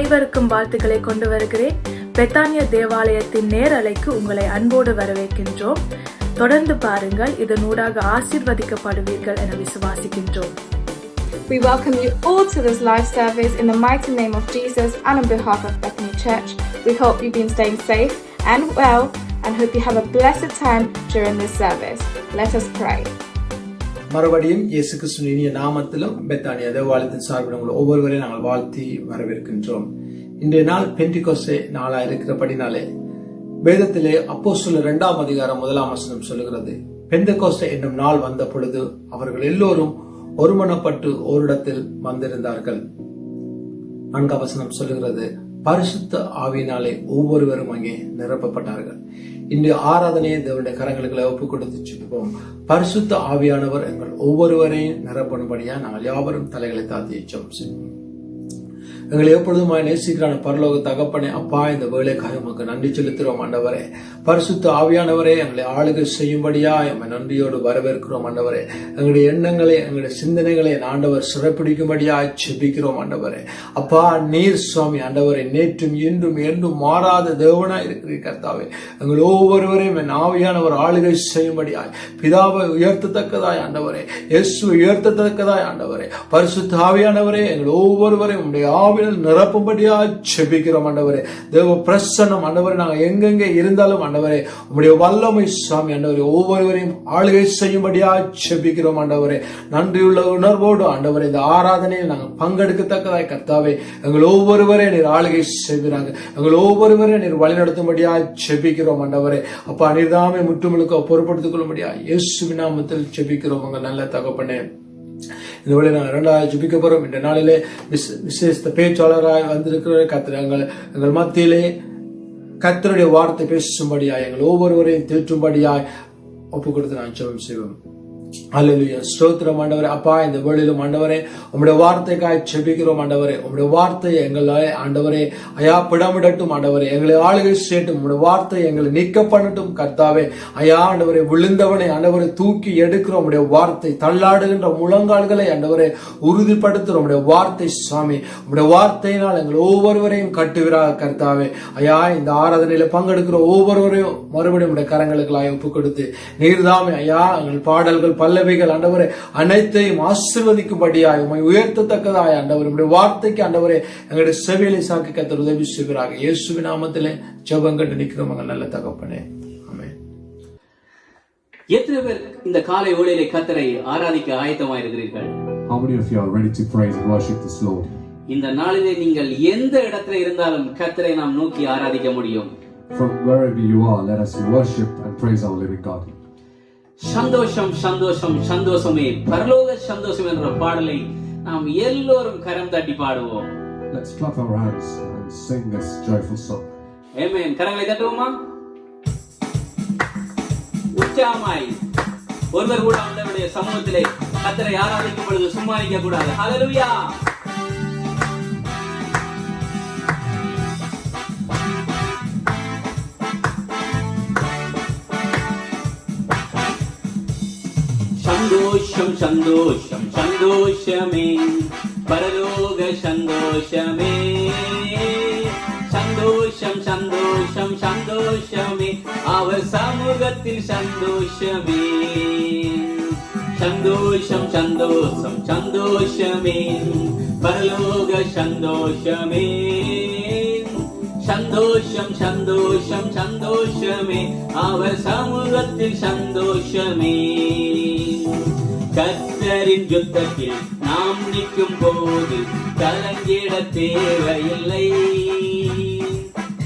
அனைவருக்கும் வாழ்த்துக்களை கொண்டு வருகிறேன். பெத்தானியா தேவாலயத்தின் நேரலைக்கு உங்களை அன்போடு வரவேற்கின்றோம். தொடர்ந்து பாருங்கள், இதனூடாக ஆசீர்வதிக்கப்படுவீர்கள் என விசுவாசிக்கின்றோம். We welcome you all to this live service in the mighty name of Jesus and on behalf of Bethany Church. We hope you've been staying safe and well and hope you have a blessed time during this service. Let us pray. மறுபடியும் இயேசு கிறிஸ்துவின் இனிய நாமத்திலும் பெத்தானியா தேவாலயத்தின் சார்பில் உங்கள் ஒவ்வொருவரையும் நாங்கள் வாழ்த்தி வரவேற்கின்றோம். இன்றைய நாள் பெண்டிகோஸ்தே நாளா இருக்கிறபடினாலே வேதத்திலே அப்போஸ்தலர் 2ஆம் அதிகாரம் 1ஆம் வசனம் சொல்லுகிறது, பெந்தெகோஸ்தே என்னும் நாள் வந்த பொழுது அவர்கள் எல்லோரும் ஒருமனப்பட்டு ஓரிடத்தில் வந்திருந்தார்கள். 4ஆம் வசனம் சொல்லுகிறது, பரிசுத்த ஆவியினாலே ஒவ்வொருவரும் அங்கே நிரப்பப்பட்டார்கள். இன்றைய ஆராதனையை தேவனுடைய கரங்களுக்கு ஒப்புக் கொடுத்து சொல்லுவோம். பரிசுத்த ஆவியானவர் எங்கள் ஒவ்வொருவரையும் நிரப்பணும்படியா நாங்கள் யாவரும் தலைகளை தாத்தி ஜெபம் செய்வோம். எங்களை எப்பொழுதுமாய் நேசிக்கிறான பரலோக தகப்பனே, அப்பா, இந்த வேலைக்காக உமக்கு நன்றி செலுத்துகிறோம் ஆண்டவரே. பரிசுத்த ஆவியானவரே, எங்களை ஆளுகை செய்யும்படியா எம்மை நன்றியோடு வரவேற்கிறோம் ஆண்டவரே. எங்களுடைய எண்ணங்களை, எங்களுடைய சிந்தனைகளை ஆண்டவர் சிறப்பிடிக்கும்படியா செபிக்கிறோம் ஆண்டவரே. அப்பா, நீர் சுவாமி ஆண்டவரை நேற்றும் இன்றும் என்றும் மாறாத தேவனாய் இருக்கிறீர் கர்த்தாவே. எங்கள் ஒவ்வொருவரையும் என் ஆவியானவர் ஆளுகை செய்யும்படியாய் பிதாவை உயர்த்தத்தக்கதாய் ஆண்டவரே, இயேசுவை உயர்த்தத்தக்கதாய் ஆண்டவரே, பரிசுத்த ஆவியானவரே, எங்கள் ஒவ்வொருவரையும் உடைய நிரப்பும்படியா செபிக்கிறோம் ஆண்டவரே. தேவ பிரசன்னம் ஆண்டவரே, நாங்கள் எங்கெங்கே இருந்தாலும் ஆண்டவரே உம்முடைய வல்லமை சுவாமி ஆண்டவரே ஒவ்வொருவரையும் ஆளுகை செய்யும்படியா செபிக்கிறோம் ஆண்டவரே. நன்றியுள்ள உணர்வோடு ஆண்டவரே இந்த ஆராதனையில் நாங்கள் பங்கெடுக்கத்தக்கதாய் கர்த்தாவே எங்கள் ஒவ்வொருவரே நீர் ஆளுகை செய்கிறாங்க. எங்கள் ஒவ்வொருவரே நீர் வழிநடத்தும்படியா செபிக்கிறோம் ஆண்டவரே. அப்பா, நீர்தாமே முற்றுமுழுக்க பொறுப்படுத்திக் கொள்ளும்படியா இயேசுவின் நாமத்தில் செபிக்கிறோம் உங்கள் நல்ல தகப்பனே. இந்த வழி நாங்கள் 2வது ஜெபிக்க போறோம். இந்த நாளிலே விசேஷ பேச்சாளராக வந்திருக்கிற கர்த்தர் எங்கள் மத்தியிலே கர்த்தருடைய வார்த்தை பேசும்படியாய் எங்கள் ஒவ்வொருவரையும் தேற்றும்படியாய் ஒப்பு கொடுத்து நான் ஜெபம் செய்வோம். அல்லேலூயா, ஸ்தோத்திரம் ஆண்டவரே. அப்பா, இந்த வேளையிலும் ஆண்டவரே உம்முடைய வார்த்தைக்காய் செபிக்கிறோம் ஆண்டவரே. உம்முடைய வார்த்தை எங்களை ஆண்டவரே ஐயா பிடமிடட்டும் ஆண்டவரே, எங்களை ஆளுகை செய்யட்டும். உம்முடைய வார்த்தை எங்களை நீக்க பண்ணட்டும் கர்த்தாவே. ஐயா ஆண்டவரே, விழுந்தவனை ஆண்டவரை தூக்கி எடுக்கிறோம். உம்முடைய வார்த்தை தள்ளாடுகின்ற முழங்கால்களை ஆண்டவரே உறுதிப்படுத்துகிறோம். உம்முடைய வார்த்தை சுவாமி, உம்முடைய வார்த்தையினால் எங்கள் ஒவ்வொருவரையும் கட்டுவீராக கர்த்தாவே. ஐயா, இந்த ஆராதனையில பங்கெடுக்கிற ஒவ்வொருவரையும் மறுபடியும் உடைய கரங்களுக்களாய் ஒப்புக் கொடுத்து நீர்தாமே ஐயா எங்கள் பாடல்கள் பல்லவிகள் ஆண்டவரே அனைத்தையும் ஆசீர்வதிக்கும்படியாய் உம்மை உயர்த்தத்தக்கதாய் ஆண்டவரே உம்முடைய வார்த்தைக்கு ஆண்டவரே எங்களுடைய செவியலை சாக்கி கர்த்தர் உதவி செய்வீராக. இயேசுவின் நாமத்திலே ஜெபம் கேட்டு நிற்கிறோம் எங்கள் நல்ல தகப்பனே, ஆமென். எத்தனை பேர் இந்த காலை வேளையிலே கர்த்தரை ஆராதிக்க ஆயத்தமாக இருக்கிறீர்கள்? How many of you are ready to praise and worship this Lord? இந்த நாளிலே நீங்கள் எந்த இடத்துல இருந்தாலும் கர்த்தரை நாம் நோக்கி ஆராதிக்க முடியும். From wherever you are, let us worship and praise our living God. சந்தோஷம் சந்தோஷம் சந்தோஷமே பரலோக சந்தோஷம் என்ற பாடலை நாம் எல்லோரும் கரம் தட்டி பாடுவோம். Let's clap our hands and sing this joyful song. ஆமென். கரங்களை தட்டுவோமா? உற்சாகமாய் ஒருவர் கூட ஆண்டவருடைய சமூகத்திலே கர்த்தரை ஆராதிக்கும் பொழுது சும்மா இருக்க கூடாது. ஹல்லேலூயா. சந்தோஷம் சந்தோஷம் சந்தோஷமே பரலோக சந்தோஷமே, சந்தோஷம் சந்தோஷம் சந்தோஷமே அவர் சமூகத்தில் சந்தோஷமே, சந்தோஷம் சந்தோஷம் சந்தோஷமே பரலோக சந்தோஷமே, சந்தோஷம் சந்தோஷம் சந்தோஷமே அவர் சமூகத்தில் சந்தோஷமே. கர்த்தரின் யுத்தத்தில் நாம் நிற்கும் போது கலங்கிட தேவையில்லை,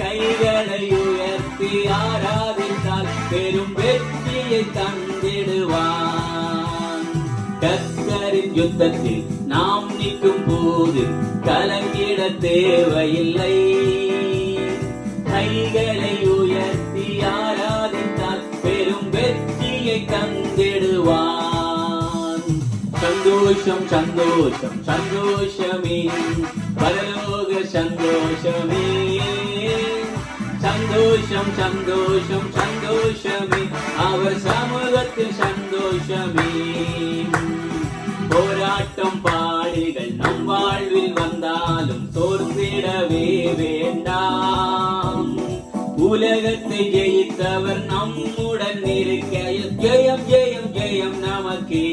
கைகளை உயர்த்தி ஆராதித்தால் பெரும் வெற்றியை தந்திடுவான். கர்த்தரின் யுத்தத்தில் நாம் நிற்கும் போது கலங்கிட தேவையில்லை, கைகளை உயர்த்தி ஆராதித்தால் பெரும் வெற்றியை தந்திடுவான். சந்தோஷம் சந்தோஷம் சந்தோஷமே பரலோக சந்தோஷமே, சந்தோஷம் சந்தோஷம் சந்தோஷமே அவர் சமூகத்தில் சந்தோஷமே. போராட்டம் பாடுகள் நம் வாழ்வில் வந்தாலும் சோர்ந்திட தேடவே வேண்டாம். உலகத்தை ஜெயித்தவர் நம்முடன் இருக்க ஜெயம் ஜெயம் ஜெயம் நமக்கே.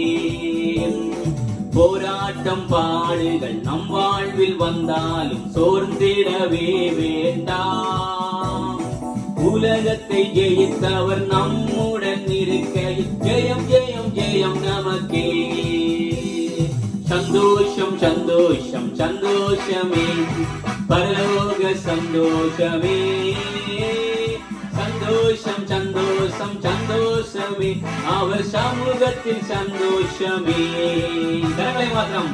போராட்டம் பாடுகள் நம் வாழ்வில் வந்தாலும் சோர்ந்திடவே வேண்டாம். உலகத்தை ஜெயித்தவர் நம்முடன் இருக்க ஜெயம் ஜெயம் ஜெயம் நமக்கே. சந்தோஷம் சந்தோஷம் சந்தோஷமே பரலோக சந்தோஷமே. சந்தோஷம் சந்தோஷம் சந்தோஷமே அவர் சமூகத்தில் சந்தோஷமே. கரங்களை மாத்திரம்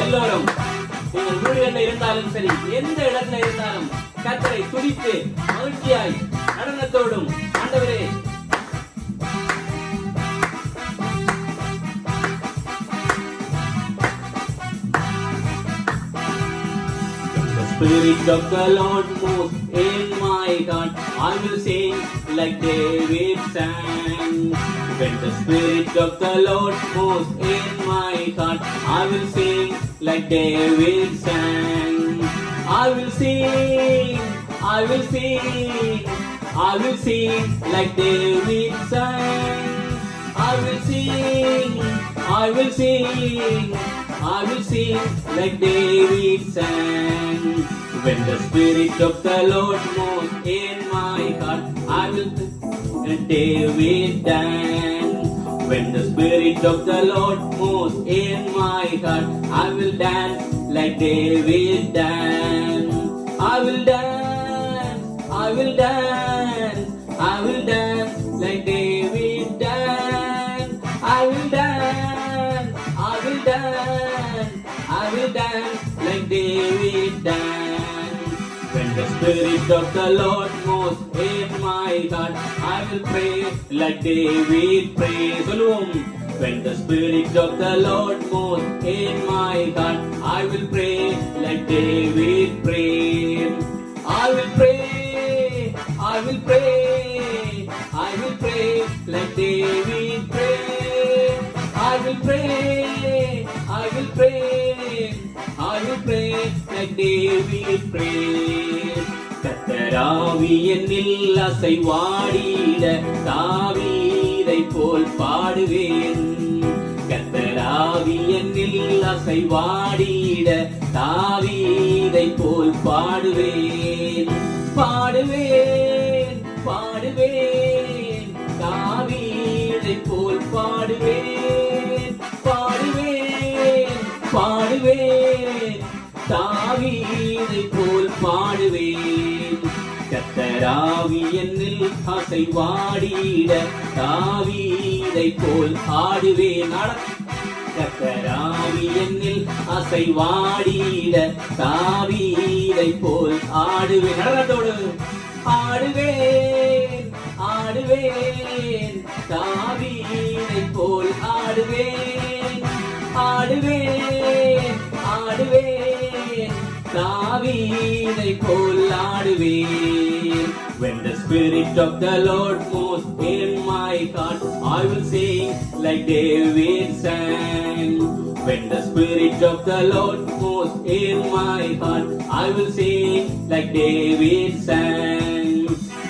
எல்லோரும் நீங்கள் வீடுகளில் இருந்தாலும் சரி, எந்த இடத்துல இருந்தாலும் கர்த்தரை துதித்து மகிழ்ச்சியாய் நடனத்தோடும் ஆண்டவரே Spirit of the Lord moves in my heart. I will sing like David sang. When the Spirit of the Lord moves in my heart, I will sing like David sang. I will sing, I will sing, I will sing like David sang. I will sing, I will sing, I will sing like David sang. When the Spirit of the Lord moves in my heart, I will like David dance. When the Spirit of the Lord moves in my heart, I will dance like David dance. I will dance, I will dance, I will dance like David dance. I will dance, I will dance, I will dance like David dance. When the Spirit of the Lord moves in my heart, I will pray like David prays. When the Spirit of the Lord moves in my heart, I will pray like David prays. I will pray, I will pray, I will pray like David prays. I will pray, I will pray, I will pray like David prays. கர்த்தராவி என்னில் அசைவாடிட தாவீதை போல் பாடுவேன். கர்த்தராவி என்னில் அசைவாடிட தாவீதை போல் பாடுவேன். பாடுவேன், பாடுவேன், தாவீதை போல் பாடுவேன். பாடுவேன், பாடுவேன், தாவீதை போல் பாடுவேன். கர்த்தராவி என்னில் அசைவாடிட தாவீதை போல் ஆடுவேன். கர்த்தராவி என்னில் அசைவாடிட தாவீதை போல் ஆடுவேன். நடனத்தோடு ஆடுவேன், ஆடுவேன், தாவீதை போல் ஆடுவேன். ஆடுவேன், ஆடுவேன், தாவீதை போல் ஆடுவேன். When the Spirit of the Lord moves in my heart, I will sing like David sang. When the Spirit of the Lord moves in my heart, I will sing like David sang.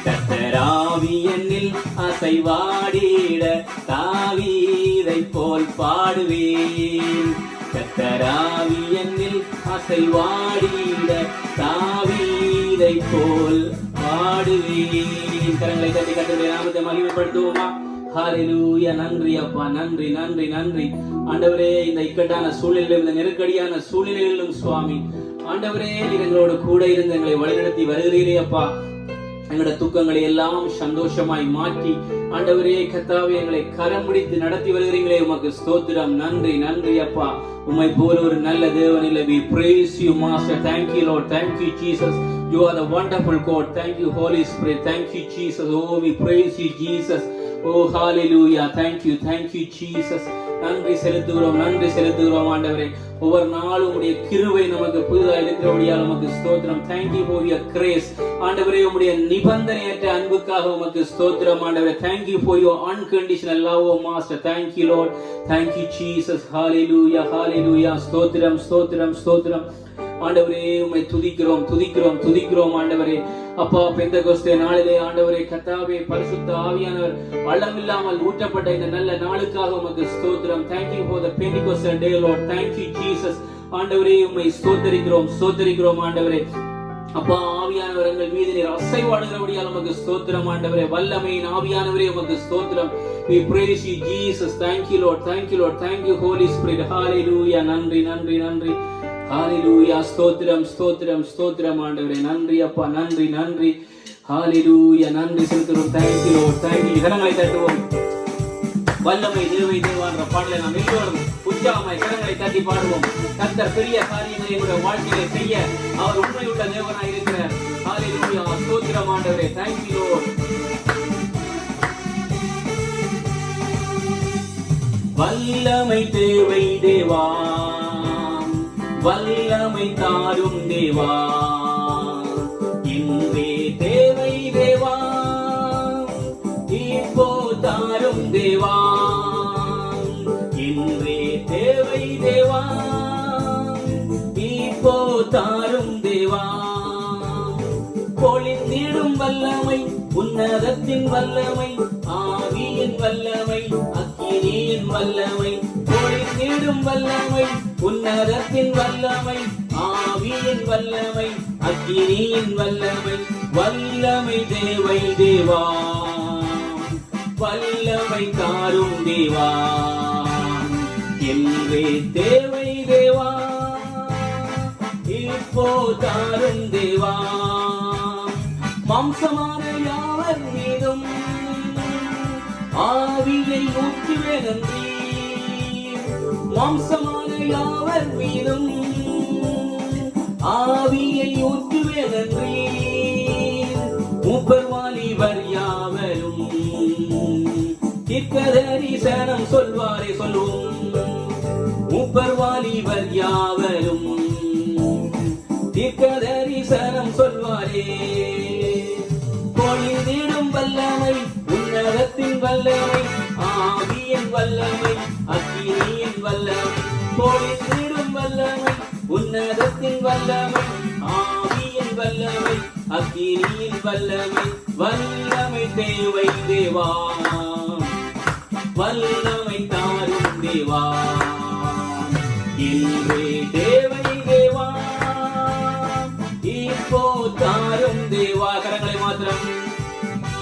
கர்த்தராவி என்னில் அசைவாடிட தாவீதை போல் பாடுவேன். கர்த்தராவி என்னில் அசைவாடிட தாவீதை போல் பாடுவேன். கரங்களை தட்டி கர்த்தருடைய நாமத்தை மகிமைப்படுத்துவோமா? ஹalleluya. நன்றி அப்பா, நன்றி நன்றி நன்றி ஆண்டவரே. இந்த இக்கட்டான சூழ்நிலையிலும் இந்த நெருக்கடியான சூழ்நிலையிலும் சுவாமி ஆண்டவரே நீர் எங்களோடு கூட இருந்து எங்களை வழிநடத்தி வருகிறீரே அப்பா. எங்களோட துக்கங்களை எல்லாம் சந்தோஷமாய் மாற்றி ஆண்டவரே கர்த்தாவே எங்களை கரம் பிடித்து நடத்தி வருகிறீங்களே, உமக்கு ஸ்தோத்திரம். நன்றி நன்றி அப்பா. உம்மை போல ஒரு நல்ல தேவன் இல்லை. We praise you master. Thank you Lord. Thank you Jesus. You are the wonderful God. Thank you Holy Spirit. Thank you Jesus. Oh, we praise you Jesus. Oh, hallelujah. Thank you Jesus. நன்றி செலுத்துகிறோம், நன்றி செலுத்துகிறோம் ஆண்டவரே. ஒவ்வொரு நாளும் உடைய கிருபை நமக்கு புதிதாக இருக்கிறபடியால் உமக்கு ஸ்தோத்திரம். Thank you for your grace. ஆண்டவரே உம்முடைய நிபந்தனையற்ற அன்புக்காக உமக்கு ஸ்தோத்திரம் ஆண்டவரே. Thank you for your unconditional love, oh master. Thank you Lord. Thank you Jesus. Hallelujah, hallelujah. ஸ்தோத்திரம், ஸ்தோத்திரம், ஸ்தோத்திரம். ஆண்டவரே உம்மை துதிக்கிறோம் துதிக்கிறோம் துதிக்கிறோம் ஆண்டவரே. அப்பா பெந்தெகோஸ்தே நாளிலே ஆண்டவரே கர்த்தாவே பரிசுத்த ஆவியானவர் அளவில்லாமல் ஊற்றப்பட்ட இந்த நல்ல நாளுக்காக உமக்கு ஸ்தோத்திரம். Thank you for the Pentecostal day Lord. Thank you Jesus. ஆண்டவரே உம்மை ஸ்தோத்திரிக்கிறோம் ஆண்டவரே. அப்பா ஆவியானவர் எங்கள் மீது நீர் அசைவாடுகிறபடியால் உமக்கு ஸ்தோத்திரம் ஆண்டவரே. வல்லமையின் ஆவியானவரே உமக்கு ஸ்தோத்திரம். We praise you Jesus. Thank you Lord. Thank you Lord. Thank you Holy Spirit. Hallelujah. நன்றி நன்றி நன்றி. ஹalleluya. ஸ்தோத்திரம் ஸ்தோத்திரம் ஸ்தோத்திரம் ஆண்டவரே. நன்றி அப்பா நன்றி நன்றி. ஹalleluya. நன்றி செலுத்துகிறோம். Thank you Lord. Thank you. கரங்களை தட்டுவோம். வல்லமை தேவான்ற பாடலை நாம் எல்லோரும் உற்சாகமாய் கரங்களை தட்டி பாடுவோம். கர்த்தர் பெரிய காரியங்களை எங்களுடைய வாழ்க்கையிலே செய்ய அவர் உண்மையுள்ள தேவனாய் இருக்கிறார். ஹalleluya. ஸ்தோத்திரம் ஆண்டவரே. Thank you Lord. வல்லமை தேவை தேவா, வல்லமை தாரும் தேவா, இன்றே தேவை தேவா, இப்போ தாரும் தேவா, இன்றே தேவை தேவா, இப்போ தாரும் தேவா. பொழிந்திடும் வல்லமை, உன்னதத்தின் வல்லமை, ஆவியின் வல்லமை, அக்கினியின் வல்லமை. பொழிந்திடும் வல்லமை, உன்னதத்தின் வல்லமை, ஆவியின் வல்லமை, அக்கினியின் வல்லமை. வல்லமை தேவை தேவா, வல்லமை தாரும் தேவா, என்றே தேவை தேவா, இப்போ தாரும் தேவா. மாம்சமான யாவர் மீதும் ஆவியை ஊற்றுவேன் நன்றி. மாம்சமான யாவர் மீதும் ஆவியை ஊற்றுவேன் நன்றி. மூப்பர் வாலிபர் யாவரும் தீர்க்கதரிசனம் சொல்வாரே சொல்லுவோம். மூப்பர் வாலிபர் யாவரும் தீர்க்கதரிசனம் சொல்வாரே. பொழிந்திடும் வல்லமை, உன்னதத்தின் வல்லமை, ஆவியின் வல்லமை, அக்கினியின் வல்லமை. பொழிந்திடும் வல்லமை, உன்னதத்தின் வல்லமை, ஆவியின் வல்லமை, அக்கினியின் வல்லமை. வல்லமை தேவை தேவா, வல்லமை தாரும் தேவா, இன்றே தேவை தேவா, இப்போ தாரும் தேவா. கரங்களை மாத்திரம்.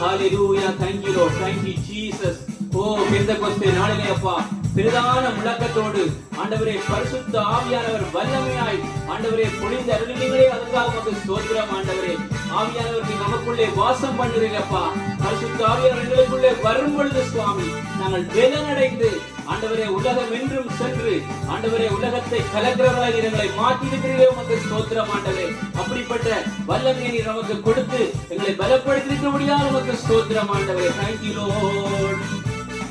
ஹalleluya. Thank you Lord. Thank you Jesus. ஓ பெந்தெகோஸ்தே நாளிலே அப்பா பிரதான முழக்கத்தோடு ஆண்டவரே பரிசுத்த ஆவியானவர் வல்லமையாய் ஆண்டவரே பொழிந்த அருளினீங்களே, அதுக்காக உமக்கு ஸ்தோத்திரம் ஆண்டவரே. ஆவியானவர் நீங்க நமக்குள்ளே வாசம் பண்ணுறீங்கப்பா. பரிசுத்த ஆவியானவர் எங்களுக்குள்ளே வரும் பொழுது சுவாமி நாங்கள் பலனடைந்து ஆண்டவரே உலகம் என்றும் சென்று ஆண்டவரே உலகத்தை கலக்கிறவர்களாய் நீர் எங்களை மாற்றியிருக்கிறீர்களே, உமக்கு ஸ்தோத்திரம் ஆண்டவரே. அப்படிப்பட்ட வல்லமையை நீர் நமக்கு கொடுத்து எங்களை பலப்படுத்தியிருக்கிறபடியால் உமக்கு ஸ்தோத்திரம் ஆண்டவரே. Thank you Lord.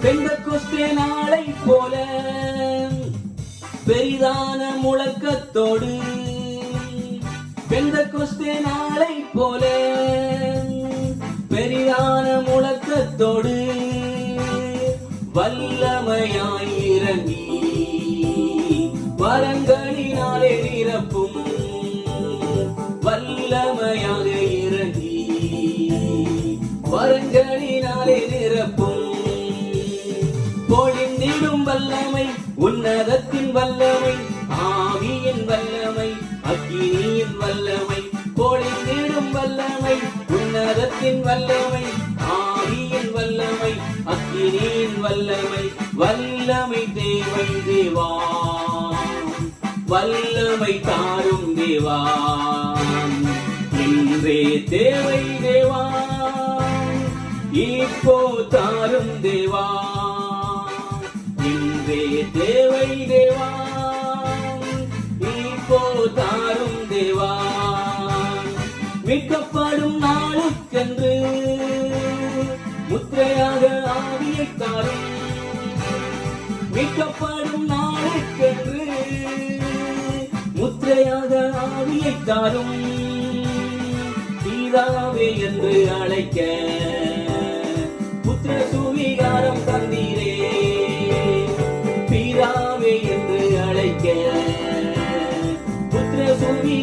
பெந்தெகோஸ்தே நாளை போல பெரிதான முழக்கத்தோடு, பெந்தெகோஸ்தே நாளை போல பெரிதான முழக்கத்தோடு வல்லமையாய் இறங்கி வரங்களினாலே நிரப்பும். வல்லமையாக இறங்கி வரங்களினாலே நிரப்பும். பொழிந்திடும் வல்லமை, உன்னதத்தின் வல்லமை, ஆவியின் வல்லமை, அக்கினியின் வல்லமை. பொழிந்திடும் வல்லமை, உன்னதத்தின் வல்லமை, ஆவியின் வல்லமை, அக்கினியின் வல்லமை. வல்லமை தேவை தேவா, வல்லமை தாரும் தேவா, இன்றே தேவை தேவா, இப்போ தாரும் தேவா, இன்றே தேவை தேவா, இப்போ தாரும் தேவா. மீட்கப்படும் நாளுக்கென்று முத்திரையாக ஆவியை தாரும். மீட்கப்படும் நாளுக்கென்று முத்திரையாக ஆவியை தாரும். பிதாவே என்று அழைக்க புத்திர சுவிகாரம் தந்தீரே. பிதாவே என்று அழைக்க புத்திர சுவி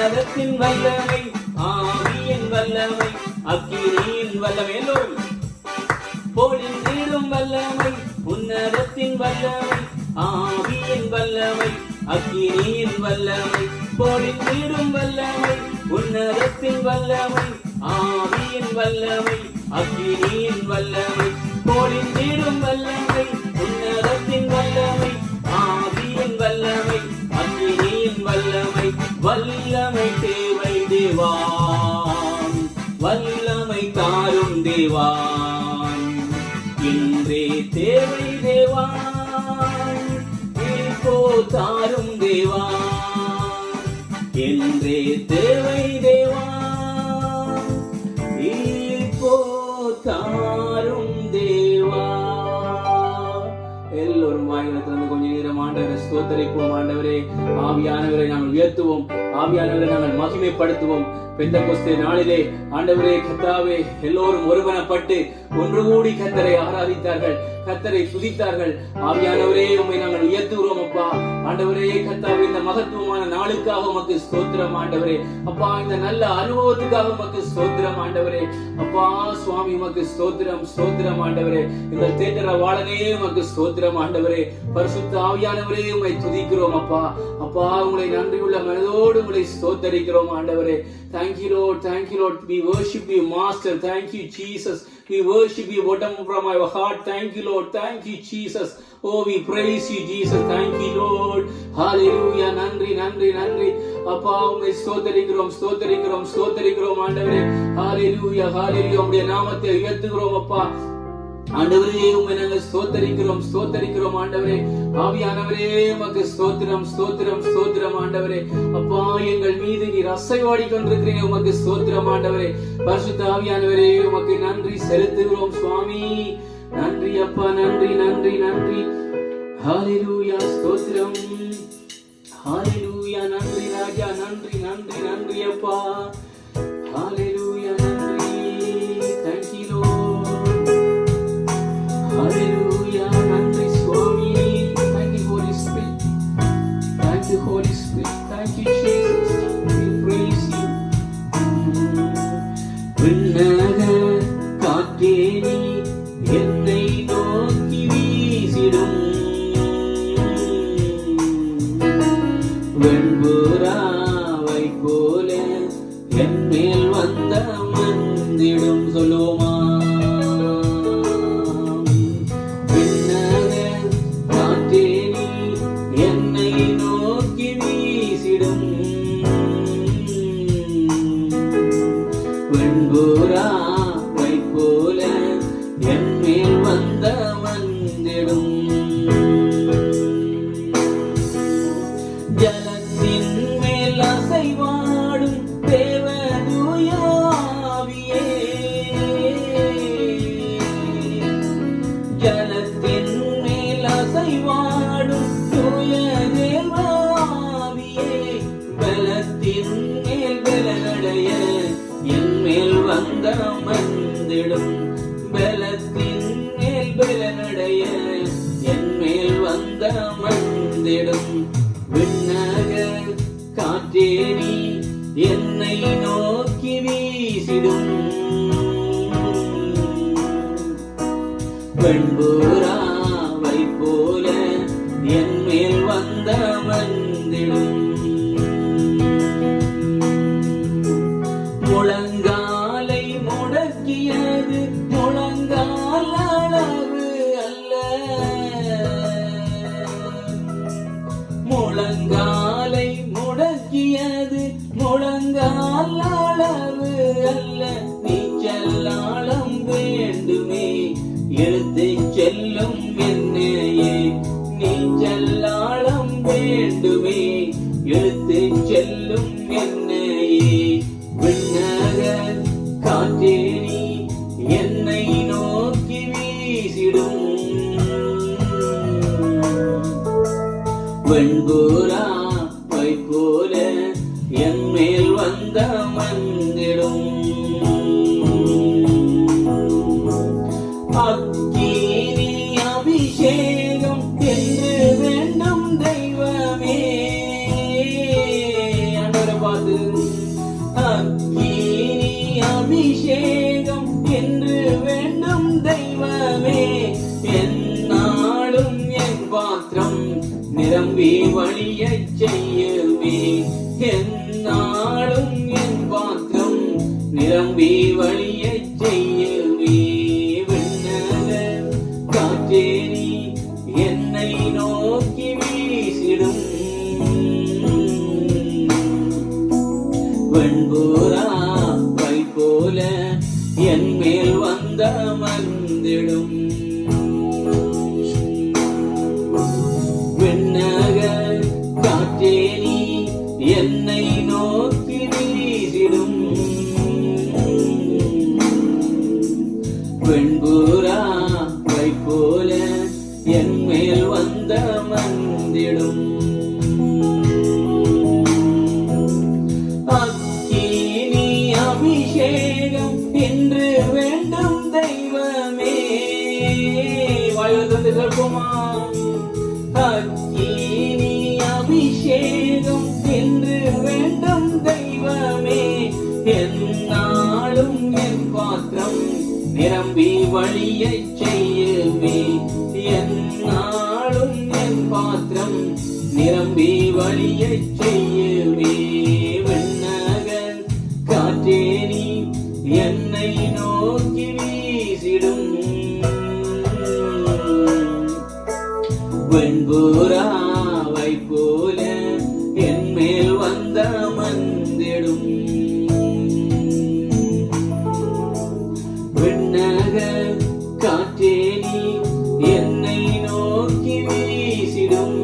உன்னதத்தின் வல்லமை, ஆவியின் வல்லமை, அக்கினியின் வல்லமை, எல்லோரும் பொழிந்திடும் வல்லமை, உன்னதத்தின் வல்லமை, ஆவியின் வல்லமை, அக்கினியின் வல்லமை, பொழிந்திடும் வல்லமை, உன்னதத்தின் வல்லமை, ஆவியின் வல்லமை, அக்கினியின் வல்லமை, பொழிந்திடும் வல்லமை, உன்னதத்தின் வல்லமை, ஆவியின் வல்லமை, அக்கினியின் வல்லமை. வல்லமை தேவை தேவா, வல்லமை தாரும் தேவா, இன்றே தேவை தேவா, இப்போ தாரும் தேவா, என்றே தேவை தேவா, இப்போ தாரும் தேவா. எல்லோரும் வாய்களை திறந்து கொஞ்ச நேரம் ஆண்டவரை ஸ்தோத்தரிப்போம். ஆண்டவரே, ஆவியானவரை நாங்கள் உயர்த்துவோம், ஆவியானவரை நாங்கள் மகிமைப்படுத்துவோம். பெந்தெகோஸ்தே நாளிலே ஆண்டவரே கர்த்தாவே, எல்லோரும் ஒருமனப்பட்டு ஒன்று கூடி கர்த்தரை ஆராதித்தார்கள், கர்த்தரை துதித்தார்கள். ஆவியானவரே, உம்மை நாங்கள் உயர்த்துகிறோம் அப்பா. ஆண்டவரே கர்த்தாவே, இந்த மகத்துவமான நாளுக்காக உமக்கு ஸ்தோத்திரம் ஆண்டவரே. அப்பா, இந்த நல்ல அனுபவத்துக்காக உமக்கு ஸ்தோத்திரம் ஆண்டவரே. அப்பா சுவாமி, உமக்கு ஸ்தோத்திரம் ஸ்தோத்திரம் ஆண்டவரே. எங்கள் தேற்றரவாளனே உமக்கு ஸ்தோத்திரம் ஆண்டவரே. பரிசுத்த ஆவியானவரே, உம்மை துதிக்கிறோம் அப்பா. அப்பா, உங்களை நன்றியுள்ள மனதோடு உங்களை ஸ்தோத்தரிக்கிறோம் ஆண்டவரே. Thank you, Lord. Thank you, Lord. We worship you, Master. Thank you, Jesus. We worship you bottom from our heart. Thank you, Lord. Thank you, Jesus. Oh, we praise you, Jesus. Thank you, Lord. Hallelujah. நன்றி நன்றி நன்றி அப்பா. உம்மை ஸ்தோத்தரிக்கிறோம் ஸ்தோத்தரிக்கிறோம் ஸ்தோத்தரிக்கிறோம் ஆண்டவரே. Hallelujah Hallelujah. உம்முடைய நாமத்தை உயர்த்துகிறோம் அப்பா. ஆண்டவரே, உம்மை நாங்கள் ஸ்தோத்தரிக்கிறோம் ஸ்தோத்தரிக்கிறோம் ஆண்டவரே. ஆவியானவரே, உமக்கு ஸ்தோத்திரம் ஸ்தோத்திரம் ஸ்தோத்திரம் ஆண்டவரே. அப்பா, எங்கள் மீது நீர் அசைவாடி கொண்டிருக்கிறீங்க, உமக்கு ஸ்தோத்திரம் ஆண்டவரே. பரிசுத்த ஆவியானவரே, உமக்கு நன்றி செலுத்துகிறோம் சுவாமி. நன்றி அப்பா, நன்றி நன்றி நன்றி. ஹalleluya ஸ்தோத்திரம். ஹalleluya நன்றி ராஜா, நன்றி நன்றி நன்றி அப்பா. ஹalleluya நன்றி. Thank you Lord. Hallelujah, நன்றி சுவாமி. Thank you Holy Spirit. Thank you Holy Spirit. Thank you Jesus. We praise you. விண்ணக காற்றே நீ என்னை நோக்கி வீசிடும், வெண்புறாவை போல என் மேல் வந்த மந்திடும். சொல்லுவோமா? வெண்புறாவை போல என் மேல் வந்த வந்திடும். ஜலத்தின் மேல் அசைவாடும் தேவதூயாவியே, ஜலத்தின் மேல் அசைவாடும் தூய தேவாவியே, பலத்தின் மேல் பலனடைய என் மேல் வந்த மந்திடும். பலத்தின் மேல் பலனடைய என் மேல் வந்த மந்திடும். விண்ணக காற்றே நீ என்னை நோக்கி வீசிடும், வெண்புறாவை போல என் மேல் வந்த மந்திடும். முழங்காலை முடக்கியது முழங்கால் அளவு அல்ல, முழங்காலை முடக்கியது முழங்கால் அளவு அல்ல. நீச்சலாளம் வேண்டுமே எழுத்து செல்லும் என்னையே, நீச்சலாளம் வேண்டுமே எழுத்து செல்லும் என்னையே. விண்ணக காற்றே நீ என்னை நோக்கி வீசிடும், வெண்புறாவை போல என் மேல் வந்த மந்திடும். அக்கினியாம் நிரம்பி வழியச் செய்யுமே. விண்ணக காற்றே நீ என்னை நோக்கி வீசிடும். வெண்புறாவை போல என் மேல் வந்த மந்திடும். விண்ணக காற்றே நீ என்னை நோக்கி வீசிடும். வெண்புறாவை போல என் மேல் வந்த மந்திடும். அக்கினி அபிஷேகம் என்று வேண்டும் தெய்வமே. வாயுதந்து கற்போமா. அக்கினி அபிஷேகம் என்று வேண்டும் தெய்வமே. என்னாலும் என் பாத்திரம் நிரம்பி வழியச் செய்யுமே. என்னாலும் என் பாத்திரம் நிரம்பி வழியச் செய்யுமே. விண்ணக காற்றே நீ என்னை நோக்கி வீசிடும். வெண்புறாவை போல என் மேல் வந்த மந்திடும். விண்ணக காற்றே நீ என்னை நோக்கி வீசிடும்.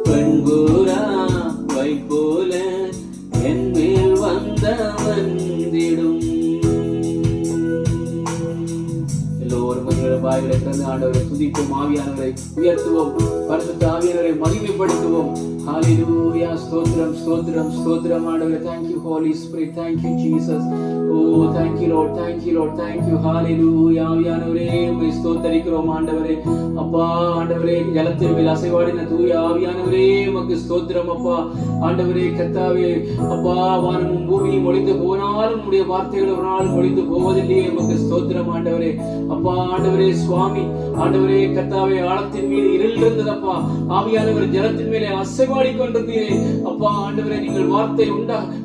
வெண்புறாவை போல என் மேல் வந்த மந்திடும். வாய்களை திறந்து ஆண்டவரை துதிப்போம். ஆவியானவரை உயர்த்துவோம். பரிசுத்த ஆவியானவரை மகிமைப்படுத்துவோம். ஹalleluya. ஸ்தோத்திரம் ஸ்தோத்திரம் ஸ்தோத்திரம் ஆண்டவரே. thank you holy spirit, thank you jesus. oh thank you lord, thank you lord, thank you. hallelujah. ஆவியானவரே உம்மை ஸ்தோத்திரிக்கிறோம் ஆண்டவரே. அப்பா ஆண்டவரே ஜலத்தின் மேல் அசைவாடின தூய ஆவியானவரே உமக்கு ஸ்தோத்திரம் அப்பா. ஆண்டவரே கர்த்தாவே அப்பா வானமும் பூமியும் ஒழிந்து போனாலும் உம்முடைய வார்த்தைகள் ஒரு நாள் ஒழிந்து போவதில்லையே உமக்கு ஸ்தோத்திரம் ஆண்டவரே. அப்பா ஆண்டவரே சுவாமி ஆண்டவரே கர்த்தாவே ஆழத்தின் மீது இருள் இருந்ததப்பா. ஆவியானவர் ஜலத்தின் மேலே அசைவாடி கொண்டிருந்தீரே அப்பா. ஆண்டவரே நீங்கள் வார்த்தை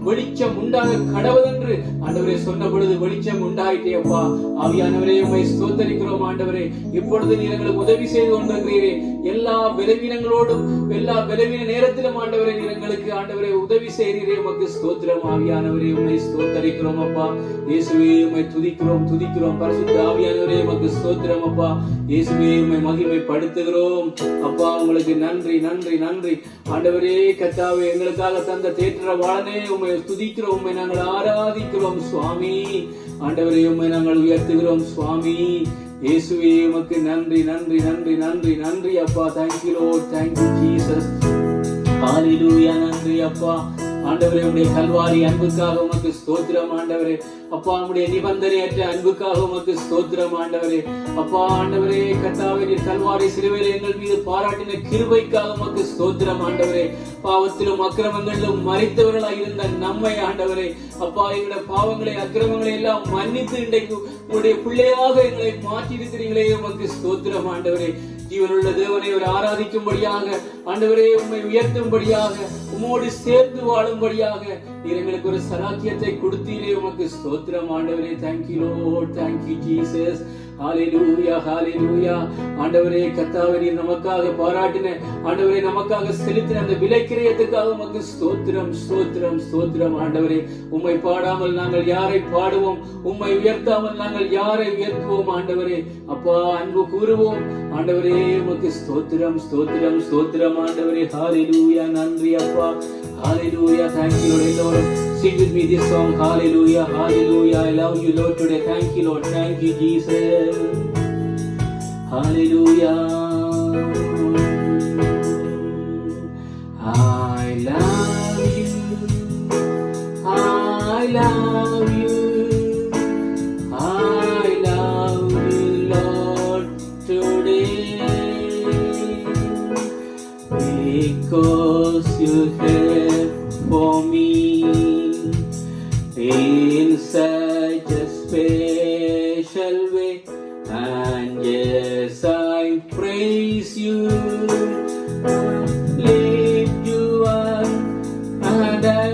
வெளிச்சம் உண்டாக கடவுதென்று ஆண்டவரே சொன்ன பொழுது வெளிச்சம் உண்டாயிட்டே அப்பா. ஆவியானவரே உம்மை ஸ்தோத்திரிக்கிறோம் ஆண்டவரே. இப்பொழுது நீர் எங்களுக்கு உதவி செய்து கொண்டிருக்கிறீரே. எல்லா பலவீனங்களோடும் எல்லா பலவீன நேரத்திலும் ஆண்டவரே நீர் எங்களுக்கு ஆண்டவரே உதவி செய்கிறீரே உமக்கு ஸ்தோத்திரம். ஆவியானவரே உம்மை ஸ்தோத்திரிக்கிறோம் அப்பா. இயேசுவே உம்மை துதிக்கிறோம் துதிக்கிறோம். பரிசுத்த ஆவியானவரே உமக்கு ஸ்தோத்திரம் அப்பா. இயேசுவே உம்மை மகிமைப்படுத்துகிறோம் அப்பா. உங்களுக்கு நன்றி நன்றி நன்றி ஆண்டவரே கர்த்தாவே. எங்களுக்காக தந்த தேற்றரவாளனே உம்மை துதிக்கிறோம். உம்மை நாங்கள் ஆராதிக்கிறோம் சுவாமி. ஆண்டவரே உம்மை நாங்கள் உயர்த்துகிறோம் சுவாமி. இயேசுவே உமக்கு நன்றி நன்றி நன்றி நன்றி நன்றி அப்பா. thank you lord, thank you jesus. hallelujah. நன்றி அப்பா. ஆண்டவரே உம்முடைய கல்வாரி அன்புக்காக உமக்கு ஸ்தோத்திரம் ஆண்டவரே. அப்பா உம்முடைய நிபந்தனையற்ற அன்புக்காக உமக்கு ஸ்தோத்திரம் ஆண்டவரே. அப்பா ஆண்டவரே கர்த்தாவே நீர் கல்வாரி சிலுவையிலே எங்கள் மீது பாராட்டின கிருபைக்காக உமக்கு ஸ்தோத்திரம் ஆண்டவரே. பாவத்திலும் அக்கிரமங்களிலும் மறைத்தவர்களாய் இருந்த நம்மை ஆண்டவரே அப்பா எங்களுடைய பாவங்களை அக்கிரமங்களை எல்லாம் மன்னித்து இன்றைக்கு உங்களுடைய பிள்ளையாக எங்களை மாற்றி இருக்கிறீங்களே உமக்கு ஸ்தோத்திரம் ஆண்டவரே. ஜீவனுள்ள தேவனை ஒரு ஆராதிக்கும்படியாக ஆண்டவரே உம்மை உயர்த்தும்படியாக உம்மோடு சேர்ந்து வாழும்படியாக நீர் எங்களுக்கு ஒரு சலாக்கியத்தை கொடுத்தீரே உமக்கு ஸ்தோத்திரம் ஆண்டவரே. thank you lord, thank you jesus. hallelujah hallelujah. ஆண்டவரே கர்த்தாவே நீர் நமக்காக பாராட்டின ஆண்டவரே நமக்காக செலுத்தின அந்த விலைக்கிரயத்துக்காக உமக்கு ஸ்தோத்திரம் ஸ்தோத்திரம் ஸ்தோத்திரம் ஆண்டவரே. உம்மை பாடாமல் நாங்கள் யாரை பாடுவோம்? உம்மை உயர்த்தாமல் நாங்கள் யாரை உயர்த்துவோம் ஆண்டவரே? அப்பா அன்பு கூறுவோம் ஆண்டவரே உமக்கு ஸ்தோத்திரம் ஸ்தோத்திரம் ஸ்தோத்திரம் ஆண்டவரே. hallelujah. நன்றி அப்பா. hallelujah. thank you lord. எல்லாரும் sing with me this song. hallelujah hallelujah. I love you lord today. thank you lord, thank you jesus. hallelujah. I love you, I love you, I love you lord today, because you care for me in such a special way. And yes, I praise you, lift you up, and I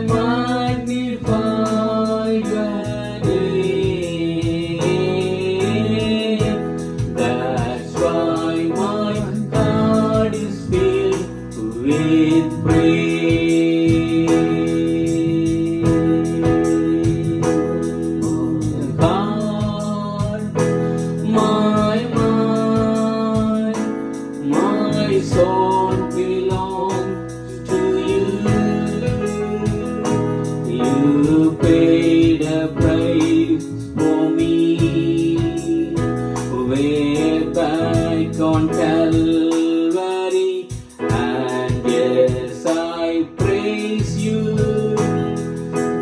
praise you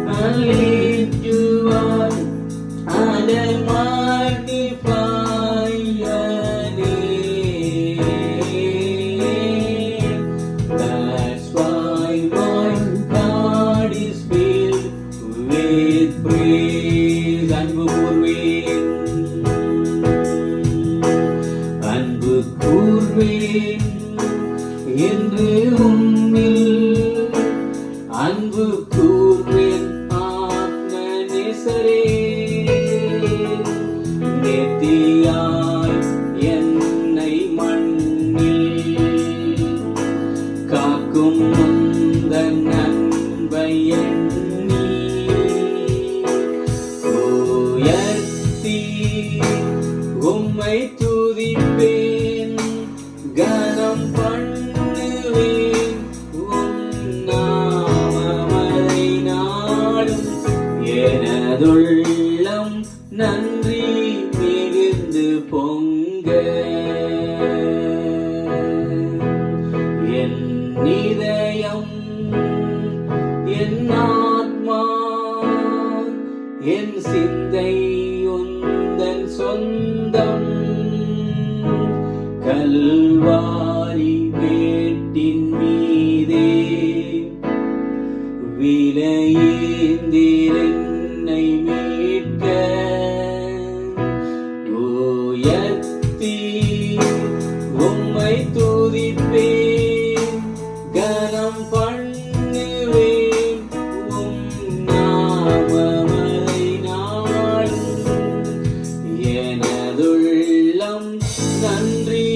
and lift you up, and I magnify your name. That's why my heart is filled with praise. அன்பு கூர்வேன் என்று உன்னில் அன்பு கூர்வேன் ஆத்ம நேசரே. நேர்த்தியாய் என்னை மண்ணில் காக்கும் முந்தன் அன்பை எண்ணி உயர்த்தி உம்மை துதிப்பேன், கனம் பண்ணுவேன் உம் நாமத்தை நாளும். எனதுள்ளம் நன்றி மிகுந்து பொங்க, என் இதயம் என் ஆத்மா என் சிந்தை உந்தன் சொந்தம். கல்வாரி வேட்டின் மீதே விலையேந்தீர் என்னை மீட்க, உயர்த்தி உம்மை துதிப்பேன், கனம் பண்ணுவேன் உம் நாமத்தை நாளும். எனதுள்ளம் நன்றி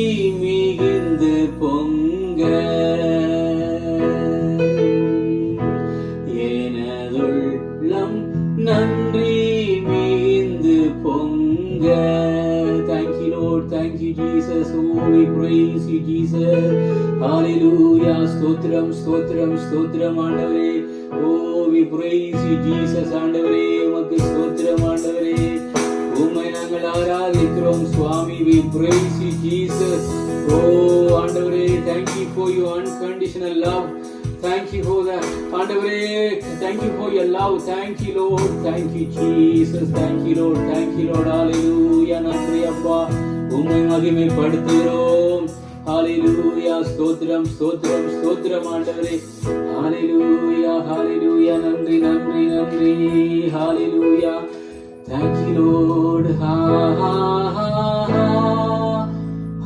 மிகுந்து பொங்க, எனதுள்ளம் நன்றி மிகுந்து பொங்க. Thank you Lord, thank you Jesus, oh we praise you Jesus. Hallelujah, ஸ்தோத்திரம் ஸ்தோத்திரம் ஸ்தோத்திரம் ஆண்டவரே. Oh we praise you Jesus. ஆண்டவரே உமக்கு ஸ்தோத்திரம் ஆண்டவரே, உம்மை நாங்கள் ஆராதிக்கிறோம் சுவாமி. we praise you Jesus. Oh ஆண்டவரே, thank you for your unconditional love. Thank you for that ஆண்டவரே, thank you for your love. Thank you Lord, thank you Jesus. Thank you Lord, thank you Lord. Hallelujah, நன்றி அப்பா, உம்மை மகிமைப்படுத்துகிறோம். Hallelujah, ஸ்தோத்திரம் ஸ்தோத்திரம் ஸ்தோத்திரம் ஆண்டவரே. Hallelujah, hallelujah, நன்றி நன்றி நன்றி. Hallelujah, thank you Lord. Ha ha ha ha.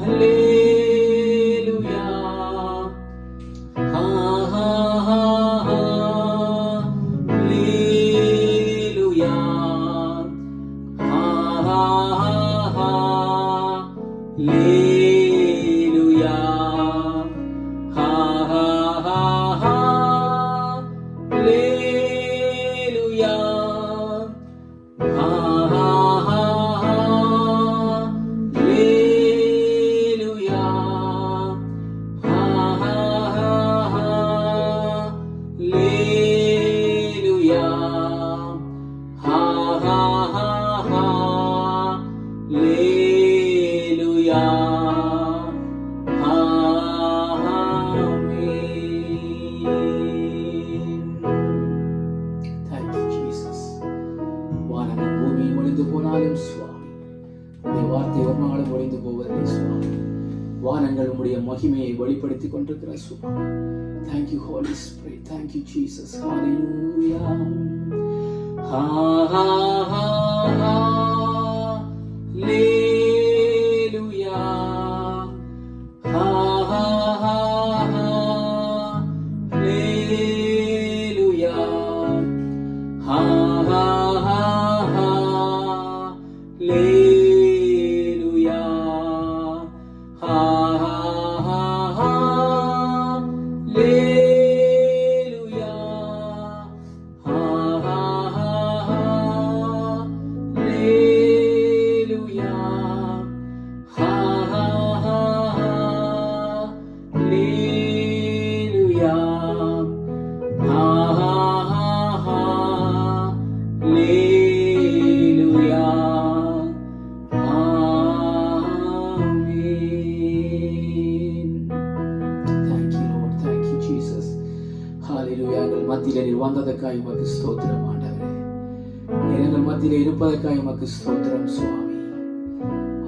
Hallelujah. Ha ha ha ha. Hallelujah. Ha ha ha ha. Hallelujah. Ha ha ha ha. Hallelujah. Ha ha ha ha. Hallelujah. Ha ha ha ha. Hallelujah. Ha ha ha ha. Hallelujah. Amen. Thank you Jesus. வானமும் பூமியும் ஒழிந்து போனாலும் சுவாமி, உடைய வார்த்தை ஒரு நாளும் ஒழிந்து போவதில்லை சுவாமி. வானங்கள் உம்முடைய மகிமையை வெளிப்படுத்திக் கொண்டிருக்கிற சுவாமி. Thank you Holy Spirit. Thank you Jesus. Hallelujah. Ha ha ha ha. Hallelujah. Ha ha ha ha. Hallelujah. Ha ha ha ha. Hallelujah. Ha ha ha ha. Hallelujah. Ha ha ha ha. Hallelujah. மத்தியிலே நீர் வந்ததற்காக உமக்கு ஸ்தோத்திரம் ஆண்டவரே. நீர் எங்கள் மத்தியிலே இருப்பதற்காக உமக்கு ஸ்தோத்திரம் சுவாமி.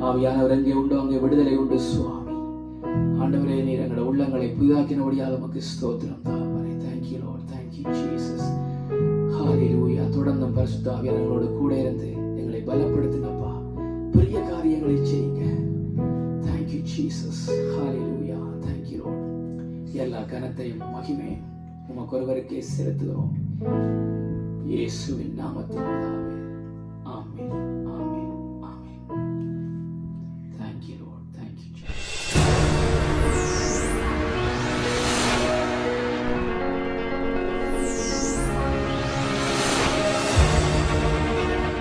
ஆவியானவர் எங்கே உண்டோ அங்கே விடுதலை உண்டு சுவாமி. ஆண்டவரே நீர் எங்களோட உள்ளங்களை புதிதாக்கினபடியால் உமக்கு ஸ்தோத்திரம் தாவரே. Thank you Lord, thank you Jesus. Hallelujah. தொடர்ந்து பரிசுத்த ஆவியானவர் எங்களோடு கூட இருந்து எங்களை பலப்படுத்துங்கப்பா. பெரிய காரியங்களை செய்யுங்க. Thank you Jesus. Hallelujah. Thank you Lord. எல்லா கனத்தையும் மகிமையும் உமக்கு ஒருவருக்கே செலுத்துகிறோம். இயேசுவின் நாமத்தில் பிதாவே. Amen, amen, amen. Thank you Lord, thank you Jesus.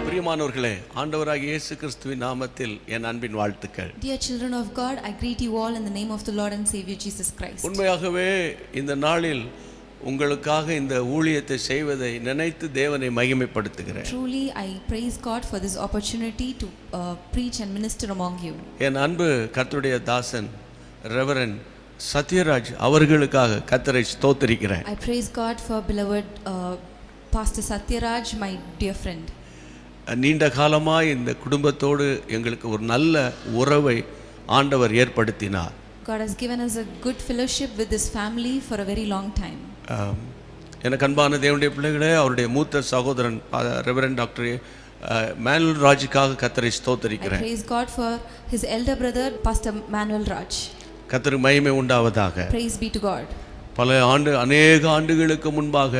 பிரியமானவர்களே, ஆண்டவராகிய இயேசு கிறிஸ்துவின் நாமத்தில் என் அன்பின் வாழ்த்துக்கள். Dear children of God, I greet you all in the name of the Lord and Savior Jesus Christ. உண்மையாகவே இந்த நாளில் உங்களுக்காக இந்த ஊழியத்தை செய்வதை நினைத்து தேவனை மகிமைப்படுத்துகிறேன். Truly, I praise God for this opportunity to preach and minister among you. என் அன்பு கர்த்தருடைய தாசன் ரெவரண்ட் சத்யராஜ் அவர்களுக்காக கர்த்தரை ஸ்தோத்திரிக்கிறேன். I praise God for beloved Pastor Satyaraj, my dear friend. நீண்ட காலமாய் இந்த குடும்பத்தோடு எங்களுக்கு ஒரு நல்ல உறவை ஆண்டவர் ஏற்படுத்தினார். God has given us a good fellowship with this family for a very long time. எனக்கு அன்பான தேவனுடைய பிள்ளைகளே, அவருடைய மூத்த சகோதரன் ரெவரண்ட் டாக்டர் மேனுவல் ராஜுக்காக கர்த்தரை I ஸ்தோத்திரிக்கிறேன். praise God for his elder brother Pastor Manuel Raj. கர்த்தருக்கு மகிமை உண்டாவதாக. Praise be to God. அநேக ஆண்டுகளுக்கு முன்பாக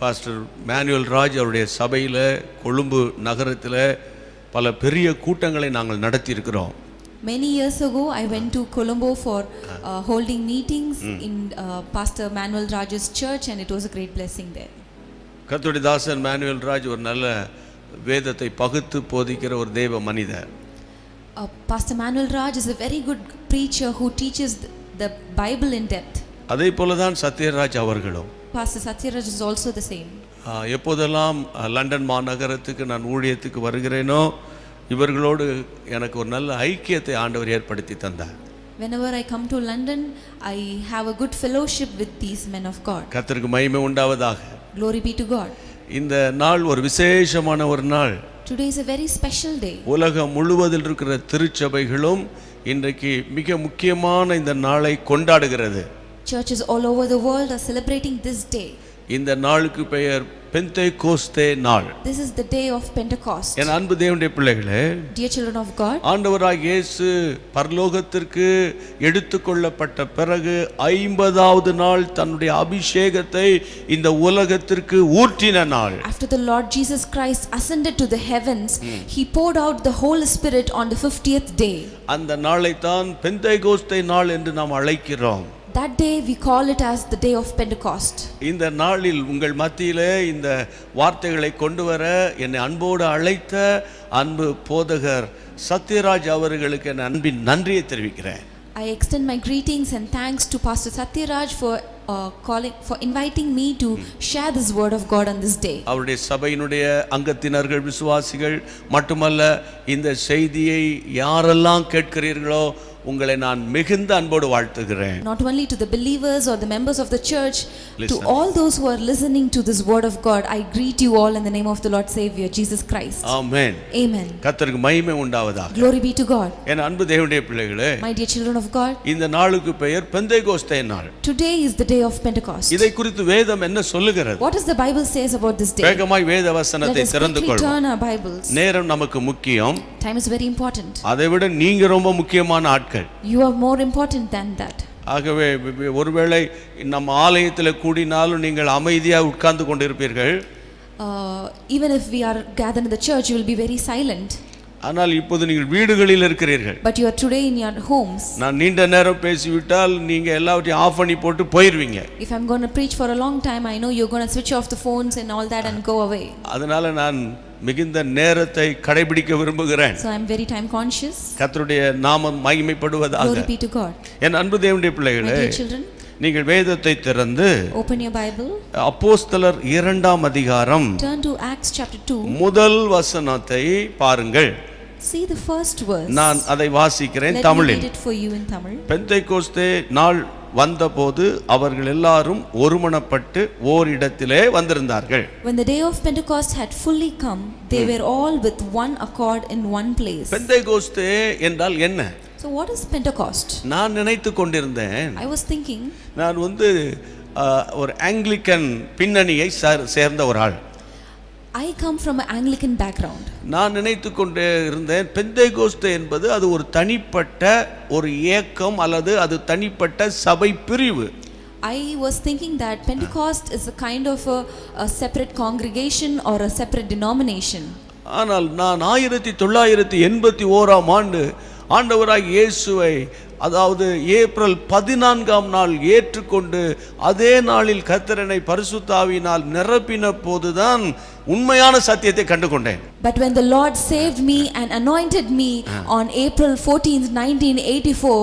பாஸ்டர் மேனுவல் ராஜ் அவருடைய சபையில் கொழும்பு நகரத்தில் பல பெரிய கூட்டங்களை நாங்கள் நடத்தியிருக்கிறோம். Many years ago, I went to Colombo for holding meetings in Pastor Manuel Raj's church, and it was a great blessing there. கர்த்தருடைய தாசன் மேனுவல் ராஜ் ஒரு நல்ல வேதத்தை பகுத்து போதிக்கிற ஒரு தேவ மனிதர். Pastor Manuel Raj is a very good preacher who teaches the Bible in depth. அதே போல தான் சத்யராஜ் அவர்களும். Pastor Satyaraj is also the same. எப்போதெல்லாம் லண்டன் மாநகரத்துக்கு நான் ஊழியத்துக்கு வருகிறேனோ இவர்களோடு எனக்கு ஒரு நல்ல ஐக்கியத்தை ஆண்டவர் ஏற்படுத்தி தந்தார். Whenever I come to London, I have a good fellowship with these men of God. கர்த்தருக்கு மகிமை உண்டாவதாக. Glory be to God. இந்த நாள் ஒரு விசேஷமான ஒரு நாள். Today is a very special day. உலகம் முழுவதில் இருக்கிற திருச்சபைகளும் இன்றைக்கு மிக முக்கியமான இந்த நாளை கொண்டாடுகிறது. Churches all over the world are celebrating this day. இந்த நாளுக்கு பெயர் பெந்தேகோஸ்தே நாள். This is the day of Pentecost. என் அன்பு தேவனுடைய பிள்ளைகளே, Dear children of God, ஆண்டவராகிய இயேசு பரலோகத்திற்கு எடுத்துக்கொள்ளப்பட்ட பிறகு 50வது நாள் தன்னுடைய அபிஷேகத்தை இந்த உலகத்திற்கு ஊற்றின நாள். after the Lord Jesus Christ ascended to the heavens, he poured out the Holy Spirit on the 50th day. அந்த நாளை தான் பெந்தேகோஸ்தே நாள் என்று நாம் அழைக்கிறோம். That day we call it as the day of Pentecost. இந்த நாளில் உங்கள் மத்தியிலே இந்த வார்த்தைகளை கொண்டு வர என்னை அன்போடு அழைத்த அன்பு போதகர் சத்யராஜ் அவர்களுக்கு என் அன்பின் நன்றியை தெரிவிக்கிறேன். I extend my greetings and thanks to Pastor Satyaraj for inviting me to share this word of God on this day. அவருடைய சபையினுடைய அங்கத்தினர்கள் விசுவாசிகள் மட்டுமல்ல, இந்த செய்தியை யாரெல்லாம் கேட்கிறீர்களோ உங்களை நான் மிகுந்த அன்போடு வாழ்த்துகிறேன். Not only to the believers or the members of the church, Listen. to all those who are listening to this word of God, I greet you all in the name of the Lord Savior Jesus Christ. Amen. Amen. கர்த்தருக்கு மகிமை உண்டாவதாக. Glory be to God. என் அன்பு தேவனுடைய பிள்ளைகளே, My dear children of God, இந்த நாளுக்கு பெயர் பெந்தேகோஸ்தே நாள். today is the day of Pentecost. இதை குறித்து வேதம் என்ன சொல்லுகிறது? What does the Bible says about this day? வேகமாய் வேத Let வசனத்தை us திறந்து quickly கொள்வோம். turn our Bibles. நேரம் நமக்கு முக்கியம். Time is very important. அதைவிட நீங்க ரொம்ப முக்கியமான ஆட்கள். You are more important than that. ஆகவே ஒருவேளை நம்ம ஆலயத்தில் கூடினாலும் நீங்கள் அமைதியாக உட்கார்ந்து கொண்டிருப்பீர்கள். Even if we are gathered in the church, you will be very silent. ஆனால் இப்போது நீங்கள் வீடுகளில் இருக்கிறீர்கள். But you are today in your homes. நான் நீண்ட நேரம் பேசிவிட்டால் நீங்க எல்லாவற்றையும் ஆஃப் பண்ணி போட்டு போயிருவீங்க. If I'm going to preach for a long time, I know you're going to switch off the phones and all that and go away. அதனால நான் மிகுந்த நேரத்தை கடைபிடிக்க விரும்புகிறேன். So I'm very time conscious. கர்த்தருடைய நாமம் மகிமைப்படுவதாக. Glory be to God. என் அன்பு தேவனுடைய My பிள்ளைகளே, dear children, நீங்கள் வேதத்தை திறந்து open your Bible. அப்போஸ்தலர் 2ஆம் அதிகாரம் Turn to Acts chapter 2. முதல் வசனத்தை பாருங்கள். See the first verse. நான் அதை வாசிக்கிறேன் Let me தமிழில். read it for you in Tamil. Pentecost நாள் வந்தபோது அவர்கள் எல்லாரும் ஒருமனப்பட்டு ஓரிடத்திலே வந்திருந்தார்கள். When the day of Pentecost had fully come, they were all with one accord in one place. Pentecost என்றால் என்ன? So what is Pentecost? நான் நினைத்து கொண்டிருந்தேன், I was thinking, நான் ஒரு ஆங்கிலிக்கன் பின்னணியை சேர்ந்த ஒரு ஆள். I come from an Anglican background. நான் நினைத்து கொண்டே இருந்தேன், பெந்தேகோஸ்தே என்பது அது ஒரு தனிப்பட்ட ஒரு இயக்கம் அல்லது அது தனிப்பட்ட சபை பிரிவு. I was thinking that Pentecost is a kind of a separate congregation or a separate denomination. ஆனால் நான் 1981ஆம் ஆண்டு ஆண்டவராகிய இயேசுவை, அதாவது ஏப்ரல் 14ஆம் நாள் ஏற்றுக்கொண்டு அதே நாளில் கர்த்தரனை பரிசுத்த ஆவியினால் நிரப்பின போதுதான் உண்மையான சத்தியத்தை கண்டுகொண்டேன். But when the Lord saved me and anointed me on April 14th, 1984,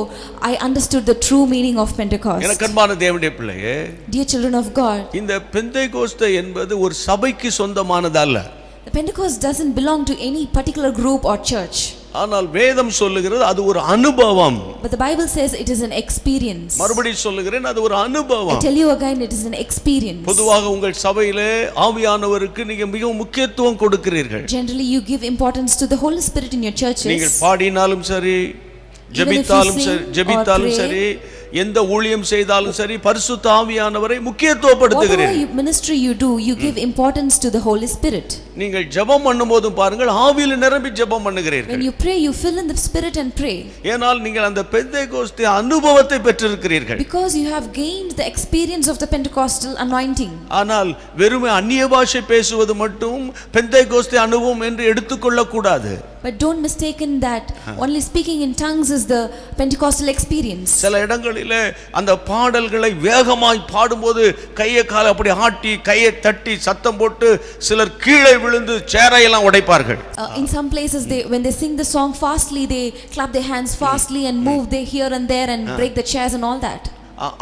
I understood the true meaning of Pentecost. எனக்கு அன்பான தேவனுடைய பிள்ளையே, Dear children of God, இந்த பெந்தேகோஸ்தே என்பது ஒரு சபைக்கு சொந்தமானது அல்ல. the Pentecost doesn't belong to any particular group or church. ஆனால் வேதம் சொல்லுகிறது அது ஒரு அனுபவம். But the Bible says it is an experience. மறுபடியும் சொல்லுகிறேன், அது ஒரு I அனுபவம். tell you again, it is an experience. பொதுவாக உங்கள் சபையிலே ஆவியானவருக்கு நீங்க மிகவும் முக்கியத்துவம் கொடுக்கிறீர்கள். Generally you give importance to the Holy Spirit in your churches. நீங்கள் பாடினாலும் சரி, ஜெபித்தாலும் சரி, எந்த ஊழியம் செய்தாலும் சரி, பரிசுத்த ஆவியானவரை முக்கியத்துவப்படுத்துகிறீர்கள். Whatever ministry you do, you give importance to the Holy Spirit. நீங்கள் ஜெபம் பண்ணும்போதும் பாருங்கள், ஆவியில் நிரம்பி ஜெபம் பண்ணுகிறீர்கள். When you pray, you fill in the Spirit and pray. ஏனால் நீங்கள் அந்த பெந்தேகோஸ்தே அனுபவத்தை பெற்றிருக்கிறீர்கள். Because you have gained the experience of the Pentecostal anointing. ஆனால் வெறுமே அந்நிய பாஷை பேசுவது மட்டும் பெந்தேகோஸ்தே அனுபவம் என்று எடுத்துக்கொள்ள கூடாது. But don't mistaken that only speaking in tongues is the Pentecostal experience. சில இடங்களிலே அந்த பாடல்களை வேகமாய் பாடும்போது கையை காலை அப்படி ஆட்டி கையை தட்டி சத்தம் போட்டு சிலர் கீழே விழுந்து சேரையெல்லாம் உடைப்பார்கள். In some places when they sing the song fastly, they clap their hands fastly and move they here and there and break the chairs and all that.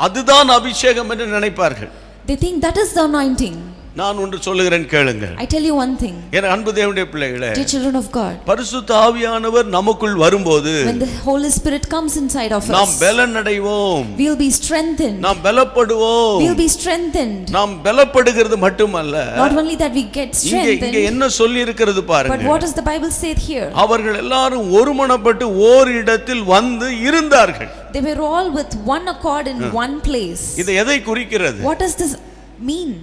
அதுதான் அபிஷேகம் என்று நினைப்பார்கள். They think that is the anointing. நான் ஒன்று சொல்லுகிறேன், கேளுங்கள். I tell you one thing. என் அன்பு தேவனுடைய பிள்ளைகளே, Dear children of God, பரிசுத்த ஆவியானவர் நமக்குள் வரும்போது when the Holy Spirit comes inside of us, நாம் பலன் அடைவோம், we'll be strengthened. நாம் பலப்படுவோம். We'll be strengthened. நாம் பலப்படுகிறது மட்டுமல்ல, Not only that we get இங்கே strengthened, என்ன சொல்லி இருக்கிறது பாருங்க. but what does the Bible say here? அவர்கள் எல்லாரும் ஒருமனப்பட்டு ஓரிடத்தில் வந்து இருந்தார்கள். They were all with one accord in one place. இது எதை குறிக்கிறது? What does this mean?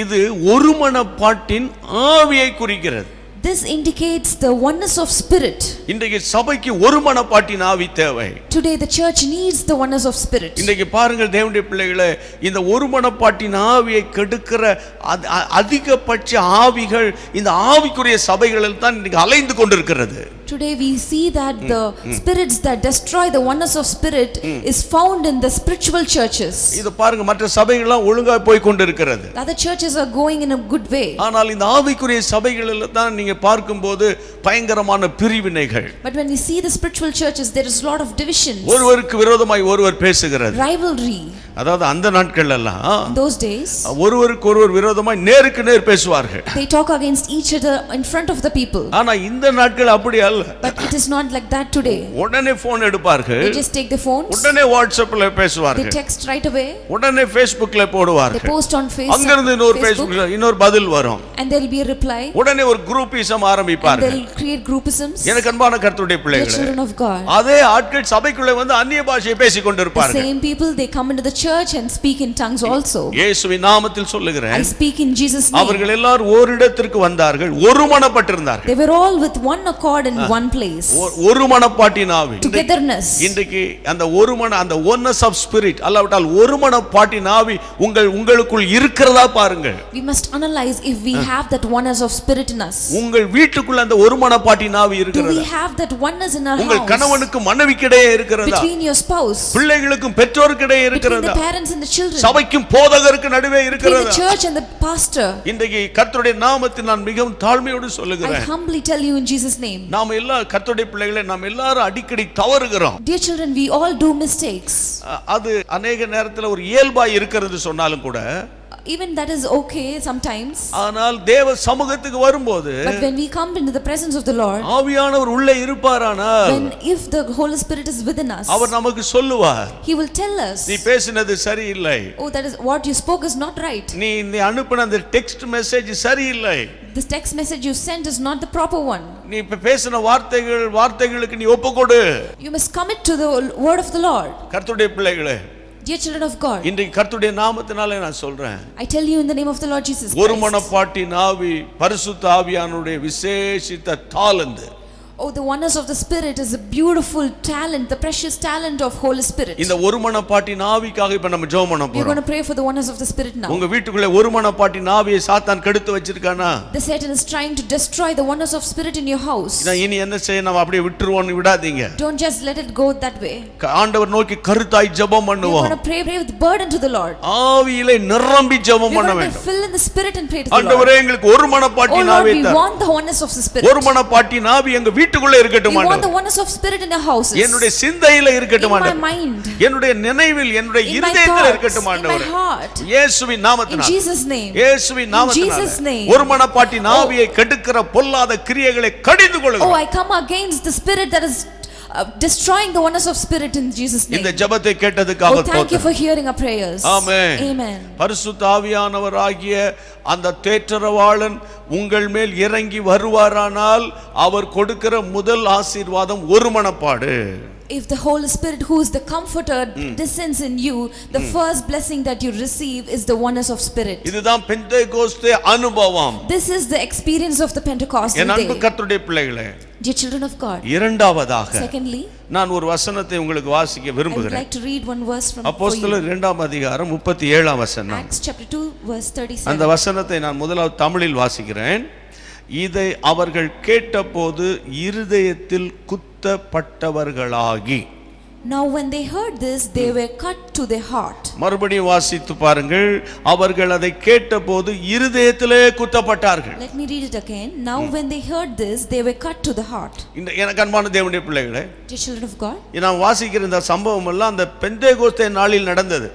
இது ஒருமனப்பாட்டின் ஆவியை குறிக்கிறது. This indicates the oneness of spirit. இன்றைக்கு சபைக்கு ஒருமனப்பாட்டின் ஆவி தேவை. Today the church needs the oneness of spirit. இன்றைக்கு பாருங்கள் தேவனுடைய பிள்ளைகளே, இந்த ஒருமனப்பாட்டின் ஆவியை கெடுக்கிற அதிகபட்ச ஆவிகள் இந்த ஆவிக்குரிய சபைகளில் தான் இன்றைக்கு அலைந்து கொண்டிருக்கிறது. Today we see that the spirits that destroy the oneness of spirit is found in the spiritual churches. இது பாருங்க, மற்ற சபைகள்லாம் ஒழுங்கா போய் கொண்டிருக்கிறது. The other churches are going in a good way. ஆனால் இந்த ஆவிக்குரிய சபைகளில் தான் நீங்க பார்க்கும்போது பயங்கரமான பிரிவினைகள். But when we see the spiritual churches, there is a lot of divisions. ஒருவருக்கு விரோதமாய் ஒருவர் பேசுகிறது. Rivalry. அதாவது அந்த நாட்கள் எல்லாம் In those days, ஒருவருக்கு ஒருவர் விரோதமாய் நேருக்கு நேர் பேசுவார்கள். they talk against each other in front of the people. ஆனா இந்த நாட்கள் அப்படி அல்ல. But it is not like that today. உடனே போன் எடுப்பார்கள். They just take the phones. உடனே வாட்ஸ்அப்ல They பேசுவார்கள். text right away. உடனே Facebookல They போடுவார்கள். post on Facebook. அங்கிருந்து இன்னொரு Facebookல இன்னொரு பதில் வரும். And there will be a reply. உடனே ஒரு groupism And ஆரம்பிப்பார்கள். they'll create groupisms. எனக்கு அன்பான கர்த்தருடைய Dear பிள்ளைகளே, children of God, அதே ஆட்கள் சபைக்குள்ளே வந்து அந்நிய பாஷையை பேசிக் the கொண்டிருப்பார்கள். same people, they come into the church and speak in tongues also. இயேசுவின் நாமத்தில் சொல்லுகிறேன், I speak in Jesus' name. அவர்கள் எல்லாரும் ஓரிடத்திற்கு வந்தார்கள், ஒருமனப்பட்டிருந்தார்கள். They were all with one accord in one place. ஒருமனப்பாட்டின் ஆவி. Togetherness. இன்றைக்கு அந்த அந்த oneness of spirit அல்லாவிட்டால் ஒருமனப்பாட்டின் ஆவி உங்களுக்குள் இருக்கிறதா பாருங்கள். We must analyze if we have that oneness of spirit in us. உங்கள் வீட்டுக்குள்ள அந்த ஒருமனப்பாட்டின் ஆவி Do இருக்கிறதா? we have that oneness in our உங்கள் house? கணவனுக்கு மனைவிக்கிடையே இருக்கிறதா? Between your spouse, பிள்ளைகளுக்கும் பெற்றோருக்கிடையே between இருக்கிறதா? the parents and the children, சபைக்கும் போதகருக்கு நடுவே between இருக்கிறதா? the church and the pastor. இன்றைக்கு கர்த்தருடைய நாமத்தில் நான் மிகவும் தாழ்மையோடு I சொல்லுகிறேன், humbly tell you in Jesus' name. நாம் எல்லா கர்த்தருடைய பிள்ளைகளை நாம் எல்லாரும் அடிக்கடி தவறுகிறோம். Dear children, we all do mistakes. அது அநேக நேரத்தில் ஒரு இயல்பாய் இருக்கிறது சொன்னாலும் கூட Even that is okay sometimes. ஆனால் தேவ சமூகத்துக்கு வரும்போது But when we come into the presence of the Lord, ஆவியானவர் உள்ளே இருப்பாரானால் when if the Holy Spirit is within us, அவர் நமக்கு சொல்லுவார், He will tell us, நீ பேசினது சரியில்லை, oh, that is what you spoke is not right. நீ அனுப்பின அந்த டெக்ஸ்ட் மெசேஜ் சரியில்லை, This text message you sent is not the proper one. நீ இப்ப பேசின வார்த்தைகளுக்கு நீ ஒப்புக்கொடு. You must commit to the word of the Lord. கர்த்தருடைய பிள்ளைகளே, Dear children of God, இன்றைக்கு கர்த்தருடைய நாமத்தினாலே நான் சொல்றேன், I tell you in the name of the Lord Jesus ஒரு Christ. மனப்பாட்டின் ஆவி பரிசுத்த ஆவியானுடைய விசேஷித்த தாளந்து. Oh, the oneness of the Spirit is a beautiful talent, the precious talent of Holy Spirit. இந்த ஒரு மனப்பாட்டின் ஆவிக்காக இப்ப நம்ம ஜெபம் பண்ண We are going போறோம். to pray for the oneness of the Spirit now. உங்க வீட்டுக்குள்ள ஒரு மனப்பாட்டின் ஆவியை சாத்தான் கெடுத்து வச்சிருக்கானா? The Satan is trying to destroy the oneness of Spirit in your house. இதான் இனி என்ன செய்ய, நம்ம அப்படியே விட்டுருவோம்னு விடாதீங்க. Don't just let it go that way. ஆண்டவர் நோக்கி கருத்தாய் ஜெபம் We are பண்ணுவோம். going to pray with burden to the Lord. ஆவியிலே நிரம்பி We ஜெபம் are பண்ண going to be வேண்டும். filled in the Spirit and pray to the Lord. ஆண்டவரே, எங்களுக்கு ஒரு Oh மனப்பாட்டின் Lord, ஆவியை we தர. want the oneness of the Spirit. ஒரு மனப்பாட்டின் ஆவி எங்க வீட்டுக்குள்ள இருக்கட்டும் We want the ஆண்டவரே. oneness of Spirit in our houses. என்னுடைய சிந்தையில இருக்கட்டும் In my ஆண்டவரே. mind. என்னுடைய நினைவில், என்னுடைய In my இருதயத்தில் thoughts. இருக்கட்டும் In my ஆண்டவரே. heart. இயேசுவின் In நாமத்தினால, Jesus' name. இயேசுவின் Jesus' நாமத்தினால name. ஒரு மனப்பாட்டின் ஆவியை கெடுக்கிற பொல்லாத கிரியைகளை கடிந்து Oh, கொள்ளுங்கள். I come against the spirit that is destroying the oneness of Spirit in Jesus' name. இந்த ஜெபத்தை கேட்டதுக்காக Oh, thank you ஸ்தோத்திரம். for hearing our prayers. Amen. Amen. பரிசுத்த ஆவியானவராகிய அந்த தேற்றரவாளன் உங்கள் மேல் இறங்கி வருவாரானால் அவர் கொடுக்கிற முதல் ஆசீர்வாதம் ஒரு மனப்பாடு. If the Holy Spirit, who is the comforter, descends in you, the first blessing that you receive is the oneness of Spirit. இதுதான் பெந்தேகோஸ்தே அனுபவம். This is the experience of the Pentecostal என் அன்பு day. கர்த்தருடைய பிள்ளைகளே, Dear children of God. இரண்டாவதாக Secondly, நான் ஒரு வசனத்தை உங்களுக்கு வாசிக்க I would விரும்புகிறேன். like to read one verse from for you. அப்போஸ்தலர் 2ஆம் அதிகாரம் 37ஆம் வசனம். Acts chapter 2 verse அந்த 37. வசனத்தை நான் முதலாவது தமிழில் வாசிக்கிறேன். இதை அவர்கள் கேட்டபோது இருதயத்தில் குத்தப்பட்டவர்களாகி. Now when they heard this, they were cut to their heart. மறுபடியும் வாசித்து பாருங்கள். அவர்கள் அதை கேட்டபோது இருதயத்திலே குத்தப்பட்டார்கள். Let me read it again. Now when they heard this, they were cut to the heart. இந்த எனக்கு அன்பான தேவனுடைய பிள்ளைகளே, Dear children of God, நான் வாசிக்கிற இந்த சம்பவம் எல்லாம் அந்த பெந்தேகோஸ்தே நாளில் நடந்தது.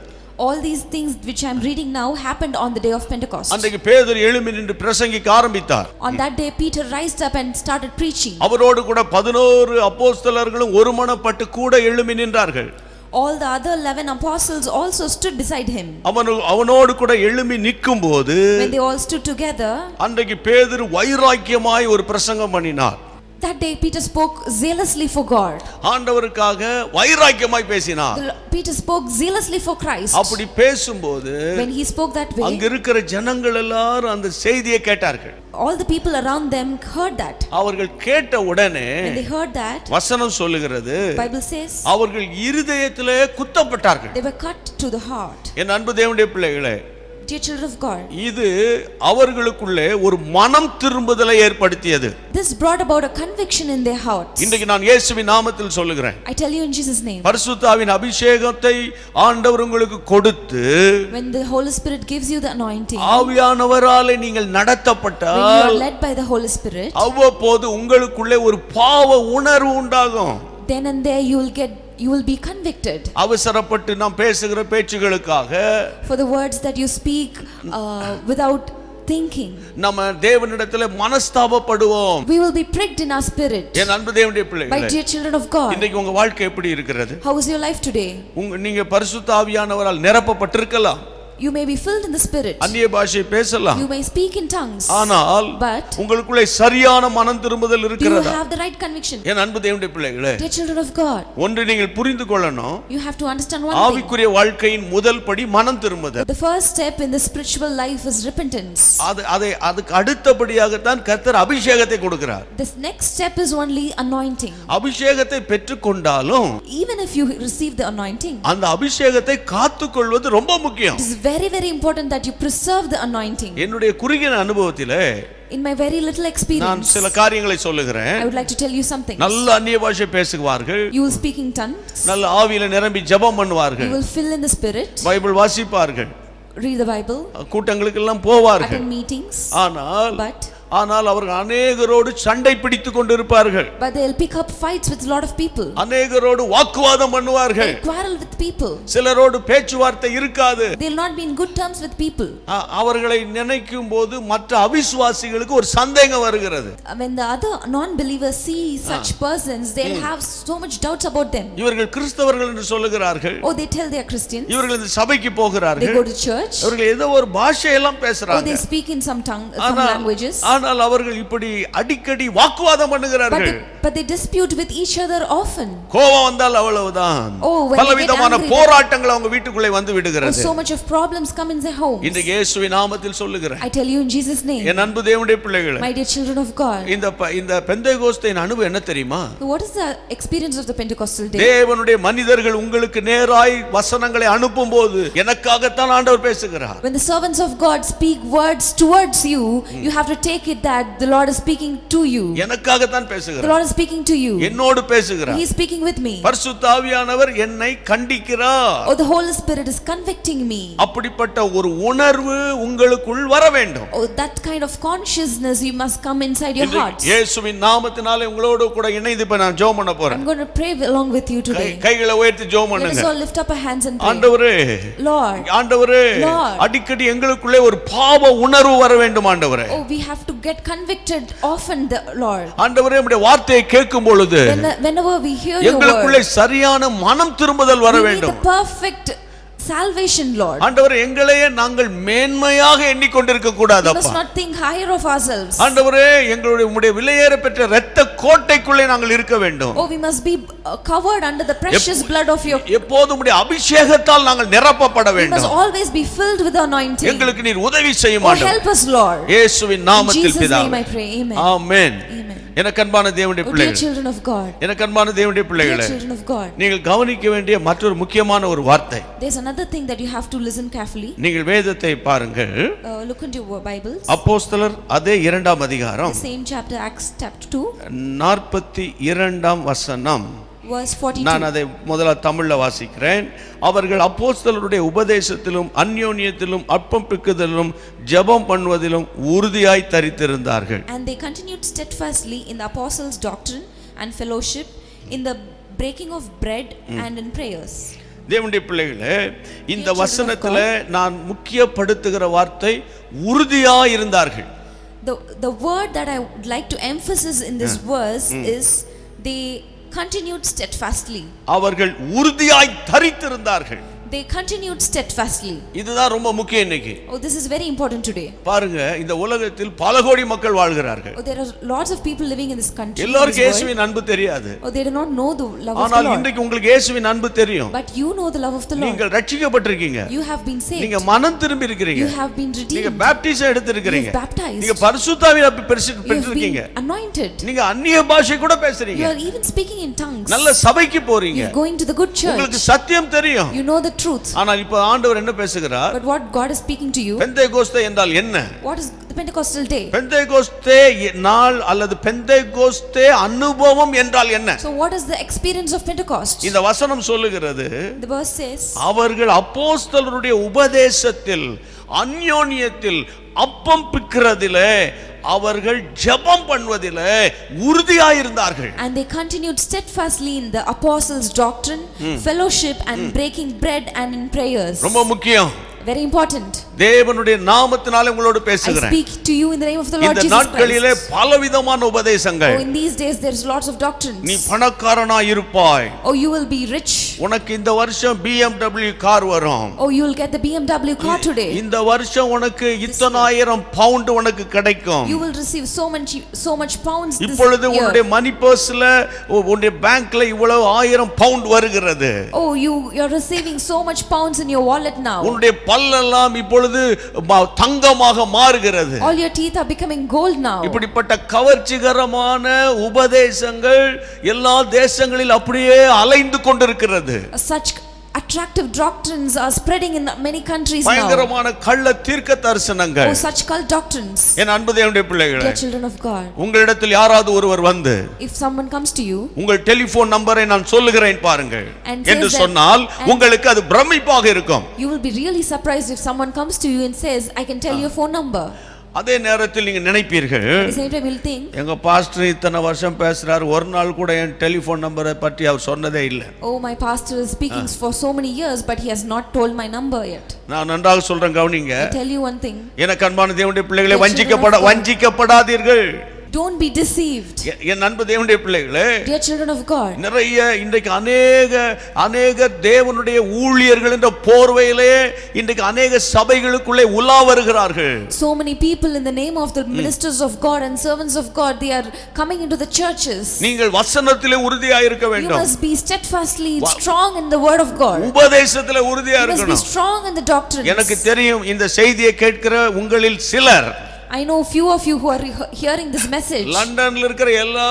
all these things which I am reading now happened on the day of Pentecost. அன்றைக்கு பேதுரு எழும்பி நின்று பிரசங்கிக்க ஆரம்பித்தார். On that day, Peter raised up and started preaching. அவரோடு கூட 11 அப்போஸ்தலர்களும் ஒருமனப்பட்டு கூட எழும்பி நின்றார்கள். All the other 11 apostles also stood beside him. அவனோடு கூட எழும்பி நிற்கும்போது When they all stood together, அன்றைக்கு பேதுரு வைராக்கியமாய் ஒரு பிரசங்கம் பண்ணினார். that day Peter spoke zealously for God. ஆண்டவருக்காக வைராக்கியமாய் பேசினார். Peter spoke zealously for Christ. அப்படி பேசும்போது When he spoke that way, அங்க இருக்கிற ஜனங்கள் எல்லாரும் அந்த செய்தியை கேட்டார்கள். all the people around them heard that. அவர்கள் கேட்ட உடனே When they heard that, வசனம் சொல்லுகிறது, Bible says, அவர்கள் இருதயத்திலே குத்தப்பட்டார்கள். they were cut to the heart. என் அன்பு தேவனுடைய பிள்ளைகளே, Dear children of God, இது அவர்களுக்குள்ளே ஒரு மனம் திரும்புதலை ஏற்படுத்தியது. this brought about a conviction in their hearts. இன்றைக்கு நான் இயேசுவின் நாமத்தில் சொல்லுகிறேன், I tell you in Jesus' name, பரிசுத்தாவின் அபிஷேகத்தை ஆண்டவர் உங்களுக்கு கொடுத்து when the Holy Spirit gives you the anointing, ஆவியானவராலே நீங்கள் when you are நடத்தப்பட்டால் led by the Holy Spirit, அவ்வப்போது உங்களுக்குள்ளே ஒரு பாவ உணர்வு உண்டாகும். then and there you will be convicted அவசரப்பட்டு நாம் பேசுகிற பேச்சுகளுக்காக for the words that you speak without thinking. நம்ம தேவனிடத்தில் மனஸ்தாபப்படுவோம். We will be pricked in our spirit. என் அன்பு தேவனுடைய My பிள்ளைகளே, dear children of God, இன்றைக்கு உங்க வாழ்க்கை எப்படி இருக்கிறது? how is your life today? நீங்க பரிசுத்த ஆவியானவரால் நிரப்பப்பட்டிருக்கலாம். You may be filled in the Spirit. அந்நிய பாஷை பேசலாம். You may speak in tongues. ஆனால் But உங்களுக்குள்ளே சரியான மனம் திரும்புதல் do you இருக்கிறதா? have the right conviction? என் அன்பு தேவனுடைய பிள்ளைகளே, Dear children of God, ஒன்று நீங்கள் புரிந்து கொள்ளணும். you have to understand one thing. ஆவிக்குரிய வாழ்க்கையின் முதல் படி மனம் திரும்புதல். The first step in the spiritual life is repentance. அதுக்கு அடுத்தபடியாகத்தான் கர்த்தர் அபிஷேகத்தை கொடுக்கிறார். This next step is only anointing. அபிஷேகத்தை பெற்றுக்கொண்டாலும் Even if you receive the anointing, அந்த அபிஷேகத்தை காத்துக்கொள்வது ரொம்ப முக்கியம். it is very, very important that you preserve the anointing. என்னுடைய குறுகிய அனுபவத்திலே In my very little நான் experience, சில காரியங்களை சொல்லுகிறேன். I would like to tell you something. நல்ல அந்நிய பாஷை பேசுவார்கள், You will speak in tongues. நல்ல ஆவியில நிரம்பி ஜெபம் You பண்ணுவார்கள், will fill in the Spirit. Bible வாசிப்பார்கள், Read the Bible. கூட்டங்களுக்கு எல்லாம் போவார்கள். Attend meetings. ஆனால் But ஆனால் அவர்கள் அநேகரோடு சண்டை பிடித்துக் கொண்டிருப்பார்கள். But they'll pick up fights with a lot of people. அநேகரோடு வாக்குவாதம் பண்ணுவார்கள். They'll quarrel with people. சிலரோடு பேச்சுவார்த்தை இருக்காது. They'll not be in good terms with people. அவர்களை நினைக்கும் போது மற்ற அவிசுவாசிகளுக்கு ஒரு சந்தேகம் வருகிறது. When the other non-believers see such persons, they'll have so much doubts about them. இவர்கள் கிறிஸ்தவர்கள் என்று சொல்லுகிறார்கள். Oh, they tell they are Christians. இவர்கள் இந்த சபைக்கு போகிறார்கள். They go to church. அவர்கள் ஏதோ ஒரு பாஷையெல்லாம் பேசுறாங்க. Oh, they speak in some languages. ஆனால் அவர்கள் இப்படி அடிக்கடி வாக்குவாதம் பண்ணுகிறார்கள். But they dispute with each other often. கோபம் வந்தால் அவ்வளவுதான். பலவிதமான போராட்டங்கள் அவங்க வீட்டுக்குள்ளே வந்து விடுகிறது. So much of problems come in their homes. இந்த இயேசுவின் நாமத்தில் சொல்லுகிறேன். I tell you in Jesus name. என் அன்பு தேவனுடைய பிள்ளைகளே, my dear children of God. இந்த பெந்தேகோஸ்தேயின் அனுபவம் என்ன தெரியுமா? What is the experience of the Pentecostal day? தேவனுடைய மனிதர்கள் உங்களுக்கு நேராய் வசனங்களை அனுப்பும்போது எனக்காகத்தான் ஆண்டவர் பேசுகிறார். When the servants of God speak words towards you, you have to take it that the Lord is speaking to you. எனக்காகத்தான் பேசுகிறார். The Lord is speaking to you. என்னோடு பேசுகிறார். He is speaking with me. பரிசுத்த ஆவியானவர் என்னை கண்டிக்கிறார். Oh, the Holy Spirit is convicting me. அப்படிப்பட்ட ஒரு உணர்வு உங்களுக்குள் வர வேண்டும். Oh, that kind of consciousness you must come inside your hearts. இயேசுவின் நாமத்தினாலே உங்களோடு கூட இணைந்து இப்ப நான் ஜெபம் பண்ண போறேன். I'm going to pray along with you today. கைகளை உயர்த்தி ஜெபம் பண்ணுங்க. Let us all lift up our hands and pray. ஆண்டவரே, Lord, ஆண்டவரே, அடிக்கடி எங்களுக்குள்ளே ஒரு பாவ உணர்வு வர வேண்டும் ஆண்டவரே. Oh, we have to get convicted often, the Lord. ஆண்டவரே, உம்முடைய வார்த்தையை கேட்கும் பொழுது whenever we hear your word, எங்களுக்குள்ளே சரியான மனம் திரும்புதல் வர வேண்டும். the perfect salvation, Lord. ஆண்டவரே, எங்களையே நாங்கள் மேன்மையாக எண்ணிக்கொண்டிருக்க கூடாது We அப்பா. must not think higher of ourselves. ஆண்டவரே, எங்களுடைய உம்முடைய விலையேற பெற்ற இரத்த கோட்டைக்குள்ளே நாங்கள் இருக்க வேண்டும். Oh, we must be covered under the precious blood of your. எப்போதும் உம்முடைய அபிஷேகத்தால் நாங்கள் நிரப்பப்பட We must வேண்டும். always be filled with the anointing. எங்களுக்கு நீர் உதவி செய்ய Oh, மாட்டோம். help us, Lord. இயேசுவின் நாமத்தில் In Jesus' பிதாவே. name I pray. Amen. Amen. Amen. எனக்கு அன்பான தேவனுடைய Oh, dear பிள்ளைகளே, children of God. எனக்கு அன்பான தேவனுடைய Dear பிள்ளைகளே, children of God. நீங்கள் கவனிக்க வேண்டிய மற்றொரு முக்கியமான ஒரு வார்த்தை. There's another thing that you have to listen carefully. நீங்கள் வேதத்தை பாருங்கள். Look into your Bibles. அப்போஸ்தலர் அதே 2ஆம் அதிகாரம் The same chapter, Acts chapter 2, 42ஆம் வசனம். verse 42. நான் அதை முதல்ல தமிழ்ல வாசிக்கிறேன். அவர்கள் அப்போஸ்தலருடைய உபதேசத்திலும் அந்யோன்யத்திலும் அப்பம் பிக்குதலிலும் ஜெபம் பண்ணுவதிலும் உறுதியாய் தரித்திருந்தார்கள். And they continued steadfastly in the apostles' doctrine and fellowship, in the breaking of bread and in prayers. தேவனுடைய பிள்ளைகளே, இந்த வசனத்துல நான் முக்கியப்படுத்துகிற வார்த்தை உறுதியாய் இருந்தார்கள். The word that I would like to emphasize in this verse is they continued steadfastly. அவர்கள் உறுதியாய் தரித்திருந்தார்கள். They continued steadfastly. இதுதான் ரொம்ப முக்கியம் இன்னைக்கு. Oh, this is very important today. பாருங்க, இந்த உலகத்தில் பல கோடி மக்கள் வாழ்கிறார்கள். Oh, there are lots of people living in this country. எல்லாருக்கும் இயேசுவின் அன்பு தெரியாது. Oh, they do not know the love of the ஆனால் Lord. இன்றைக்கு உங்களுக்கு இயேசுவின் அன்பு தெரியும். But you know the love of the Lord. நீங்கள் ரட்சிக்கப்பட்டிருக்கீங்க. You have been saved. நீங்க மனம் திரும்பி இருக்கிறீங்க. You have been redeemed. நீங்க பாப்டிசம் எடுத்திருக்கிறீங்க. You have baptized. நீங்க பரிசுத்த ஆவியை You have பெற்றிருக்கீங்க. been anointed. நீங்க அந்நிய பாஷை கூட பேசுறீங்க. You are even speaking in tongues. நல்ல சபைக்கு போறீங்க. You're going to the good church. உங்களுக்கு சத்தியம் தெரியும். You know the truth. ஆனால் இப்ப ஆண்டவர் என்ன பேசுகிறார்? But what God is speaking to you? Pentecost என்றால் என்ன? What is the Pentecostal day? Pentecost நாள் அல்லது பெந்தேகோஸ்தே அனுபவம் என்றால் என்ன? So what is the experience of Pentecost? இந்த வசனம் சொல்லுகிறது, The verse says, அவர்கள் அப்போஸ்தலருடைய உபதேசத்தில் அந்யோன்யத்தில் அப்பம் பிக்கிறதிலே அவர்கள் ஜெபம் பண்ணுவதிலே உறுதியாயிருந்தார்கள். and they continued steadfastly in the apostles' doctrine, fellowship and breaking bread and in prayers. ரொம்ப முக்கியம். Very important. தேவனுடைய நாமத்தினாலே உங்களோடு I பேசுகிறேன். speak to you in the name of the Lord இந்த Jesus நாட்களிலே Christ. பலவிதமான உபதேசங்கள். Oh, in these days there's lots of doctrines. நீ பணக்காரனாய் இருப்பாய். Oh, you will be rich. உனக்கு இந்த வருஷம் BMW கார் வரும். Oh, you will get the BMW car today. இந்த வருஷம் உனக்கு இத்தனாயிரம் பவுண்ட் உனக்கு கிடைக்கும். You will receive so much pounds this இப்பொழுது year. உன்னுடைய மணி பர்ஸ்ல உன்னுடைய பேங்க்ல இவ்வளவு 1000 பவுண்ட் வருகிறது. Oh, you're receiving so much pounds in your wallet now. உன்னுடைய பல்லெல்லாம் இப்பொழுது தங்கமாக மாறுகிறது. All your teeth are becoming gold now. இப்படிப்பட்ட கவர்ச்சிகரமான உபதேசங்கள் எல்லா தேசங்களில் அப்படியே அலைந்து கொண்டிருக்கிறது. Such attractive doctrines are spreading in many countries now. பயங்கரமான கள்ள தீர்க்க தரிசனங்கள். Oh, such cult doctrines. என் அன்பு தேவனுடைய பிள்ளைகளே, Dear children of God, உங்களிடத்தில் யாராவது ஒருவர் வந்து if someone comes to you உங்கள் டெலிபோன் நம்பரை நான் சொல்லுகிறேன் பாருங்கள் and என்று says that- சொன்னால் and- உங்களுக்கு அது பிரமிப்பாக இருக்கும். you will be really surprised if someone comes to you and says, I can tell your phone number. அதே நேரத்தில் நீங்க நினைப்பீர்கள், At the same time, you'll think, எங்க பாஸ்டர் இத்தனை வருஷம் பேசுறாரு, ஒரு நாள் கூட என் டெலிபோன் நம்பரை பற்றி அவர் சொன்னதே இல்லை. oh, my pastor is speaking for so many years, but he has not told my number yet. நான் நன்றாக சொல்றேன், கவனிங்க. I tell you one thing, எனக்கு அன்பான தேவனுடைய பிள்ளைகளை The children of God. வஞ்சிக்கப்படாதீர்கள். don't be deceived. என் அன்பு தேவனுடைய பிள்ளைகளே, Dear children of God, நிறைய இன்றைக்கு அநேக தேவனுடைய ஊழியர்கள் என்ற போர்வையிலே இன்றைக்கு அநேக சபைகளுக்குள்ளே உலா வருகிறார்கள். so many people in the name of the ministers of God and servants of God, they are coming into the churches. நீங்கள் வசனத்திலே உறுதியாக இருக்க You வேண்டும். must be steadfastly strong in the word of God. உபதேசத்திலே உறுதியாக You must be இருக்கணும். strong in the doctrines. எனக்கு தெரியும், இந்த செய்தியை கேட்கிற உங்களில் சிலர் I know few of you who are hearing this message. லண்டன்ல இருக்கிற எல்லா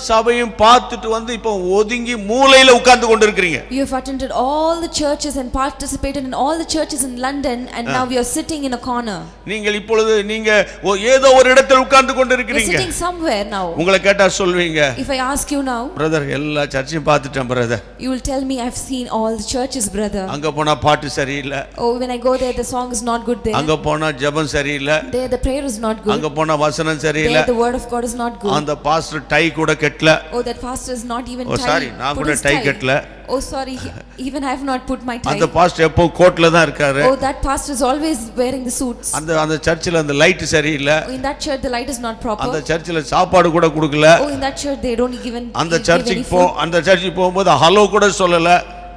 சபையும் பார்த்துட்டு வந்து இப்போ ஒதுங்கி மூலையில உட்கார்ந்து கொண்டிருக்கிறீங்க. You have attended all the churches and participated in all the churches in London, and now you are sitting in a corner. நீங்கள் இப்பொழுது ஏதோ ஒரு இடத்தில் உட்கார்ந்து You are கொண்டிருக்கிறீங்க. sitting somewhere now. உங்களை கேட்டா சொல்வீங்க, If I ask you now, brother எல்லா சர்ச்சையும் பார்த்துட்டேன் brother. you will tell me, I've seen all the churches, brother. அங்க போனா பாட்டு சரியில்லை, Oh, when I go there, the song is not good there. அங்க போனா ஜெபம் சரியில்லை, There the prayer is not good. அங்க போனா வசனம் சரியில்லை, There the word of God is not good. அந்த பாஸ்டர் டை கூட கட்டல. Oh, that pastor is not even oh sorry, நான் கூட டை கட்டல. Oh, sorry, even I have not put my tie. அந்த பாஸ்டர் எப்போ கோட்ல தான் இருக்காரு. Oh, that pastor is always wearing the suits. அந்த சர்ச்சில் அந்த லைட் சரியில்லை, Oh, in that church the light is not proper. அந்த சர்ச்சில் சாப்பாடு கூட கொடுக்கல. Oh, in that church they don't even அந்த give any சர்ச்சுக்கு food. அந்த சர்ச்சுக்கு போகும்போது ஹலோ கூட சொல்லல.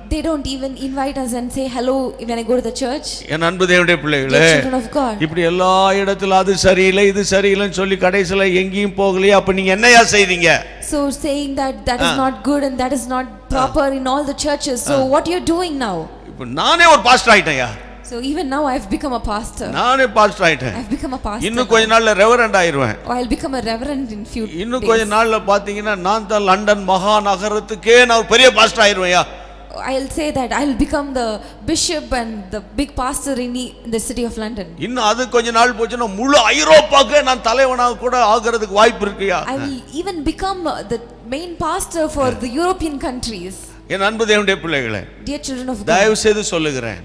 They don't even invite us and say hello when I go to the church. என் அன்பு தேவனுடைய பிள்ளைகளே, Dear children of God, இப்படி எல்லா இடத்துல அது சரியில்லை இது சரியில்லைன்னு சொல்லி கடைசில எங்கேயும் போகலையே, அப்ப நீங்க என்னையா செய்தீங்க? so saying that is not good and that is not proper in all the churches, so what you're doing now? இப்ப நானே ஒரு பாஸ்டர் ஆயிட்டேன்யா. So even now I've become a pastor. நானே பாஸ்டர் ஆயிட்டேன். I've become a pastor. இன்னும் கொஞ்ச நாள்ல reverend ஆயிருவேன். Or I'll become a reverend in few இன்னும் days. கொஞ்ச நாள்ல பாத்தீங்கன்னா நான் தான் லண்டன் மகா நகரத்துக்கே நான் ஒரு பெரிய pastor ஆயிருவேன்யா. I'll say that I'll become the bishop and the big pastor in the city of London. இன்னும் அது கொஞ்ச நாள் போச்சுன்னா முழு ஐரோப்பாக்கே நான் தலைவனாக கூட ஆகிறதுக்கு வாய்ப்பு இருக்குயா. I will even become the main pastor for the European countries. என் அன்பு தேவனுடைய பிள்ளைகளே, Dear children of God, தயவு செய்து சொல்லுகிறேன்,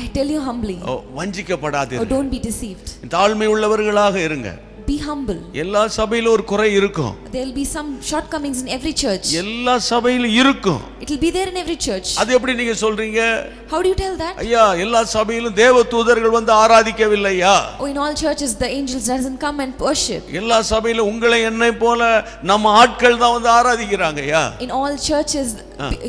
I tell you humbly, வஞ்சிக்கப்படாதீர்கள். don't be deceived. தாழ்மை உள்ளவர்களாக இருங்க. Be humble. எல்லா சபையிலும் ஒரு குறை இருக்கும். There will be some shortcomings in every church. எல்லா சபையிலும் இருக்கும். It will be there in every church. அது எப்படி நீங்க சொல்றீங்க? How do you tell that? ஐயா, எல்லா சபையிலும் தேவ தூதர்கள் வந்து ஆராதிக்கவில்லையா? Oh, in all churches the angels doesn't come and worship. எல்லா சபையிலும் உங்களை என்னை போல நம்ம ஆட்கள் தான் வந்து ஆராதிக்கிறாங்கயா. In all churches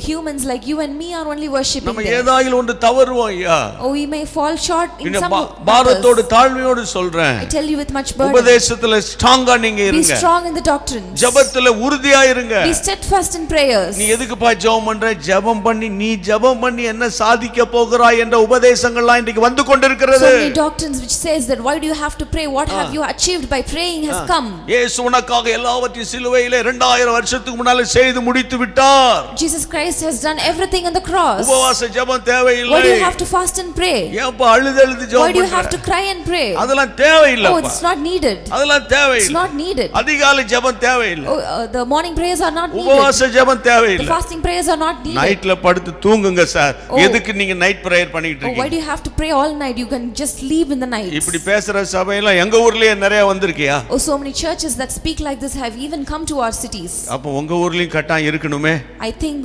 humans like you and me are only worshiping நம்ம there. ஏதாயிலும் ஒன்று தவறுவோம் ஐயா. Oh, we may fall short in some Parathodu matters. தாழ்மையோடு சொல்றேன். I tell you with much burden. உபதேசத்துல ஸ்ட்ராங்கா நீங்க Be இருங்க. strong in the doctrines. ஜெபத்துல உறுதியா இருங்க. Be steadfast in prayers. நீ எதுக்குப்பா ஜெபம் பண்ற? ஜெபம் பண்ணி நீ ஜெபம் பண்ணி என்ன சாதிக்க போகிறாய் என்ற உபதேசங்கள்லாம் இன்றைக்கு வந்து கொண்டிருக்கிறது. So many doctrines which says that why do you have to pray? What have you achieved by praying has come. இயேசு உனக்காக எல்லாவற்றையும் சிலுவையிலே 2000 வருஷத்துக்கு முன்னால செய்து முடித்து விட்டார். Jesus Christ has done everything on the cross. உபவாச ஜெபம் தேவையில்லை. Why do you have to fast and pray? ஏப்பா அழுது ஜெபம் Why do you பண்ற? have to cry and pray? அதெல்லாம் தேவையில்லை. Oh, it's not needed. அதெல்லாம் It's தேவையில்லை. not needed. அதிகாலை ஜெபம் தேவையில்லை. Oh, the morning prayers are not needed. உபவாச ஜெபம் The தேவையில்லை. fasting prayers are not needed. நைட்ல படுத்து தூங்குங்க சார். Oh. எதுக்கு நீங்க நைட் பிரேயர் பண்ணிட்டு Oh, why இருக்கீங்க? do you have to pray all night? You can just leave in the night. இப்படி பேசுற சபையெல்லாம் எங்க ஊர்லயே நிறைய வந்திருக்கியா? Oh, so many churches that speak like this have even come to our cities. அப்ப உங்க ஊர்லயும் கட்டாயம் இருக்கணுமே. I think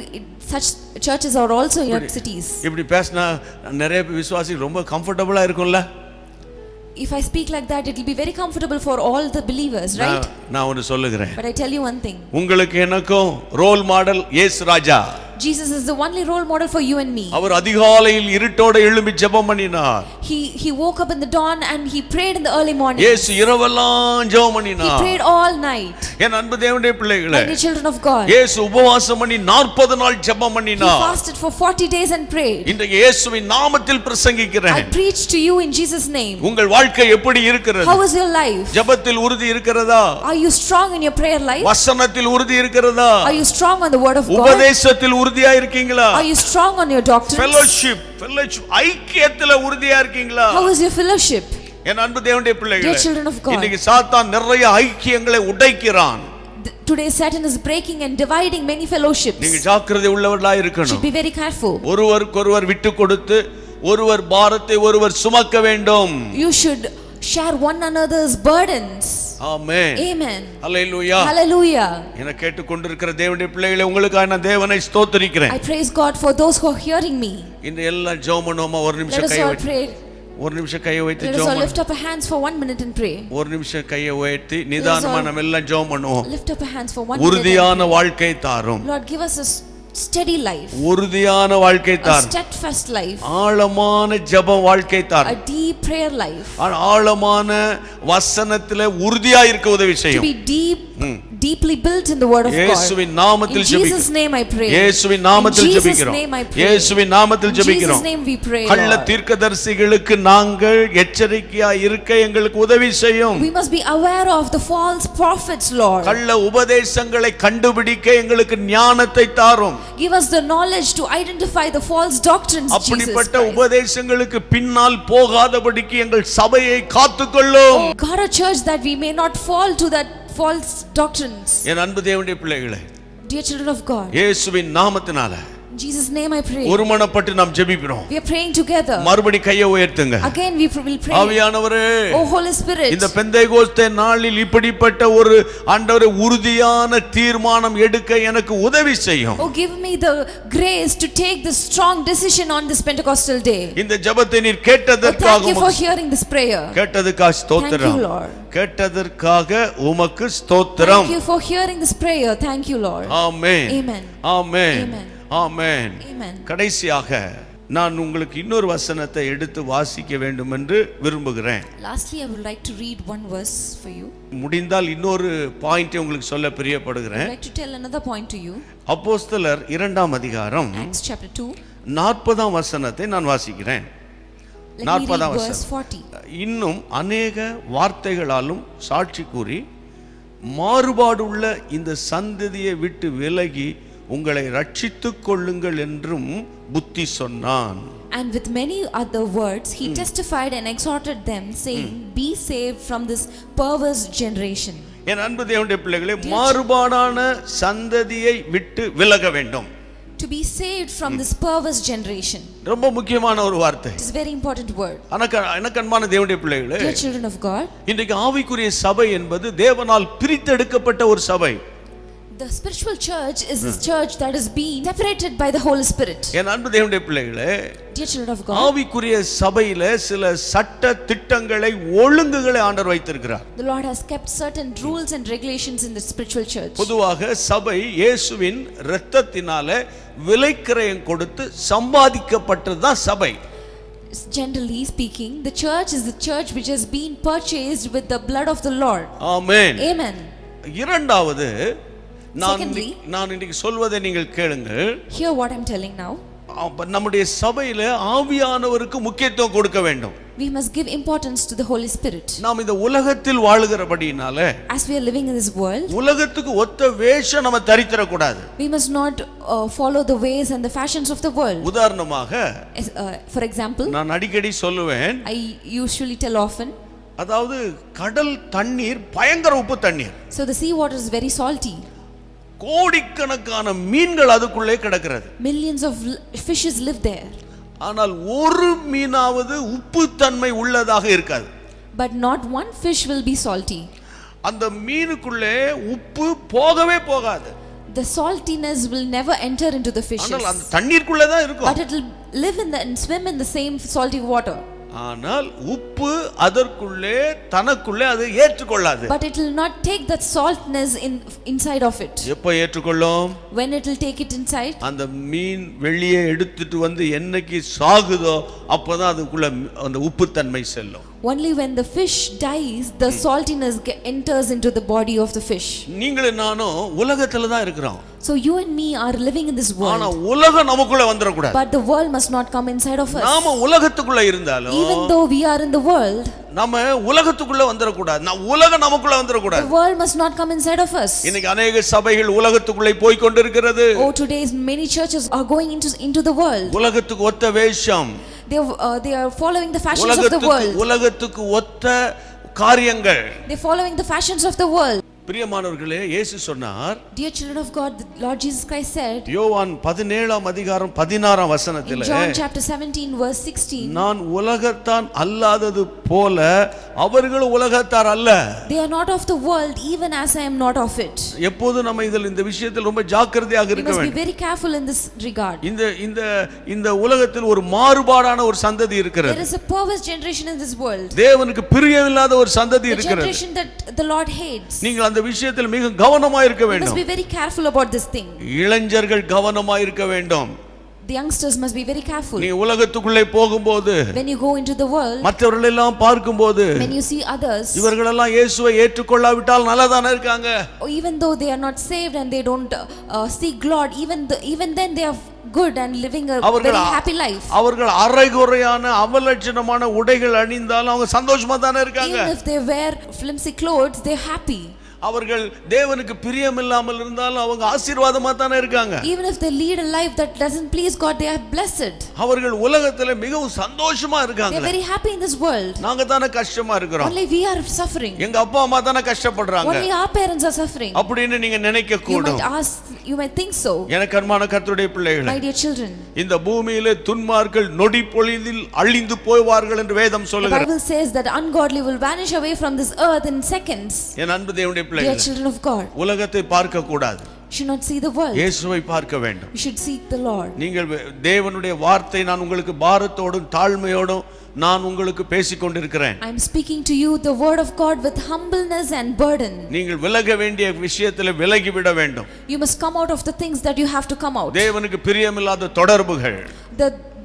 such churches are also in your cities. இப்படி பேசினா நிறைய விசுவாசி ரொம்ப கம்ஃபர்ட்டபிளா இருக்கும்ல. If I speak like that, it will be very comfortable for all the believers, right? நான் ஒன்னு சொல்லுகிறேன். But I tell you one thing. உங்களுக்கு எனக்கும் ரோல் மாடல் இயேசு ராஜா. Jesus is the only role model for you and me. அவர் அதிகாலையில் இருட்டோட எழும்பி ஜெபம் பண்ணினார். He woke up in the dawn and he prayed in the early morning. இயேசு இரவெல்லாம் ஜெபம் He பண்ணினார். prayed all night. என் அன்பு தேவனுடைய பிள்ளைகளே, My dear children of God, இயேசு உபவாசம் பண்ணி 40 நாள் ஜெபம் he பண்ணினார். fasted for 40 days and prayed. இன்றைக்கு இயேசுவின் நாமத்தில் I பிரசங்கிக்கிறேன். preach to you in Jesus' name. உங்கள் வாழ்க்கை எப்படி இருக்கிறது? How is your life? ஜெபத்தில் உறுதி இருக்கிறதா? Are you strong in your prayer life? வசனத்தில் உறுதி இருக்கிறதா? Are you strong on the word of God? உபதேசத்தில் உறுதியா இருக்கீங்களா? Are you strong on your doctrines? fellowship ஐக்கியத்துல உறுதியா இருக்கீங்களா? How is your fellowship? என் அன்பு தேவனுடைய பிள்ளைகளே, Dear children of God, இன்னைக்கு சாத்தான் நிறைய ஐக்கியங்களை உடைக்கிறான். today Satan is breaking and dividing many fellowships. நீங்க ஜாக்கிரதை உள்ளவர்களா Should இருக்கணும். be very careful. ஒருவருக்கொருவர் விட்டு கொடுத்து ஒருவர் பாரத்தை ஒருவர் சுமக்க வேண்டும். You should share one another's burdens. Amen. Amen. Hallelujah. Hallelujah. என கேட்டுக்கொண்டிருக்கிற தேவனுடைய பிள்ளைகளை உங்களுக்காக நான் தேவனை ஸ்தோத்திரிக்கிறேன். I praise God for those who are hearing me. இந்த எல்லாம் ஜெபம் பண்ணுவோமா? ஒரு Let நிமிஷம் us கையை all வைத்து pray. ஒரு நிமிஷம் கையை வைத்து Let us all ஜெபம் lift up our hands for 1 minute and pray. ஒரு நிமிஷம் கையை உயர்த்தி நிதானமா நம்ம எல்லாம் ஜெபம் பண்ணுவோம். Lift up our hands for 1 minute. உறுதியான வாழ்க்கை தாரும். Lord, give us a steady life. உறுதியான வாழ்க்கை A தாரும். steadfast life. ஆழமான ஜெப வாழ்க்கை A தாரும். deep prayer life. ஆழமான வசனத்திலே உறுதியா இருக்க உதவி To செய்யும். be deeply built in the word of God. இயேசுவின் நாமத்தில் In ஜெபிக்கிறோம். Jesus name I pray. இயேசுவின் நாமத்தில் In Jesus ஜெபிக்கிறோம். name I pray. இயேசுவின் நாமத்தில் In Jesus ஜெபிக்கிறோம். name we pray. கள்ள Lord. தீர்க்கதரிசிகளுக்கு நாங்கள் எச்சரிக்கையா இருக்க எங்களுக்கு உதவி செய்யும். We must be aware of the false prophets, Lord. கள்ள உபதேசங்களை கண்டுபிடிக்க எங்களுக்கு ஞானத்தை தாரும். Give us the knowledge to identify the false doctrines, Jesus அப்படிப்பட்ட Christ. உபதேசங்களுக்கு பின்னால் போகாதபடிக்கு எங்கள் சபையை காத்துக்கொள்ளும். God, a church that we may not fall to that false doctrines. என் அன்பு தேவனுடைய பிள்ளைகளே, Dear children of God, இயேசுவின் நாமத்தினால in Jesus name I pray. ஒருமனப்பட்டு நாம் ஜெபிக்கிறோம். We are praying together. மறுபடி கையை உயர்த்துங்க. Again we will pray. ஆவியானவரே, Oh Holy Spirit, இந்த பெந்தேகோஸ்தே நாளில் இப்படிப்பட்ட ஒரு ஆண்டவரே உறுதியான தீர்மானம் எடுக்க எனக்கு உதவி செய்யும். oh give me the grace to take the strong decision on this Pentecostal day. இந்த ஜெபத்தை நீர் Oh, கேட்டதற்காக thank you for hearing this prayer. கேட்டதற்காக ஸ்தோத்திரம். Thank you, Lord. கேட்டதற்காக உமக்கு ஸ்தோத்திரம். Thank you for hearing this prayer. Thank you, Lord. Amen. Amen. Amen. Amen. Amen. Amen. கடைசியாக நான் உங்களுக்கு இன்னொரு வசனத்தை எடுத்து வாசிக்க வேண்டும் என்று விரும்புகிறேன். Lastly, I would like to read one verse for you. முடிந்தால் இன்னொரு பாயிண்டை உங்களுக்கு சொல்ல I பிரியப்படுகிறேன். would like to tell another point to you. அப்போஸ்தலர் 2ஆம் அதிகாரம் Acts chapter 2. 40ஆம் வசனத்தை நான் வாசிக்கிறேன். Let me read 40ஆம் verse வசனம். 40. இன்னும் அநேக வார்த்தைகளாலும் சாட்சி கூறி மாறுபாடுள்ள இந்த சந்ததியை விட்டு விலகி உங்களை ரட்சித்துக் கொள்ளுங்கள் என்றும் புத்தி சொன்னான். And with many other words, he testified and exhorted them, saying, Be saved from this perverse generation. என் அன்பு தேவனுடைய பிள்ளைகளே, மாறுபாடான சந்ததியை விட்டு விலக வேண்டும். To be saved from this perverse generation. ரொம்ப முக்கியமான ஒரு வார்த்தை. It is a very important word. எனக்கு அன்பான தேவனுடைய பிள்ளைகளே, Dear children of God, இன்றைக்கு ஆவிக்குரிய சபை என்பது தேவனால் பிரித்தெடுக்கப்பட்ட ஒரு சபை. the spiritual church is this church that is being separated by the Holy Spirit. என் அன்பு தேவனுடைய பிள்ளைகளே, Dear children of God, ஆவிக்குரிய சபையில சில சட்ட திட்டங்களை ஒழுங்குகளை ஆண்டவர் வைத்திருக்கிறார். the Lord has kept certain rules and regulations in the spiritual church. பொதுவாக சபை இயேசுவின் இரத்தத்தினால விலைக்கிரயம் கொடுத்து சம்பாதிக்கப்பட்டதுதான் சபை. Generally speaking, the church is the church which has been purchased with the blood of the Lord. Amen. Amen. இரண்டாவது, Secondly, நான் இன்னைக்கு சொல்வதை நீங்கள் கேளுங்கள். hear what I'm telling now. நம்முடைய சபையில ஆவியானவருக்கு முக்கியத்துவம் கொடுக்க வேண்டும். We must give importance to the Holy Spirit. நாம் இந்த உலகத்தில் வாழுகிறபடியினால As we are living in this world, உலகத்துக்கு ஒத்த வேஷம் நம்ம தரித்திர கூடாது. we must not follow the ways and the fashions of the world. உதாரணமாக, For example, நான் அடிக்கடி சொல்லுவேன், I usually tell often, அதாவது கடல் தண்ணீர் பயங்கர உப்பு தண்ணீர். so the sea water is very salty. கோடிக்கணக்கான மீன்கள் அதுக்குள்ளே கிடக்கிறது. Millions of fishes live there. ஆனால் ஒரு மீனாவது உப்பு தன்மை உள்ளதாக இருக்காது. But not one fish will be salty. அந்த மீனுக்குள்ளே உப்பு போகவே போகாது. The saltiness will never enter into the fishes. ஆனால் அந்த தண்ணீருக்குள்ளே தான் இருக்கும். But it will live in and swim in the same salty water. ஆனால் உப்பு அதற்குள்ளே தனக்குள்ளே அது ஏற்றுக்கொள்ளாது. But it will not take that saltness inside of it. எப்போ ஏற்றுக்கொள்ளும்? When it will take it inside, அந்த மீன் வெளியே எடுத்துட்டு வந்து என்னைக்கு சாகுதோ அப்பதான் அதுக்குள்ள அந்த உப்பு தன்மை செல்லும். only when the fish dies, the saltiness enters into the body of the fish. நீங்களும் நானும் உலகத்துல தான் இருக்கிறோம். So you and me are living in this ஆனா world. உலகம் நமக்குள்ள வந்துர கூடாது. But the world must not come inside of us. நாம உலகத்துக்குள்ள இருந்தாலும் Even though we are in the world, நாம உலகத்துக்குள்ள வந்துர கூடாது. உலகம் நமக்குள்ள வந்துர the கூடாது. world must not come inside of us. இன்னைக்கு अनेक சபைகள் உலகத்துக்குள்ளே போய் கொண்டிருக்கிறது. Oh, today's many churches are going into the world. உலகத்துக்கு ஒத்த வேஷம். They are following the fashions of the world. உலகத்துக்கு ஒத்த காரியங்கள். They are following the fashions of the world. பிரியமானவர்களே, இயேசு சொன்னார், Dear children of God, the Lord Jesus Christ said, யோவான் 17ஆம் அதிகாரம் 16ஆம் in வசனத்திலே, John chapter 17 verse 16, நான் உலகத்தான் அல்லாதது போல அவர்கள் உலகத்தார் அல்ல. They are not of the world, even as I am not of it. எப்போதும் நம்ம இந்த விஷயத்தில் ரொம்ப ஜாக்கிரதையாக We இருக்க must be வேண்டும். very careful in this regard. இந்த உலகத்தில் ஒரு மாறுபாடான ஒரு சந்ததி இருக்கிறது. There is a perverse generation in this world. தேவனுக்கு பிரியமில்லாத ஒரு சந்ததி The இருக்கிறது. generation that the Lord hates. நீங்கள் அந்த விஷயத்தில் மிக கவனமாக இருக்க We must வேண்டும். be very careful about this thing. இளைஞர்கள் கவனமாக இருக்க வேண்டும். The youngsters must be very careful. நீ உலகத்துக்குள்ளே போகும்போது, When you go into the world, மற்றவர்கள் எல்லாம் பார்க்கும்போது, when you see others, இவர்கள் எல்லாம் இயேசுவை ஏற்றுக்கொள்ளாவிட்டால் நல்லதானே இருக்காங்க. even though they are not saved and they don't seek God, even then they are good and living a very happy life. அவர்கள் அரைகுறையான அவலட்சணமான உடைகள் அணிந்தாலும் அவங்க சந்தோஷமா தானே இருக்காங்க. Even if they wear flimsy clothes, they are happy. அவர்கள் தேவனுக்கு பிரியமில்லாமல் இருந்தாலும் அவங்க ஆசீர்வாதமா தானே இருக்காங்க. Even if they lead a life that doesn't please God, they are blessed. அவர்கள் உலகத்துல மிகவும் சந்தோஷமா They இருக்காங்க. are very happy in this world. நாங்க தானே கஷ்டமா இருக்கிறோம். Only we are suffering. எங்க அப்பா அம்மா தானே கஷ்டப்படுறாங்க. Only our parents are suffering. அப்படின்னு நீங்க நினைக்க You கூடும். might ask, you might think so. எனக்கு அன்பான கர்த்தருடைய பிள்ளைகளே, My dear children, இந்த பூமியிலே துன்மார்கள் நொடி பொழுதில் அழிந்து போவார்கள் என்று வேதம் the சொல்லுகிறது. Bible says that ungodly will vanish away from this earth in seconds. என் அன்பு தேவனுடைய Dear பிள்ளைகளே, children of God, உலகத்தை பார்க்க கூடாது. you should not see the world. இயேசுவை பார்க்க வேண்டும். You should seek the Lord. நீங்கள் தேவனுடைய வார்த்தை நான் உங்களுக்கு பாரத்தோடும் தாழ்மையோடும் நான் உங்களுக்கு பேசிக் கொண்டிருக்கிறேன். I am speaking to you the word of God with humbleness and burden. நீங்கள் விலக வேண்டிய விஷயத்தில் விலகி விட வேண்டும். You must come out of the things that you have to come out. தேவனுக்கு பிரியமில்லாத தொடர்புகள்,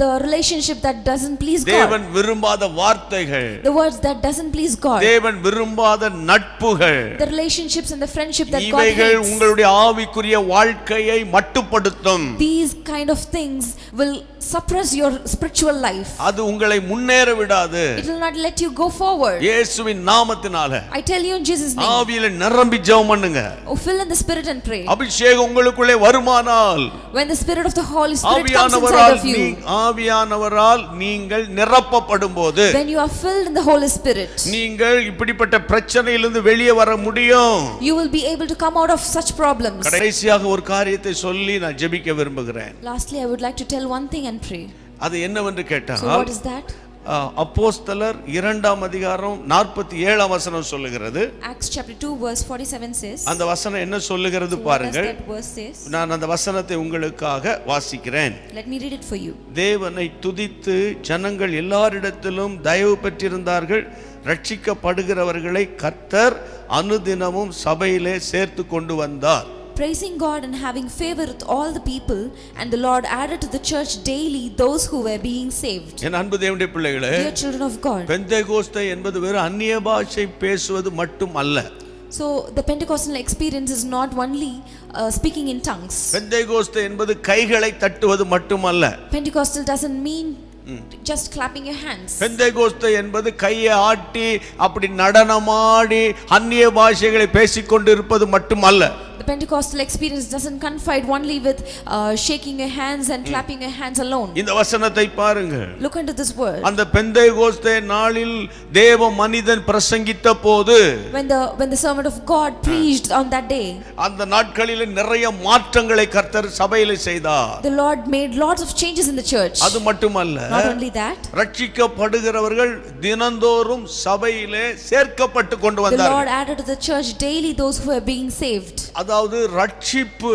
The relationship that doesn't please தேவன் God. விரும்பாத வார்த்தைகள், The words that doesn't please God. தேவன் விரும்பாத நட்புகள், The relationships and the friendship that God இவைகள் hates. உங்களுடைய ஆவிக்குரிய வாழ்க்கையை மட்டுப்படுத்தும். These kind of things will suppress your spiritual life. அது உங்களை முன்னேற விடாது. It will not let you go forward. இயேசுவின் நாமத்தினால I tell you in Jesus' name. ஆவியில நிரம்பி ஜெபம் பண்ணுங்க. Oh, fill in the Spirit and pray. அபிஷேகம் உங்களுக்குள்ளே வருமானால், When the Spirit of the Holy Spirit comes inside of you, ஆவியானவரால் நீங்கள் நிரப்பப்படும் போது, when you are filled in the Holy Spirit, நீங்கள் இப்படிப்பட்ட பிரச்சனையிலிருந்து வெளியே வர முடியும். you will be able to come out of such problems. கடைசியாக ஒரு காரியத்தை சொல்லி நான் ஜெபிக்க விரும்புகிறேன். Lastly, I would like to tell one thing and pray. அது என்னவென்று So கேட்டால், what is that? அப்போஸ்தலர் 2ஆம் அதிகாரம் 47ஆம் வசனம் சொல்லுகிறது. Acts chapter 2 verse 47 says. அந்த வசனம் என்ன சொல்லுகிறது So what does பாருங்கள். that verse says? நான் அந்த வசனத்தை உங்களுக்காக வாசிக்கிறேன். Let me read it for you. தேவனை துதித்து ஜனங்கள் எல்லாரிடத்திலும் தயவு பெற்றிருந்தார்கள். ரட்சிக்கப்படுகிறவர்களை கர்த்தர் அனுதினமும் சபையிலே சேர்த்து கொண்டு வந்தார். Praising God and having favor with all the people, and the Lord added to the church daily those who were being saved. என் அன்பு தேவனுடைய பிள்ளைகளே, Dear children of God. Pentecost என்பது வெறும் அந்நிய பாஷை பேசுவது மட்டும் அல்ல. So the Pentecostal experience is not only speaking in tongues. Pentecost என்பது கைகளை தட்டுவது மட்டுமல்ல. Pentecostal doesn't mean just clapping your hands. Pentecost என்பது கையை ஆட்டி அப்படி நடனமாடி அந்நிய பாஷைகளை பேசிக்கொண்டு இருப்பது மட்டுமல்ல. The Pentecostal experience doesn't confide only with shaking your hands and clapping your hands alone. இந்த வசனத்தை பாருங்க. Look into this word. அந்த பெந்தேகோஸ்தே நாளில் தேவ மனிதன் பிரசங்கித்த போது, When the servant of God preached on that day, அந்த நாட்களில் நிறைய மாற்றங்களை கர்த்தர் சபையிலே செய்தார். the Lord made lots of changes in the church. அது மட்டுமல்ல, Not only that, ரட்சிக்கப்படுகிறவர்கள் தினந்தோறும் சபையிலே சேர்க்கப்பட்டு கொண்டு the Lord வந்தார்கள். added to the church daily those who were being saved. அதாவது ரட்சிப்பு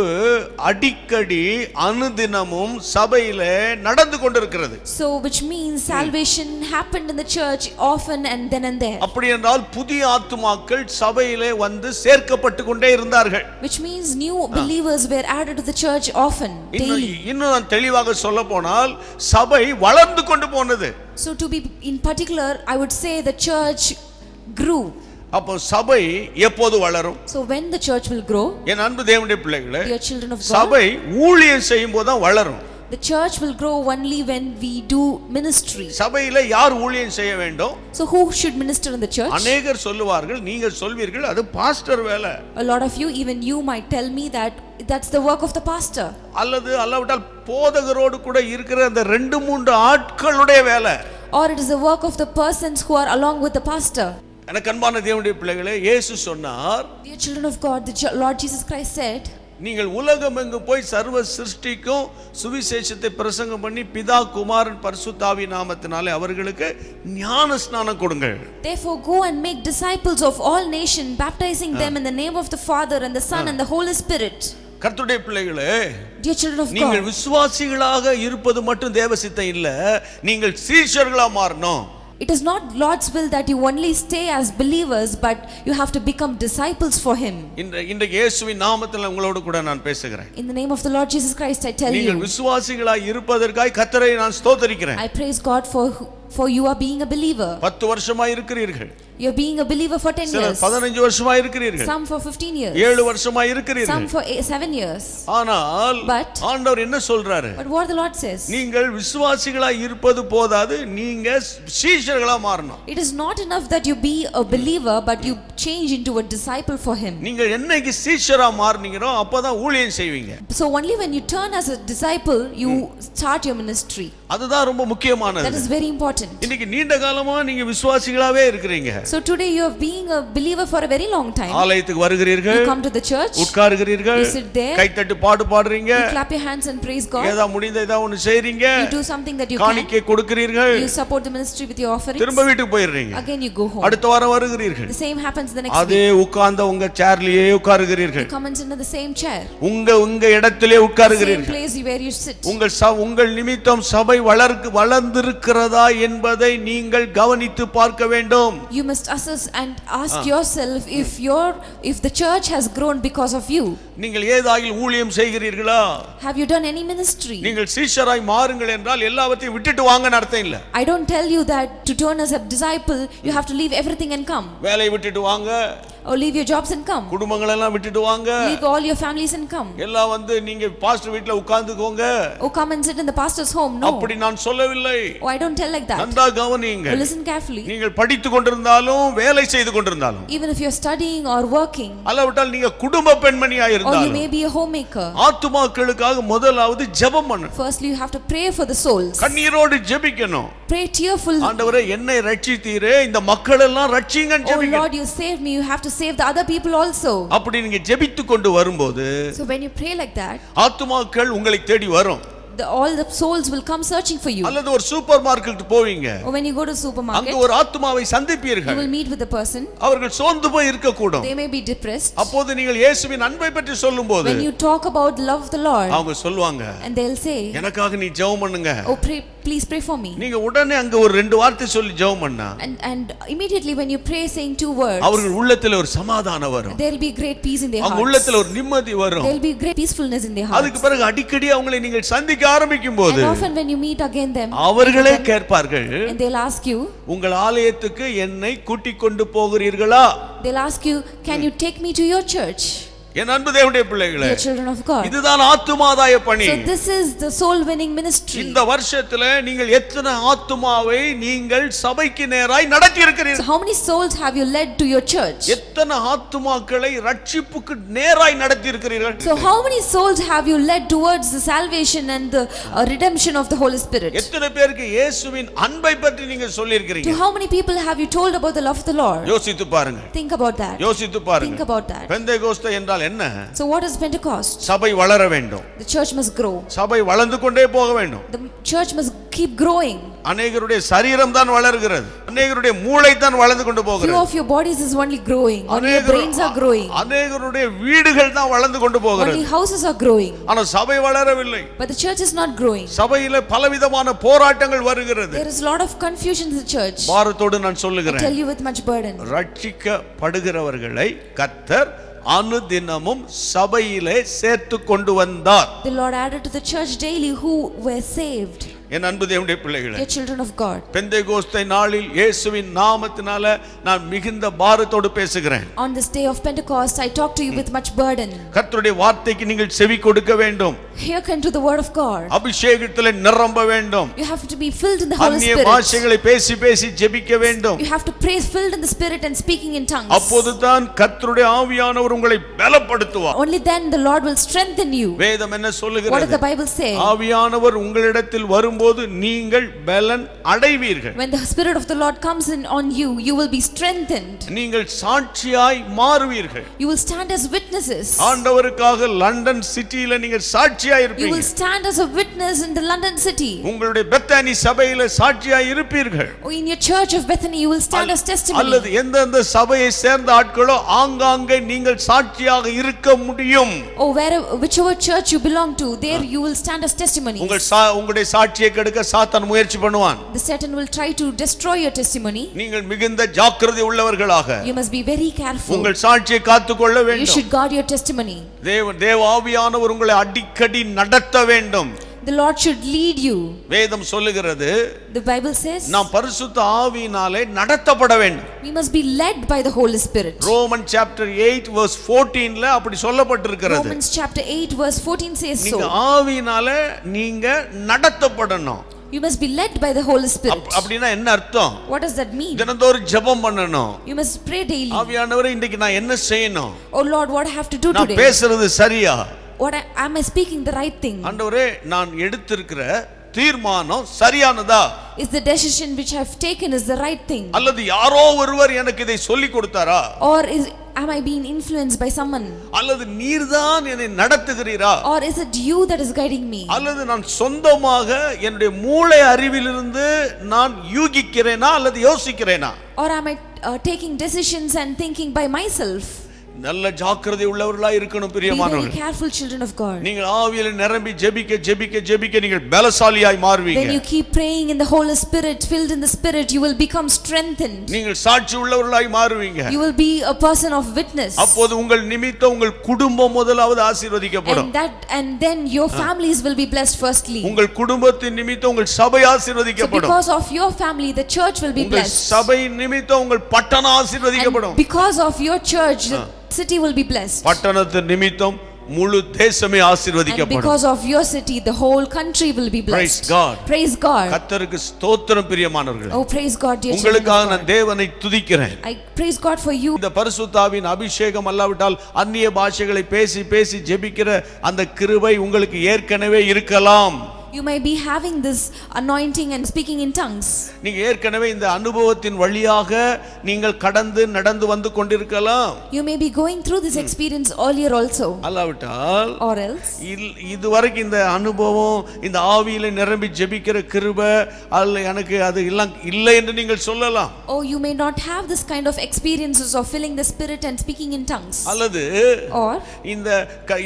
அடிக்கடி அனுதினமும் சபையிலே நடந்து கொண்டிருக்கிறது. So which means salvation happened in the church often and then and there. அப்படி என்றால் புதிய ஆத்துமாக்கள் சபையிலே வந்து சேர்க்கப்பட்டு கொண்டே இருந்தார்கள். Which means new believers were added to the church often, daily. இன்னும் நான் தெளிவாக சொல்ல போனால் சபை வளர்ந்து கொண்டு போனது. So to be in particular, I would say the church grew. அப்போ சபை எப்போது வளரும்? So when the church will grow, என் அன்பு தேவனுடைய பிள்ளைகளே, dear children of God, சபை ஊழியம் செய்யும் போது தான் வளரும். the church will grow only when we do ministry. சபையில யார் ஊழியம் செய்ய வேண்டும்? So who should minister in the church? அநேகர் சொல்லுவார்கள், நீங்கள் சொல்வீர்கள் அது பாஸ்டர் வேலை. A lot of you, even you might tell me that that's the work of the pastor. அல்லாவிட்டால் போதகரோடு கூட இருக்கிற அந்த 2-3 ஆட்களுடைய வேலை. Or it is the work of the persons who are along with the pastor. எனக்கு அன்பான தேவனுடைய பிள்ளைகளே, இயேசு சொன்னார், Dear children of God, the Lord Jesus Christ said, நீங்கள் உலகம் எங்கு போய் சர்வ சிருஷ்டிக்கும் சுவிசேஷத்தை பிரசங்கம் பண்ணி பிதா குமாரன் பரிசுத்தாவி நாமத்தினாலே அவர்களுக்கு ஞான ஸ்நானம் கொடுங்கள். Therefore go and make disciples of all nations, baptizing them in the name of the Father and the Son and the Holy Spirit. கர்த்தருடைய பிள்ளைகளே, Dear children of நீங்கள் God, விசுவாசிகளாக இருப்பது மட்டும் தேவ சித்தம் இல்ல, நீங்கள் சீஷர்களா மாறணும். it is not Lord's will that you only stay as believers, but you have to become disciples for Him. இன்றைக்கு இயேசுவின் நாமத்தில் உங்களோடு கூட நான் பேசுகிறேன். In the name of the Lord Jesus Christ, I tell நீங்கள் you, விசுவாசிகளாய் இருப்பதற்காய் கர்த்தரை நான் ஸ்தோத்திரிக்கிறேன். I praise God for you are being a believer. 10 வருஷமா இருக்கிறீர்கள். You are being a believer for 10 சிலர் years. 15 வருஷமா இருக்கிறீர்கள். Some for 15 years. 7 வருஷமா இருக்கிறீர்கள். Some for 7 years. ஆனால் But ஆண்டவர் என்ன சொல்றாரு? But what the Lord says, நீங்கள் விசுவாசிகளாய் இருப்பது போதாது, நீங்க சீஷர்களா மாறணும். it is not enough that you be a believer, but you change into a disciple for Him. நீங்கள் என்னைக்கு சீஷரா மாறுனீங்களோ அப்பதான் ஊழியம் செய்வீங்க. So only when you turn as a disciple, you start your ministry. அதுதான் ரொம்ப முக்கியமானது. That is very important. இன்னைக்கு நீண்ட காலமா நீங்க விசுவாசிகளாவே இருக்கிறீங்க. So today you are being a believer for a very long time. ஆலயத்துக்கு வருகிறீர்கள், You come to the church, உட்காருகிறீர்கள், you sit there, கைத்தட்டி பாடுறீங்க, you clap your hands and praise God, ஏதா முடிந்த ஏதா ஒன்னு செய்றீங்க, you do something that you can, காணிக்கை கொடுக்கிறீர்கள், you support the ministry with your offerings, திரும்ப வீட்டுக்கு போயிடுறீங்க. again you go home. அடுத்த வாரம் வருகிறீர்கள், The same happens the next அதே week. உட்கார்ந்த உங்க சேர்லயே உட்காருகிறீர்கள், You come and sit in the same chair, உங்க இடத்திலே same உட்காருகிறீர்கள். place where you sit. உங்கள் நிமித்தம் சபை வளர்ந்திருக்கிறதா என்பதை நீங்கள் கவனித்து பார்க்க வேண்டும். You must assess and ask yourself if the church has grown because of you. நீங்கள் ஏதாயில் ஊழியம் செய்கிறீர்களா? Have you done any ministry? நீங்கள் சீஷராய் மாறுங்கள் என்றால் எல்லாவற்றையும் விட்டுட்டு வாங்கன்னு அர்த்தம் இல்ல. I don't tell you that to turn as a disciple you have to leave everything and come, வேலையை விட்டுட்டு வாங்க, or leave your jobs and come, குடும்பங்கள் எல்லாம் விட்டுட்டு வாங்க, leave all your families and come, எல்லாம் நீங்க பாஸ்டர் வீட்ல உட்கார்ந்துக்கோங்க. or come and sit in the pastor's home. No, அப்படி நான் சொல்லவில்லை. oh, I don't tell like that. நன்றா கவனியுங்க. Oh, listen carefully. நீங்கள் படித்துக் கொண்டிருந்தாலும் வேலை செய்து கொண்டிருந்தாலும், Even if you're studying or working, அல்லவிட்டால் நீங்க குடும்ப பெண்மணியா or you இருந்தாலும், may be a homemaker, ஆத்துமாக்களுக்காக முதலாவது ஜெபம் பண்ணணும். firstly you have to pray for the souls. கண்ணீரோடு ஜெபிக்கணும். Pray tearful. ஆண்டவரே என்னை ரட்சித்தீரே, இந்த மக்கள் எல்லாம் ரட்சிங்கன்னு Oh ஜெபிக்கணும். Lord, you saved me, you have to save the other people also. அப்படி நீங்க ஜெபித்து கொண்டு வரும்போது So when you pray like that, ஆத்துமாக்கள் உங்களை தேடி வரும். all the souls will come searching for you. அல்லது ஒரு சூப்பர் மார்க்கெட் போவீங்க, Or when you go to அங்க supermarket, ஒரு ஆத்துமாவை you சந்திப்பீர்கள். will meet with a person. அவர்கள் சோர்ந்து போய் இருக்க கூடும். They may be depressed. அப்போது நீங்கள் இயேசுவின் அன்பை பற்றி சொல்லும்போது When you talk about the love of the Lord, அவங்க சொல்லுவாங்க, and they'll say, எனக்காக நீ ஜெபம் பண்ணுங்க. oh please pray for me. நீங்க உடனே அங்க ஒரு 2 வார்த்தை சொல்லி ஜெபம் பண்ணா And immediately when you pray saying 2 words, அவர்கள் உள்ளத்துல ஒரு சமாதானம் வரும். there'll be great peace in their அவங்க hearts. உள்ளத்துல ஒரு நிம்மதி வரும். There'll be great peacefulness in their hearts. அதுக்கு பிறகு அடிக்கடி அவங்களை நீங்கள் சந்திக்க ஆரம்பிக்கும் போது And often when you meet again them, அவர்களே கேட்பார்கள், and they'll ask you, உங்கள் ஆலயத்துக்கு என்னை கூட்டிக் கொண்டு போகிறீர்களா? they'll ask you, can you take me to your church? என் அன்பு தேவனுடைய பிள்ளைகளே, Dear children of God, இதுதான் ஆத்துமாதாய பணி. so this is the soul winning ministry. இந்த வருஷத்துல நீங்கள் எத்தனை ஆத்துமாவை நீங்கள் சபைக்கு நேராய் நடத்தி So இருக்கிறீர்கள்? how many souls have you led to your church? எத்தனை ஆத்துமாக்களை ரட்சிப்புக்கு நேராய் நடத்தி இருக்கிறீர்கள்? So how many souls have you led towards the salvation and the redemption of the Holy Spirit? எத்தனை பேருக்கு இயேசுவின் அன்பை பற்றி நீங்க சொல்லி To இருக்கிறீங்க? how many people have you told about the love of the Lord? யோசித்து பாருங்க, Think about that. யோசித்து Think பாருங்க. about that. பெந்தேகோஸ்தே என்றால் என்ன? So what is Pentecost? சபை வளர வேண்டும். The church must grow. சபை வளர்ந்து கொண்டே போக வேண்டும். The church must keep growing. அநேகருடைய சரீரம் தான் வளர்கிறது, அநேகருடைய மூளை தான் வளர்ந்து கொண்டு Few போகிறது, of your bodies is only growing, only your brains are growing, அநேகருடைய வீடுகள் தான் வளர்ந்து கொண்டு போகிறது. only houses are growing, ஆனா சபை வளரவில்லை. but the church is not growing. சபையில பலவிதமான போராட்டங்கள் வருகிறது. There is a lot of confusion in the church. பாரத்தோடு நான் I சொல்லுகிறேன், tell you with much burden. ரட்சிக்கப்படுகிறவர்களை கர்த்தர் அனுதினமும் சபையிலே சேர்த்து கொண்டு வந்தார். The Lord added to the church daily who were saved. என் அன்பு தேவனுடைய பிள்ளைகளே, Dear children of God, Pentecost நாளில் இயேசுவின் நாமத்தினால நான் மிகுந்த பாரத்தோடு பேசுகிறேன். on this day of Pentecost I talk to you with much burden. கர்த்தருடைய வார்த்தைக்கு நீங்கள் செவி கொடுக்க வேண்டும். Hearken to the word of God. அபிஷேகத்திலே நிரம்ப வேண்டும். You have to be filled in the Holy அந்நிய Spirit. பாஷைகளை பேசி பேசி ஜெபிக்க வேண்டும். You have to pray filled in the Spirit and speaking in tongues. அப்போதுதான் கர்த்தருடைய ஆவியானவர் உங்களை பலப்படுத்துவார். Only then the Lord will strengthen you. வேதம் என்ன What does சொல்லுகிறது? the Bible say? ஆவியானவர் உங்களிடத்தில் வரும்போது வரும்போது நீங்கள் பலன் அடைவீர்கள். When the Spirit of the Lord comes in on you, you will be strengthened. நீங்கள் சாட்சியாய் மாறுவீர்கள். You will stand as witnesses. ஆண்டவருக்காக லண்டன் சிட்டியில நீங்கள் சாட்சியாய் You will இருப்பீர்கள். stand as a witness in the London city. உங்களுடைய பெத்தானி சபையில சாட்சியாய் இருப்பீர்கள். Or in your church of Bethany, you will stand as testimony. அல்லது எந்தெந்த சபையை சேர்ந்த ஆட்களோ ஆங்காங்கே நீங்கள் சாட்சியாக இருக்க முடியும். Or whichever church you belong to, there you will stand as testimony. உங்களுடைய சாட்சியை கெடுக்க சாத்தான் முயற்சி பண்ணுவான். The Satan will try to destroy your testimony. நீங்கள் மிகுந்த ஜாக்கிரதை உள்ளவர்களாக You must be very careful. உங்கள் சாட்சியை காத்துக்கொள்ள You வேண்டும். should guard your testimony. தேவ ஆவியானவர் உங்களை அடிக்கடி நடத்த வேண்டும். The Lord should lead you. வேதம் சொல்லுகிறது, The Bible says நாம் பரிசுத்த ஆவியினாலே நடத்தப்பட வேண்டும். we must be led by the Holy Spirit. Roman chapter 8 verse 14ல அப்படி சொல்லப்பட்டிருக்கிறது. Romans chapter 8 verse 14 says so. நீங்க ஆவியினாலே நீங்க நடத்தப்படணும். You must be led by the Holy Spirit. அப்படினா என்ன அர்த்தம்? What does that mean? தினந்தோறும் ஜெபம் பண்ணணும். You must pray daily. ஆவியானவரே இன்னைக்கு நான் என்ன செய்யணும்? Oh Lord, what I have to do நான் today? பேசுறது சரியா? Am I speaking the right thing? ஆண்டவரே நான் எடுத்திருக்கிற தீர்மானம் சரியானதா? Is the decision which I have taken is the right thing? அல்லது யாரோ ஒருவர் எனக்கு இதை சொல்லி கொடுத்தாரா? Or am I being influenced by someone? அல்லது நீர்தான் என்னை நடத்துகிறீரா? Or is it you that is guiding me? அல்லது நான் சொந்தமாக என்னுடைய மூளை அறிவிலிருந்து நான் யூகிக்கிறேனா அல்லது யோசிக்கிறேனா? Or am I taking decisions and thinking by myself? நல்ல ஜாக்கிரதை உள்ளவர்களாய் இருக்கணும் Be பிரியமானவர்களே. very careful, children of God. நீங்கள் ஆவியிலே நிரம்பி ஜெபிக்க நீங்கள் பலசாலியாய் மாறுவீங்க. When you keep praying in the Holy Spirit, filled in the Spirit, you will become strengthened. நீங்கள் சாட்சி உள்ளவர்களாய் மாறுவீங்க. You will be a person of witness. அப்போது உங்கள் நிமித்தம் உங்கள் குடும்பம் முதலாவது ஆசீர்வதிக்கப்படும். And then your families will be blessed firstly. உங்கள் குடும்பத்தின் நிமித்தம் உங்கள் சபை So ஆசீர்வதிக்கப்படும். because of your family, the church will be உங்கள் blessed. சபை நிமித்தம் உங்கள் பட்டணம் ஆசீர்வதிக்கப்படும். And because of your church, the city will be blessed. பட்டணத்தின் நிமித்தம் முழு தேசமே And ஆசீர்வதிக்கப்படும். because of your city, the whole country will be blessed. Praise God. Praise God. கர்த்தருக்கு ஸ்தோத்திரம் பிரியமானவர்களே. Oh, praise God, dear children உங்களுக்காக of நான் God. தேவனை துதிக்கிறேன். I praise God for you. இந்த பரிசுத்தாவின் அபிஷேகம் அல்லாவிட்டால் அந்நிய பாஷைகளை பேசி ஜெபிக்கிற அந்த கிருபை உங்களுக்கு ஏற்கனவே இருக்கலாம். You may be having this anointing and speaking in tongues. நீங்க ஏற்கனவே இந்த அனுபவத்தின் வழியாக நீங்கள் கடந்து நடந்து வந்து கொண்டிருக்கலாம். You may be going through this experience earlier also. அல்லாவிட்டால் Or else இதுவரைக்கும் இந்த அனுபவம் இந்த ஆவியில நிரம்பி ஜெபிக்கிற கிருபை அல்ல எனக்கு அது எல்லாம் இல்லை என்று நீங்கள் சொல்லலாம். oh, you may not have this kind of experiences of filling the Spirit and speaking in tongues. அல்லது Or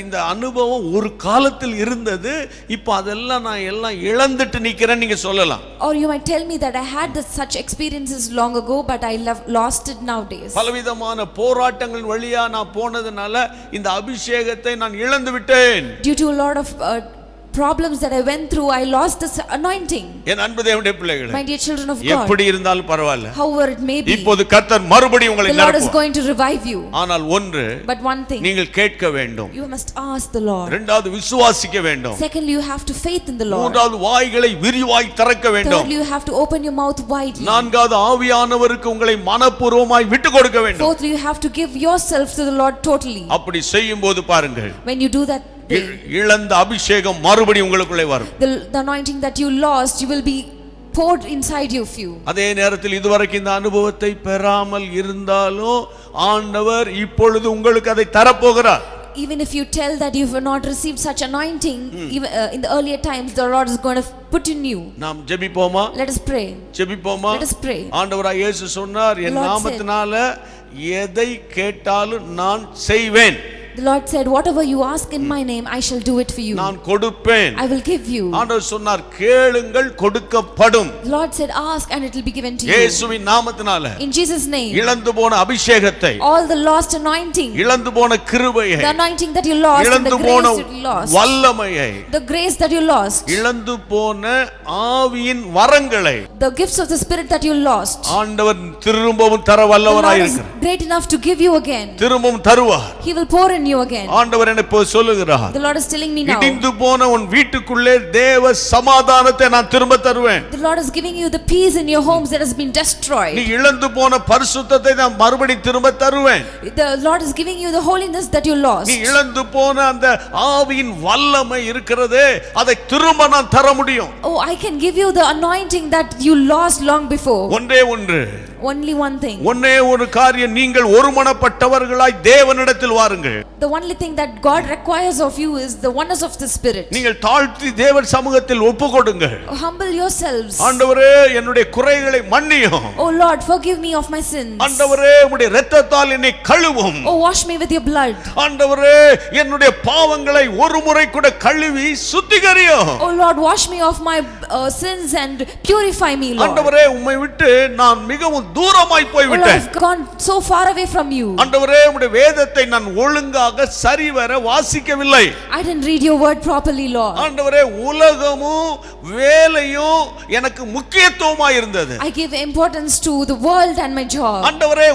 இந்த அனுபவம் ஒரு காலத்தில் இருந்தது, இப்போ அதெல்லாம் நான் எல்லாம் இழந்துட்டு நிக்கிறேன் நீங்க சொல்லலாம். Or you might tell me that I had such experiences long ago, but I lost it nowadays. பலவிதமான போராட்டங்கள் வழியா நான் போனதுனால இந்த அபிஷேகத்தை நான் இழந்து விட்டேன். Due to a lot of problems that I went through, I lost this anointing. என் அன்பு தேவனுடைய பிள்ளைகளே, My dear children of God, எப்படி இருந்தாலும் பரவாயில்லை, however it may be, இப்போது கர்த்தர் மறுபடியும் உங்களை the Lord is நிரப்புவார். going to revive you. ஆனால் ஒன்று But one thing, நீங்கள் கேட்க வேண்டும். you must ask the Lord. இரண்டாவது விசுவாசிக்க வேண்டும். Secondly, you have to faith in the Lord. மூன்றாவது வாய்களை விரிவாய் திறக்க வேண்டும். Thirdly, you have to open your mouth widely. நான்காவது ஆவியானவருக்கு உங்களை மனப்பூர்வமாய் விட்டு கொடுக்க வேண்டும். Fourthly, you have to give yourself to the Lord totally. அப்படி செய்யும்போது பாருங்கள், When you do that, இழந்த அபிஷேகம் மறுபடியும் உங்களுக்குள்ளே வரும். the anointing that you lost, you will be poured inside you few. அதே நேரத்தில் இதுவரைக்கும் இந்த அனுபவத்தை பெறாமல் இருந்தாலும் ஆண்டவர் இப்பொழுது உங்களுக்கு அதை தரப்போகிறார். Even if you tell that you have not received such anointing, even in the earlier times, the Lord is going to put in you. நாம் ஜெபிப்போமா? Let us pray. ஜெபிப்போமா? Let us pray. ஆண்டவராய் இயேசு சொன்னார், என் Lord நாமத்தினால எதை கேட்டாலும் நான் செய்வேன். The Lord said, whatever you ask in my name, I shall do it for you. நான் கொடுப்பேன். I will give you. ஆண்டவர் சொன்னார், கேளுங்கள் கொடுக்கப்படும். The Lord said, ask and it will be given to you. இயேசுவின் நாமத்தினால In Jesus' name. இழந்து போன அபிஷேகத்தை, All the lost anointing, இழந்து போன கிருபையை, the anointing that you lost, and the இழந்து grace போன that you lost, வல்லமையை, the grace that you lost, இழந்து போன ஆவியின் வரங்களை the gifts of the Spirit that you lost, ஆண்டவர் திரும்பவும் தர the வல்லவராய் Lord is இருக்கிறார். great enough to give you again. திரும்பவும் தருவார். He will pour in new again. ஆண்டவர் என்ன இப்போ சொல்லுகிறார், The Lord is telling me now. இடிந்து போன உன் வீட்டுக்குள்ளே தேவ சமாதானத்தை நான் திரும்ப தருவேன். The Lord is giving you the peace in your homes that has been நீ destroyed. இழந்து போன பரிசுத்தத்தை நான் மறுபடி திரும்ப தருவேன். The Lord is giving you the holiness that you lost. நீ இழந்து போன அந்த ஆவியின் வல்லமை இருக்கிறதே, அதை திரும்ப நான் தர முடியும். Oh, I can give you the anointing that you lost long before. ஒன்றே ஒன்று, Only one thing. ஒன்னே ஒரு காரியம், நீங்கள் ஒருமனப்பட்டவர்களாய் தேவனிடத்தில் வாருங்கள். The only thing that God requires of you is the oneness of the Spirit. நீங்கள் தாழ்த்தி தேவன் சமூகத்தில் ஒப்புக்கொடுங்கள். Humble yourselves. ஆண்டவரே என்னுடைய குறைகளை மன்னியும். Oh Lord, forgive me of my sins. ஆண்டவரே உம்முடைய இரத்தத்தால் என்னை கழுவும். Oh, wash me with your blood. ஆண்டவரே என்னுடைய பாவங்களை ஒரு முறை கூட கழுவி சுத்திகரியும். Oh Lord, wash me of my sins and purify me, Lord. ஆண்டவரே உம்மை விட்டு நான் மிகவும் தூரமாய் போய் Oh Lord, விட்டேன். I've gone so far away from you. ஆண்டவரே உம்முடைய வேதத்தை நான் ஒழுங்காக சரிவர வாசிக்கவில்லை. I didn't read your word properly, Lord. ஆண்டவரே உலகமும் வேலையும் எனக்கு முக்கியத்துவமாய் இருந்தது. I give importance to the world and my job. ஆண்டவரே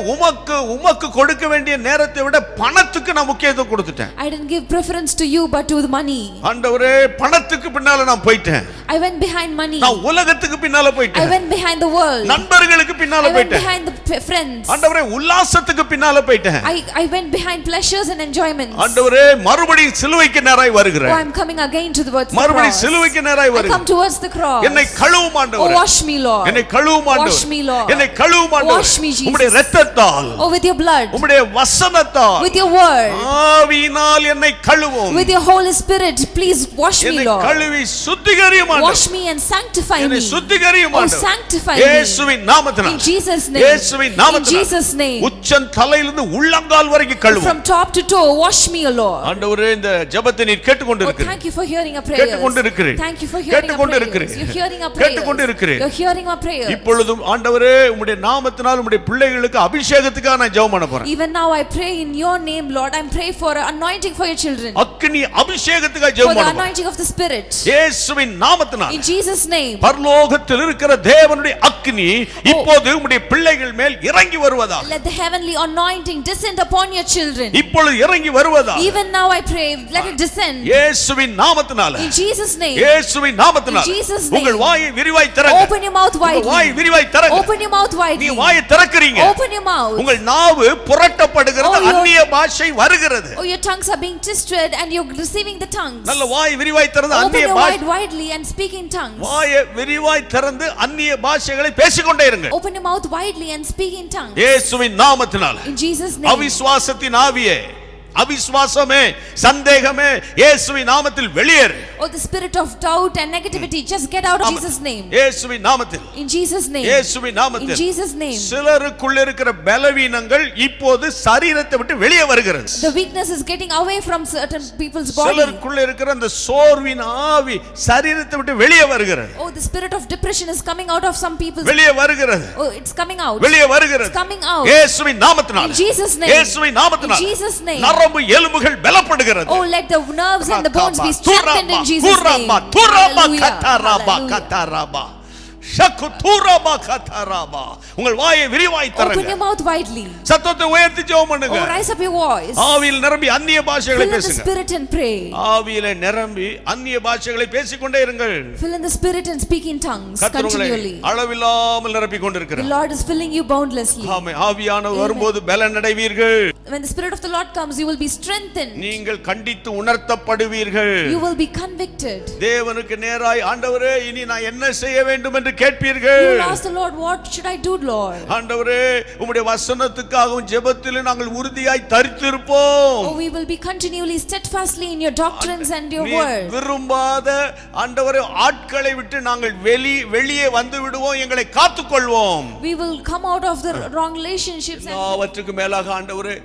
உமக்கு கொடுக்க வேண்டிய நேரத்தை விட பணத்துக்கு நான் முக்கியத்துவம் கொடுத்துட்டேன். I didn't give preference to you but to the money. ஆண்டவரே பணத்துக்கு பின்னால நான் போயிட்டேன். I went behind money. நான் உலகத்துக்கு பின்னால I போயிட்டேன். went behind the world. நண்பர்களுக்கு பின்னால I went போயிட்டேன். behind the friends. ஆண்டவரே உல்லாசத்துக்கு பின்னால போயிட்டேன். I went behind pleasures and enjoyments. ஆண்டவரே மறுபடியும் சிலுவைக்கு நேராய் Oh, வருகிறேன். I'm coming again to the words. மறுபடியும் சிலுவைக்கு நேராய் I come வருகிறேன். towards the cross. என்னை கழுவும் Oh, ஆண்டவரே. wash me, Lord. என்னை கழுவும் Wash me, ஆண்டவரே. Lord. என்னை கழுவும் ஆண்டவரே. Wash me, Jesus. உம்முடைய இரத்தத்தால், Oh, with your blood. உம்முடைய வசனத்தால், With your word. ஆவியினால் என்னை கழுவும். With your Holy Spirit, please wash me, என்னை Lord. கழுவி சுத்திகரியும் ஆண்டவரே. Wash me and sanctify என்னை me. சுத்திகரியும் Oh, ஆண்டவரே. sanctify me. இயேசுவின் நாமத்தினால், In Jesus' name. இயேசுவின் In நாமத்தினால், Jesus' name. உச்சன் தலையிலிருந்து உள்ளங்கால் வரைக்கும் கழுவும். From top to toe, wash me, O Lord. ஆண்டவரே இந்த ஜெபத்தை நீர் கேட்டுக்கொண்டு Oh, இருக்கிறீர். thank you for hearing our prayers. கேட்டுக்கொண்டு இருக்கிறீர். Thank you for hearing our கேட்டுக்கொண்டு prayers. இருக்கிறீர். You're hearing our prayers. கேட்டுக்கொண்டு இருக்கிறீர். You're hearing our prayers. இப்பொழுதும் ஆண்டவரே உம்முடைய நாமத்தினால் உம்முடைய பிள்ளைகளுக்கு அபிஷேகத்துக்காக நான் ஜெபம் பண்ண போறேன். Even now I pray in your name, Lord. I'm praying for anointing for your children. அக்கினி அபிஷேகத்துக்காக For ஜெபம் the பண்ண போறேன். anointing of the Spirit. இயேசுவின் நாமத்தினால் In Jesus' name. பரலோகத்தில் இருக்கிற தேவனுடைய அக்கினி இப்போது உம்முடைய பிள்ளைகள் மேல் இறங்கி வருவதாக. Let the heavenly anointing descend upon your children. இப்பொழுது இறங்கி வருவதாக. Even now I pray, let it descend. இயேசுவின் நாமத்தினால, In Jesus' name. இயேசுவின் நாமத்தினால In Jesus' name. உங்கள் வாயை விரிவாய் திறங்க. Open your mouth உங்கள் வாய் widely. விரிவாய் திறங்க. Open your mouth நீ widely. வாயை திறக்கிறீங்க. Open your mouth. உங்கள் நாவு புரட்டப்படுகிறது, Oh, your- அந்நிய பாஷை வருகிறது. Oh, your tongues are being twisted and you're receiving the tongues. நல்ல வாய் விரிவாய் திறந்து Open அந்நிய your பாஷை, mouth widely and speak in tongues. வாயை விரிவாய் திறந்து அந்நிய பாஷைகளை பேசிக்கொண்டே இருங்க. Open your mouth widely and speak in tongues. இயேசுவின் நாமத்தினால In Jesus' name. அவிசுவாசத்தின் ஆவியே, அவிசுவாசமே, சந்தேகமே இயேசுவின் நாமத்தில் வெளியேறு. Oh, the spirit of doubt and negativity, just get out of Jesus' name. இயேசுவின் நாமத்தில், In Jesus' name. இயேசுவின் In நாமத்தில். Jesus' name. சிலருக்குள்ள இருக்கிற பலவீனங்கள் இப்போது சரீரத்தை விட்டு வெளியே வருகிறது. The weakness is getting away from certain people's body. சிலருக்குள்ள இருக்கிற அந்த சோர்வின் ஆவி சரீரத்தை விட்டு வெளியே வருகிறது. Oh, the spirit of depression is coming out of some people's. வெளியே வருகிறது. Oh, it's coming out. வெளியே வருகிறது. It's coming out. இயேசுவின் நாமத்தினால, In Jesus' name. இயேசுவின் நாமத்தினால In Jesus' name. நரம்பு எலும்புகள் பலப்படுகிறது. Oh, let the nerves and the bones be strengthened in Jesus' name. துரபா Hallelujah. கதரபா Hallelujah. கதரபா ஷக்கு துரபா கதரபா. உங்கள் வாயை விரிவாய் Open திறங்க. your mouth widely. சத்தத்தை உயர்த்தி ஜெபம் பண்ணுங்க. Oh, rise up your voice. ஆவியில் நிரம்பி அந்நிய பாஷைகளை Fill in the பேசுங்க. spirit and pray. ஆவியிலே நிரம்பி அந்நிய பாஷைகளை பேசிக்கொண்டே இருங்கள். Fill in the spirit and speak in tongues கர்த்தர் உங்களை continually. அளவில்லாமல் நிரப்பிக் The கொண்டிருக்கிறார். Lord is filling you boundlessly. ஆமென். ஆவியானவர் Amen. வரும்போது பலன் அடைவீர்கள். When the spirit of the Lord comes, you will be strengthened. நீங்கள் கண்டித்து உணர்த்தப்படுவீர்கள். You will be convicted. தேவனுக்கு நேராய் ஆண்டவரே இனி நான் என்ன செய்ய வேண்டும் என்று You கேட்பீர்கள். will ask the Lord, what should I do, Lord? ஆண்டவரே உம்முடைய வசனத்துக்காகவும் ஜெபத்திலே நாங்கள் உறுதியாய் தரித்திருப்போம். Oh, we will be continually steadfastly in your doctrines and your நீ word. விரும்பாத ஆண்டவரே ஆட்களை விட்டு நாங்கள் வெளியே வந்து விடுவோம், எங்களை காத்துக்கொள்வோம். We will come out of the wrong relationships எல்லாவற்றுக்கும் மேலாக ஆண்டவரே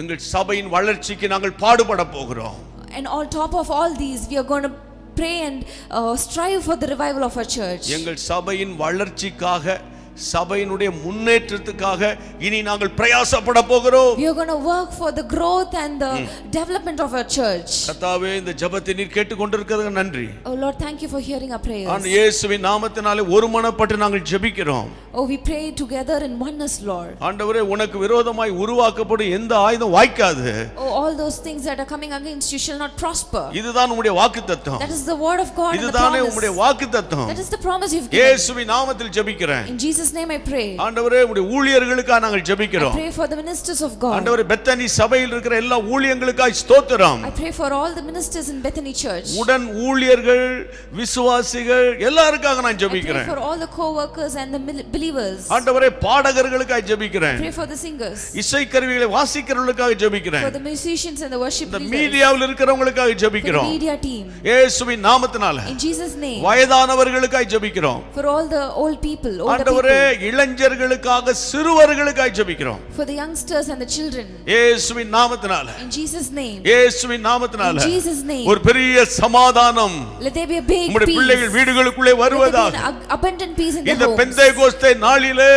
எங்கள் சபையின் வளர்ச்சிக்கு நாங்கள் பாடுபட போகிறோம். and on top of all these, we are going to pray and strive for the revival of our church. எங்கள் சபையின் வளர்ச்சிக்காக சபையினுடைய முன்னேற்றத்துக்காக இனி நாங்கள் பிரயாசப்பட போகிறோம். We are going to work for the growth and the development of our church. கர்த்தாவே, இந்த ஜெபத்தை நீர் கேட்டுக்கொண்டிருக்கிறதுக்கு நன்றி. Oh Lord, thank you for hearing our prayers. ஆண்டவர் இயேசுவின் நாமத்தினாலே ஒருமனப்பட்டு நாங்கள் ஜெபிக்கிறோம். Oh, we pray together in oneness, Lord. ஆண்டவரே, உனக்கு விரோதமாய் உருவாக்கப்படும் எந்த ஆயுதம் வாய்க்காது. Oh, all those things that are coming against you shall not prosper. இதுதான் உம்முடைய வாக்குத்தத்தம். That is the word of God and the இதுதானே promise. உம்முடைய வாக்குத்தத்தம். That is the promise you've given. இயேசுவின் நாமத்தில் ஜெபிக்கிறேன். In Jesus' name I pray. ஆண்டவரே, உம்முடைய ஊழியர்களுக்காக நாங்கள் I ஜெபிக்கிறோம். pray for the ministers of God. ஆண்டவரே, பெத்தனி சபையில் இருக்கிற எல்லா ஊழியங்களுக்காக ஸ்தோத்திரம். I pray for all the ministers in Bethany Church. உடன் ஊழியர்கள், விசுவாசிகள் எல்லாருக்காக நான் I pray ஜெபிக்கிறேன். for all the co-workers and the believers. ஆண்டவரே, பாடகர்களுக்காக ஜெபிக்கிறேன். Pray for the singers. இசைக்கருவிகளை வாசிக்கிறவர்களுக்காக ஜெபிக்கிறேன். For the musicians and the worship இந்த leaders. மீடியாவில் இருக்கிறவங்களுக்காக For the ஜெபிக்கிறோம். media team. இயேசுவின் நாமத்தினால In Jesus' name. வயதானவர்களுக்காக ஜெபிக்கிறோம். For all the old people, older ஆண்டவரே, people. இளைஞர்களுக்காக சிறுவர்களுக்காக ஜெபிக்கிறோம். For the youngsters and the children. இயேசுவின் நாமத்தினால In Jesus' name. இயேசுவின் நாமத்தினால In Jesus' name. ஒரு பெரிய சமாதானம் Let there be a big உம்முடைய peace. பிள்ளைகள் வீடுகளுக்குள்ளே Let there வருவதாக be an abundant peace in their இந்த homes. பெந்தேகோஸ்தே நாளிலே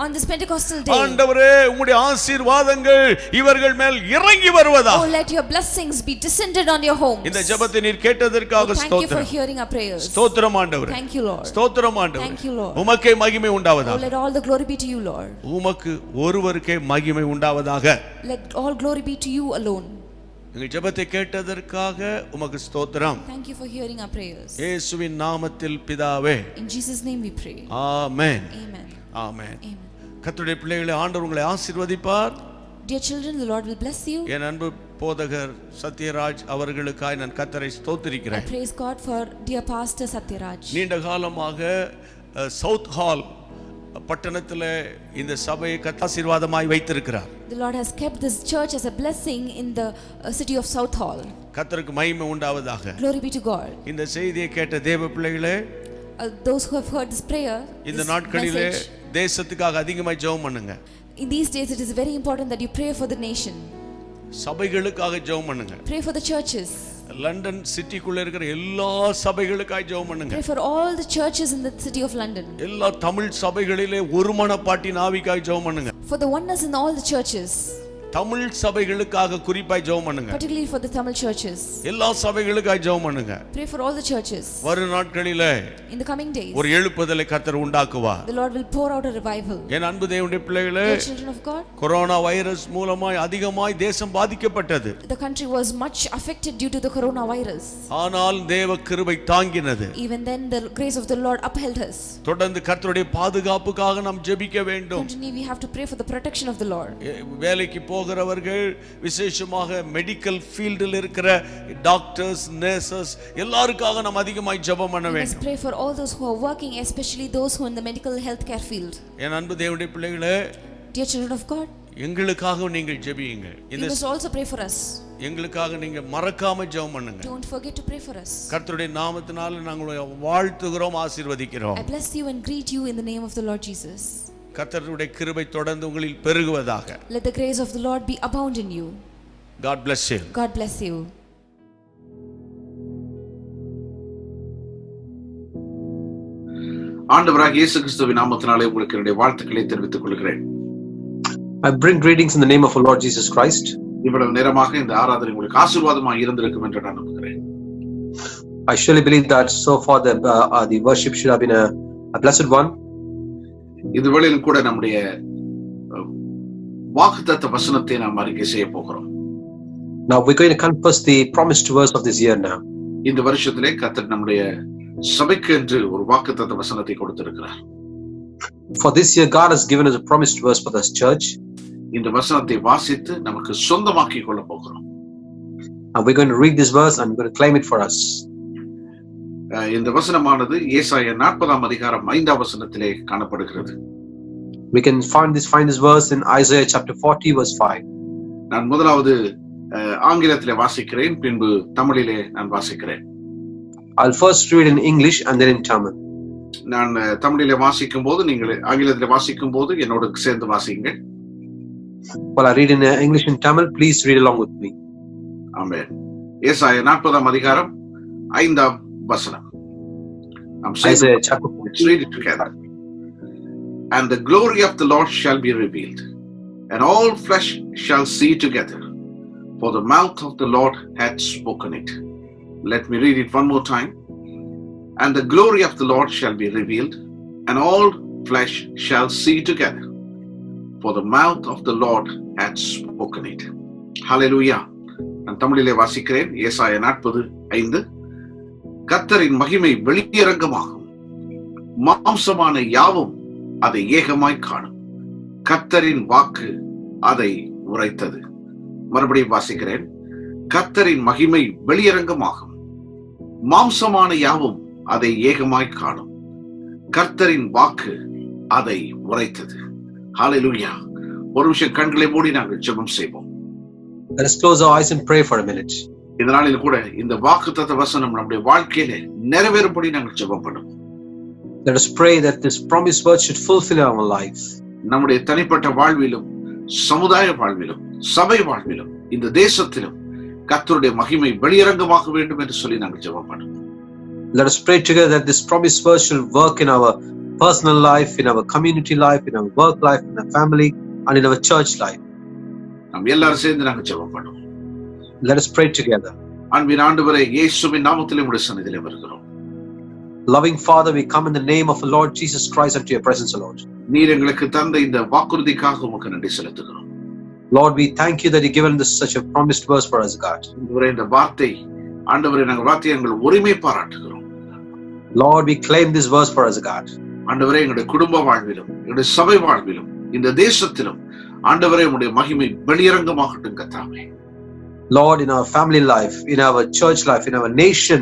On this Pentecostal day. ஆண்டவரே, உம்முடைய ஆசீர்வாதங்கள் இவர்கள் மேல் இறங்கி வருவதாக. Oh, let your blessings be descended on your homes. இந்த ஜெபத்தை நீர் கேட்டதற்காக Thank you for ஸ்தோத்திரம். hearing our prayers. ஸ்தோத்திரம் ஆண்டவரே. Thank you, Lord. ஸ்தோத்திரம் ஆண்டவரே. Thank you, Lord. உமக்கே மகிமை Oh, உண்டாவதாக. let all the glory be to you, Lord. உமக்கு ஒருவருக்கே மகிமை உண்டாவதாக. Let all glory be to you alone. எங்கள் ஜெபத்தை கேட்டதற்காக உமக்கு ஸ்தோத்திரம். Thank you for hearing our prayers. இயேசுவின் நாமத்தில் பிதாவே. In Jesus' name we pray. Amen. Amen. Amen. Amen. கர்த்தருடைய பிள்ளைகளை ஆண்டவர் உங்களை ஆசீர்வதிப்பார். Dear children, the Lord will bless you. என் அன்பு போதகர் சத்யராஜ் அவர்களுக்காய் நான் கர்த்தரை I ஸ்தோத்திரிக்கிறேன். praise God for dear Pastor Satyaraj. நீண்ட காலமாக சவுத் ஹால் பட்டணத்தில் இந்த சபையை கர்த்தர் ஆசீர்வாதமாய் வைத்திருக்கிறார். The Lord has kept this church as a blessing in the city of South Hall. கர்த்தருக்கு மகிமை உண்டாவதாக. Glory be to God. இந்த செய்தியை கேட்ட தேவ பிள்ளைகளே, Those who have heard this prayer, இந்த this நாட்களிலே message, தேசத்துக்காக அதிகமாய் ஜெபம் பண்ணுங்க. in these days it is very important that you pray for the nation. சபைகளுக்காக ஜெபம் பண்ணுங்க. Pray for the churches. London சிட்டிக்குள்ள இருக்கிற எல்லா சபைகளுக்காக ஜெபம் பண்ணுங்க. Pray for all the churches in the city of London. எல்லா தமிழ் சபைகளிலே ஒருமனப்பாட்டின் ஆவிக்காக ஜெபம் பண்ணுங்க. For the oneness in all the churches. Tamil சபைகளுக்காக குறிப்பாய் ஜெபம் பண்ணுங்க. Particularly for the Tamil churches. எல்லா சபைகளுக்காக ஜெபம் பண்ணுங்க. Pray for all the churches. வரும் நாட்களிலே In the coming days, ஒரு எழுப்புதலை கர்த்தர் உண்டாக்குவார். the Lord will pour out a revival. என் அன்பு தேவனுடைய பிள்ளைகளே, Dear children of God, corona virus மூலமாய் அதிகமாய் தேசம் பாதிக்கப்பட்டது. the country was much affected due to the coronavirus. ஆனால் தேவ கிருபை தாங்கினது. Even then the grace of the Lord upheld us. தொடர்ந்து கர்த்தருடைய பாதுகாப்புக்காக நாம் ஜெபிக்க வேண்டும். Continually we have to pray for the protection of the Lord. வேலைக்கு போகிறவர்கள், விசேஷமாக மெடிக்கல் ஃபீல்டில் இருக்கிற டாக்டர்ஸ், நர்சஸ் எல்லாருக்காக நாம் அதிகமாய் ஜெபம் பண்ண We must வேண்டும். pray for all those who are working, especially those who are in the medical healthcare field. என் அன்பு தேவனுடைய பிள்ளைகளே, Dear children of God, எங்களுக்காக நீங்கள் ஜெபியுங்கள். you இந்த must also pray for us. எங்களுக்காக நீங்க மறக்காம ஜெபம் பண்ணுங்க. Don't forget to pray for us. கர்த்தருடைய நாமத்தினால நாங்கள் வாழ்த்துகிறோம், ஆசீர்வதிக்கிறோம். I bless you and greet you in the name of the Lord Jesus. கர்த்தருடைய கிருபை தொடர்ந்து உங்களில் பெருகுவதாக. Let the grace of the Lord be abound in you. God bless you. God bless you. ஆண்டவராகிய இயேசு கிறிஸ்துவின் நாமத்தினாலே உங்களுக்கு என்னுடைய வாழ்த்துக்களை தெரிவித்துக் கொள்கிறேன். I bring greetings in the name of our Lord Jesus Christ. இவ்வளவு நேரமாக இந்த ஆராதனை உங்களுக்கு ஆசீர்வாதமாக இருந்திருக்கும் என்று நான் நம்புகிறேன். I surely believe that so far the worship should have been a blessed one. இந்த வேளையிலும் கூட நம்முடைய வாக்குத்தத்த வசனத்தை நாம் அறிக்கை செய்ய போகிறோம். Now we're going to confess the promised verse of this year now. இந்த வருஷத்திலே கர்த்தர் நம்முடைய சபைக்கு என்று ஒரு வாக்குத்தத்த வசனத்தை கொடுத்திருக்கிறார். For this year God has given us a promised verse for this church. இந்த வசனத்தை வாசித்து நமக்கு சொந்தமாக்கி கொள்ள போகிறோம். And we're going to read this verse and we're going to claim it for us. இந்த வசனமானது ஏசாயா 40 அதிகாரம் 5 வசனத்திலே காணப்படுகிறது. We can find this verse in Isaiah chapter 40 verse 5. நான் முதலாவது ஆங்கிலத்திலே வாசிக்கிறேன், பின்பு தமிழிலே நான் வாசிக்கிறேன். I'll first read in English and then in Tamil. நான் தமிழிலே வாசிக்கும் போது நீங்கள் ஆங்கிலத்திலே வாசிக்கும் போது என்னோடு சேர்ந்து வாசிங்க. While I read in English and Tamil, please read along with me. ஆமென். ஏசாயா 40 அதிகாரம் 5 வசனம். Isaiah chapter 40. Let's read it together. and the glory of the Lord shall be revealed, and all flesh shall see together, for the mouth of the Lord hath spoken it. Let me read it one more time. And the glory of the Lord shall be revealed, and all flesh shall see together, for the mouth of the Lord hath spoken it. Hallelujah. நான் தமிழிலே வாசிக்கிறேன். ஏசாயா 40:5. கர்த்தரின் மகிமை வெளியரங்கமாகும், மாம்சமான யாவும் அதை ஏகமாய் காணும், கர்த்தரின் வாக்கு அதை உரைத்தது. மறுபடியும் வாசிக்கிறேன். கர்த்தரின் மகிமை வெளியரங்கமாகும், மாம்சமான யாவும் அதை ஏகமாய் காணும், கர்த்தரின் வாக்கு அதை உரைத்தது. ஹalleluya. ஒரு நிமிஷம் கண்களை மூடி நாங்கள் ஜெபம் செய்வோம். Let us close our eyes and pray for a minute. இந்த நாளில் கூட இந்த வாக்குத்தத்த வசனம் நம்முடைய வாழ்க்கையிலே நிறைவேறும்படி நாங்கள் ஜெபம் பண்ணுவோம். Let us pray that this promised word should fulfill our life. நம்முடைய தனிப்பட்ட வாழ்விலும், சமுதாய வாழ்விலும், சபை வாழ்விலும், இந்த தேசத்திலும் கர்த்தருடைய மகிமை வெளியரங்கமாக வேண்டும் என்று சொல்லி நாங்கள் ஜெபம் பண்ணுவோம். Let us pray together that this promised word shall work in our personal life, in our community life, in our work life, in our family, and in our church life. நாம் எல்லாரும் சேர்ந்து நாங்கள் ஜெபம் பண்ணுவோம். Let us pray together. அன்பின் ஆண்டவரே, இயேசுவின் நாமத்திலே உம்முடைய சந்நிதியிலே வருகிறோம். Loving Father, we come in the name of the Lord Jesus Christ unto your presence, O Lord. நீர் எங்களுக்கு தந்த இந்த வாக்குறுதிக்காக உமக்கு நன்றி செலுத்துகிறோம். Lord, we thank you that you've given us such a promised verse for us, God. ஆண்டவரே, இந்த வார்த்தை ஆண்டவரே நாங்கள் வார்த்தையை எங்கள் உரிமை பாராட்டுகிறோம். Lord, we claim this verse for us, God. ஆண்டவரே, எங்களுடைய குடும்ப வாழ்விலும், எங்களுடைய சபை வாழ்விலும், இந்த தேசத்திலும் ஆண்டவரே உம்முடைய மகிமை வெளியரங்கமாகட்டும் கர்த்தாவே. Lord, in our family life, in our church life, in our nation,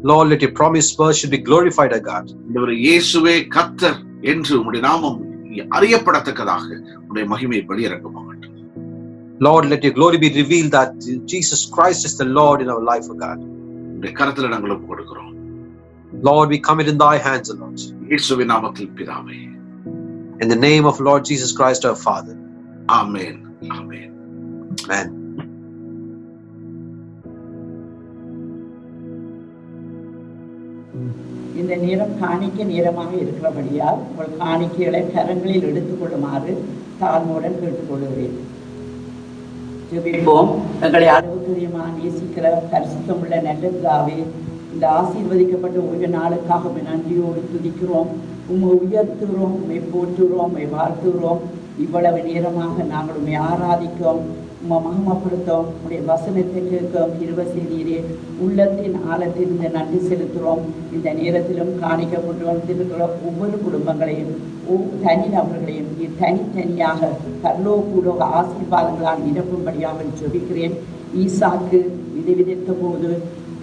Lord, let your promised word should be glorified, O God. ஆண்டவரே, இயேசுவே கர்த்தர் என்று உம்முடைய நாமம் அறியப்படத்தக்கதாக உம்முடைய மகிமை வெளியரங்கமாகட்டும். Lord, let your glory be revealed that Jesus Christ is the Lord in our life, O God. உம்முடைய கரத்தில் நாங்கள் ஒப்புக் கொடுக்கிறோம். Lord, we commit in thy hands, O Lord. இயேசுவின் நாமத்தில் பிதாவே. In the name of Lord Jesus Christ, our Father. Amen. Amen. Amen. இந்த நேரம் காணிக்கை நேரமாக இருக்கிறபடியால் உங்கள் காணிக்கைகளை கரங்களில் எடுத்துக்கொள்ளுமாறு தாழ்மையுடன் கேட்டுக்கொள்கிறேன். ஜெபிப்போம். எங்களை அளவுக்குரியமா நேசிக்கிற பரிசுத்தமுள்ள நல்ல பிதாவே, இந்த ஆசீர்வதிக்கப்பட்ட ஒரு நாளுக்காக நன்றியோடு துதிக்கிறோம், உம்மை உயர்த்துகிறோம், உம்மை போற்றுகிறோம், உம்மை வாழ்த்துகிறோம். இவ்வளவு நேரமாக நாங்கள் உம்மை ஆராதிக்கிறோம், உம்மை மகிமைப்படுத்தோம், உம்முடைய வசனத்தை கேட்கும் கிருபை செய்தீரே. உள்ளத்தின் ஆழத்தில் இந்த நன்றி செலுத்துகிறோம். இந்த நேரத்திலும் காணிக்கப்பட்டு வந்திருக்கிற ஒவ்வொரு குடும்பங்களையும் தனிநபர்களையும் தனித்தனியாக பரலோக ஆசீர்வாதங்களால் நிரப்பும்படியாக ஜெபிக்கிறேன். ஈசாக்கு விதைத்த போது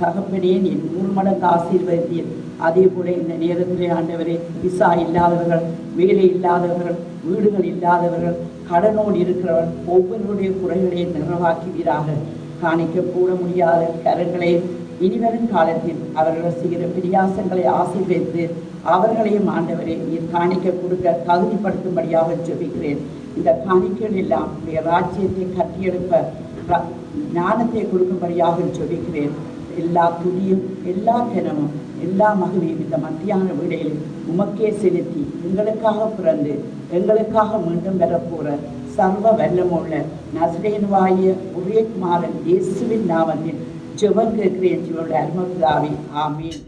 தகப்பனே என் 100 மடங்கு ஆசீர்வதித்தீர். அதே போல இந்த நேரத்திலே ஆண்டவரே, விசா இல்லாதவர்கள், வேலை இல்லாதவர்கள், வீடுகள் இல்லாதவர்கள், கடனோடு இருக்கிறவர்கள் ஒவ்வொருடைய குறைகளையும் நிறைவாக்குவீராக. காணிக்க கூட முடியாத கரங்களை இனிவரும் காலத்தில் அவர்கள் செய்கிற பிரியாசங்களை ஆசீர்வதித்து அவர்களையும் ஆண்டவரே நீர் காணிக்க கொடுக்க தகுதிப்படுத்தும்படியாக ஜெபிக்கிறேன். இந்த காணிக்கைகள் எல்லாம் உடைய ராஜ்யத்தை கட்டியெழுப்ப ஞானத்தை கொடுக்கும்படியாக ஜெபிக்கிறேன். எல்லா துதியும், எல்லா கனமும், எல்லா மகிமையும் இந்த மத்தியான வேளையில் உமக்கே செலுத்தி எங்களுக்காக பிறந்து எங்களுக்காக மீண்டும் வரப்போற சர்வ வல்லமுள்ள நசரேயனாகிய ஒரே குமாரன் இயேசுவின் நாமத்தில் ஜெபம் கேட்கிறேன் ஜீவனுடைய அருமபிதாவே. ஆமீன்.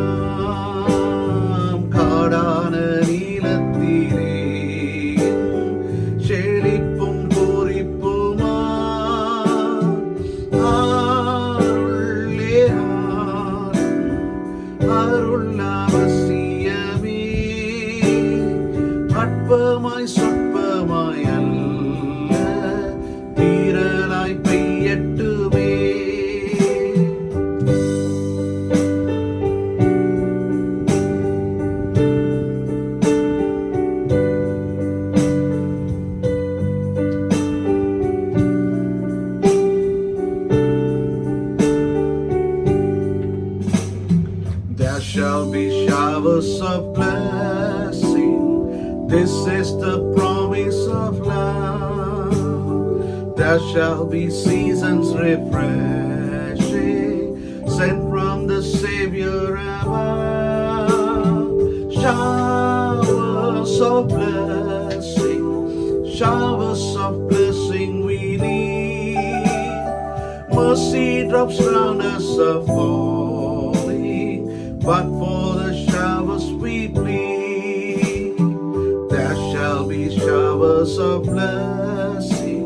மேகமந்தாரமுண்டாம் காடான நீலத்திலே showers of blessing. This is the promise of love. There shall be seasons refreshing, sent from the Savior above. Showers of blessing, showers of blessing we need. Mercy drops round us are falling, but for the showers we plead. There shall be showers of blessing,